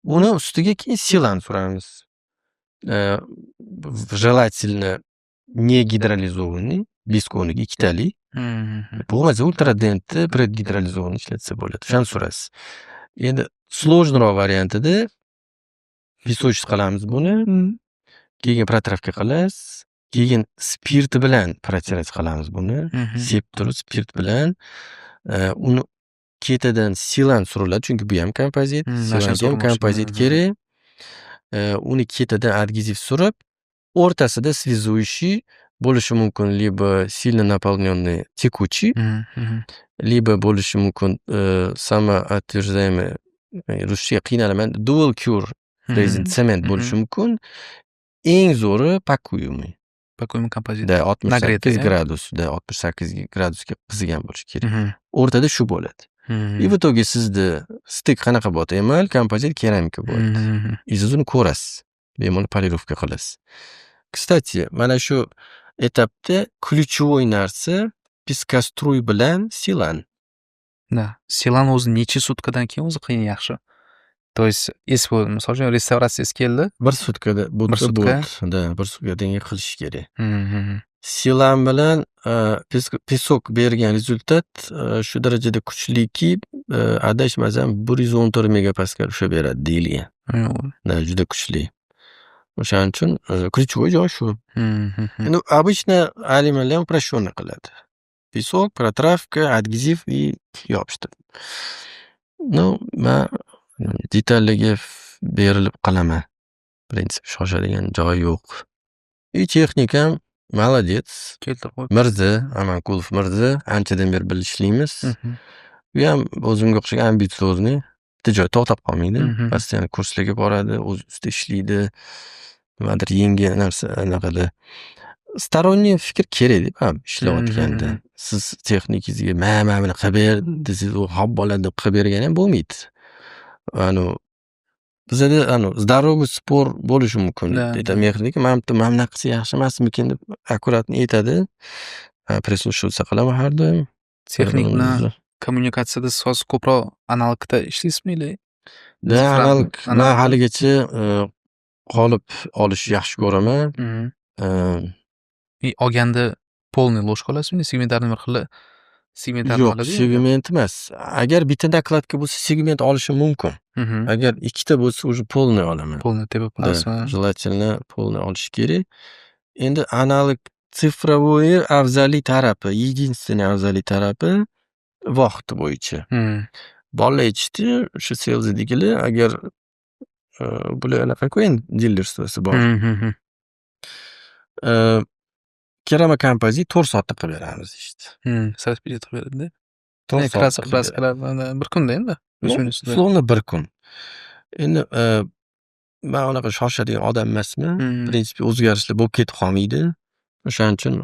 Uni ustiga keyin silan suramiz. Желательно не гидролизованный, бесконный, ikkitalik. Bo'lmasa ultradentni predgidrolizovanный ishlatsa bo'ladi. O'shani surasiz. Endi sложныйroq variantida песочниц qilamiz buni. Keyin protravka qilasiz. Keyin spirt bilan протирать qilamiz buni. Sepib turib spirt bilan uni ketidan silan suriladi, chunki bu ham kompozit. Silanga ham kompozit kerak. Uni ketidan adgeziv surib, o'rtasida связующий bo'lishi mumkin, либо сильно наполненный текучий, либо bo'lishi mumkin самоотверждаемый, ruscha qiynalaman, dual cure resin sement bo'lishi mumkin. Eng zo'ri pakuемый. Pakuемый kompozit. Da 68 gradusda 68 gradusga qizigan bo'lishi kerak. O'rtada shu bo'ladi. И в итоге sizda stik qanaqa bo'ladi? Emal, kompozit, keramika bo'ladi. Siz uni ko'rasiz. Bemalol polirovka qilasiz. Kстати, mana shu etapda ключевой narsa piskostруй bilan silan. Da. Silan o'zi necha sutkadan keyin o'zi qiyin yaxshi. То есть, если misol uchun restavratsiyangiz keldi, bir sutkada Bir sutka? da, bir sutkadan keyin qilish kerak. Silan bilan pesok bergan rezultat shu darajada kuchliki, adashmasam 114 megapaskal ushlab beradi deyilgan. Da, juda kuchli. O'shaning uchun ключевой joy shu. Endi обычно alimanlar ham uproshённый qiladi. Pesok, protravka, adgeziv и yopishtir. Ну, men detallarga berilib qolaman. Prinsip shoshadigan joyi yo'q. И texnikam молодец. Keltirib qo'yib. Mirza, Amankulov Mirza, anchadan beri birga ishlaymiz. U ham o'zimga o'xshagan ambitsiozni, bitta joyda to'xtab qolmaydi. Постоянно kurslarga boradi, o'z ustida ishlaydi. Nimadir yengil narsa anaqada. Сторонний fikr kerak deb ham ishlayotganda. Siz texnikangizga mana buni qilib ber desangiz, u hop bo'ladi deb qilib bergan ham bo'lmaydi. Bizada здоровый spor bo'lishi mumkin. Aytadi mehrdiki, mana bunaqa qilsa yaxshi emasmikin deb akkuratni aytadi. Прислушиваться qilaman har doim. Texnik bilan kommunikatsiyada siz hozir ko'proq analogda ishlaysizmi? Da, analog men haligacha qolib olishni yaxshi ko'raman. Olganda полный ложка olasizmi? Segmentlarni bir xil segmentlarni Yo'q, oladi. segment emas. Agar bitta nakladka bo'lsa, segment olishim mumkin. Agar ikkita bo'lsa, уже полный olaman. Полный tepib Да, qolasizmi? желательно полный olish kerak. Endi analog sifrovoy afzaliy tarafi, единственный afzaliy tarafi vaqt bo'yicha. Bolalar aytishdi, o'sha salesdagilar, agar bular anaqa-ku endi dilerstvosi bor. Kerama kompozit 4 soatda qilib beramiz deyishdi. Saspirit qilib beradi-da. 4 soatda qilib beramiz. Kraskalar bir kunda endi. Словно bir kun. Endi men unaqa shoshadigan odam emasman. Prinsipiy o'zgarishlar bo'lib ketib qolmaydi. O'shaning uchun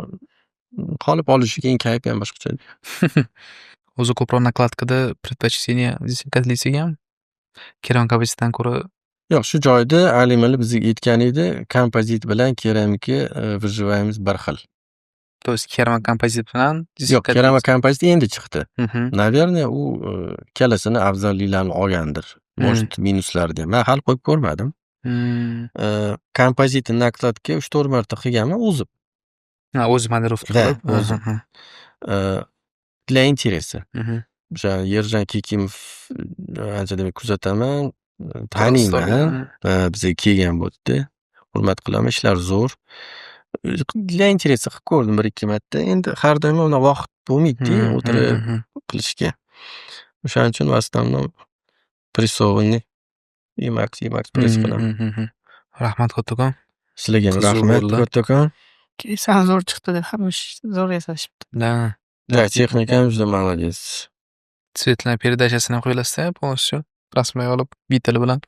qolib olishi keyin kayfi ham boshqacha. O'zi ko'proq nakladkada предпочтение desinkatlisiga keram kompozitdan ko'ra Yo'q, shu joyda alimalar bizga aytgan edi, kompozit bilan keramika выживаемыз bir xil. то есть keram kompozit bilan Yo'q, kerama kompozit endi chiqdi. Mhm. Наверное, u ikkalasini afzalliklarini olgandir. Может, minuslarni. Men hal qo'yib ko'rmadim. Kompozitni nakladga 3-4 marta qilganman o'zim. Ha, o'zi modelovka Da, qilib. o'zim. Для интереса. O'sha Yerjan Kekimov anchadan beri kuzataman, taniyman. Bizga kelgan bo'ldi. Hurmat qilaman, ishlar zo'r. Для интереса qilib ko'rdim 1-2 marta. Endi har doim unda vaqt bo'lmaydi o'tirib qilishga. O'shaning uchun в основном прессованный Emax press qilaman. Rahmat kattakon. Sizlarga ham Qiziq rahmat bo'ldi. kattakon. Keysan zo'r chiqdi deb hamma ish zo'r yasashibdi. Da. Da, texnikam juda молодец. Svetlan передачасini ham qo'yilasizda, полностью rasmlar olib, bitali bilan.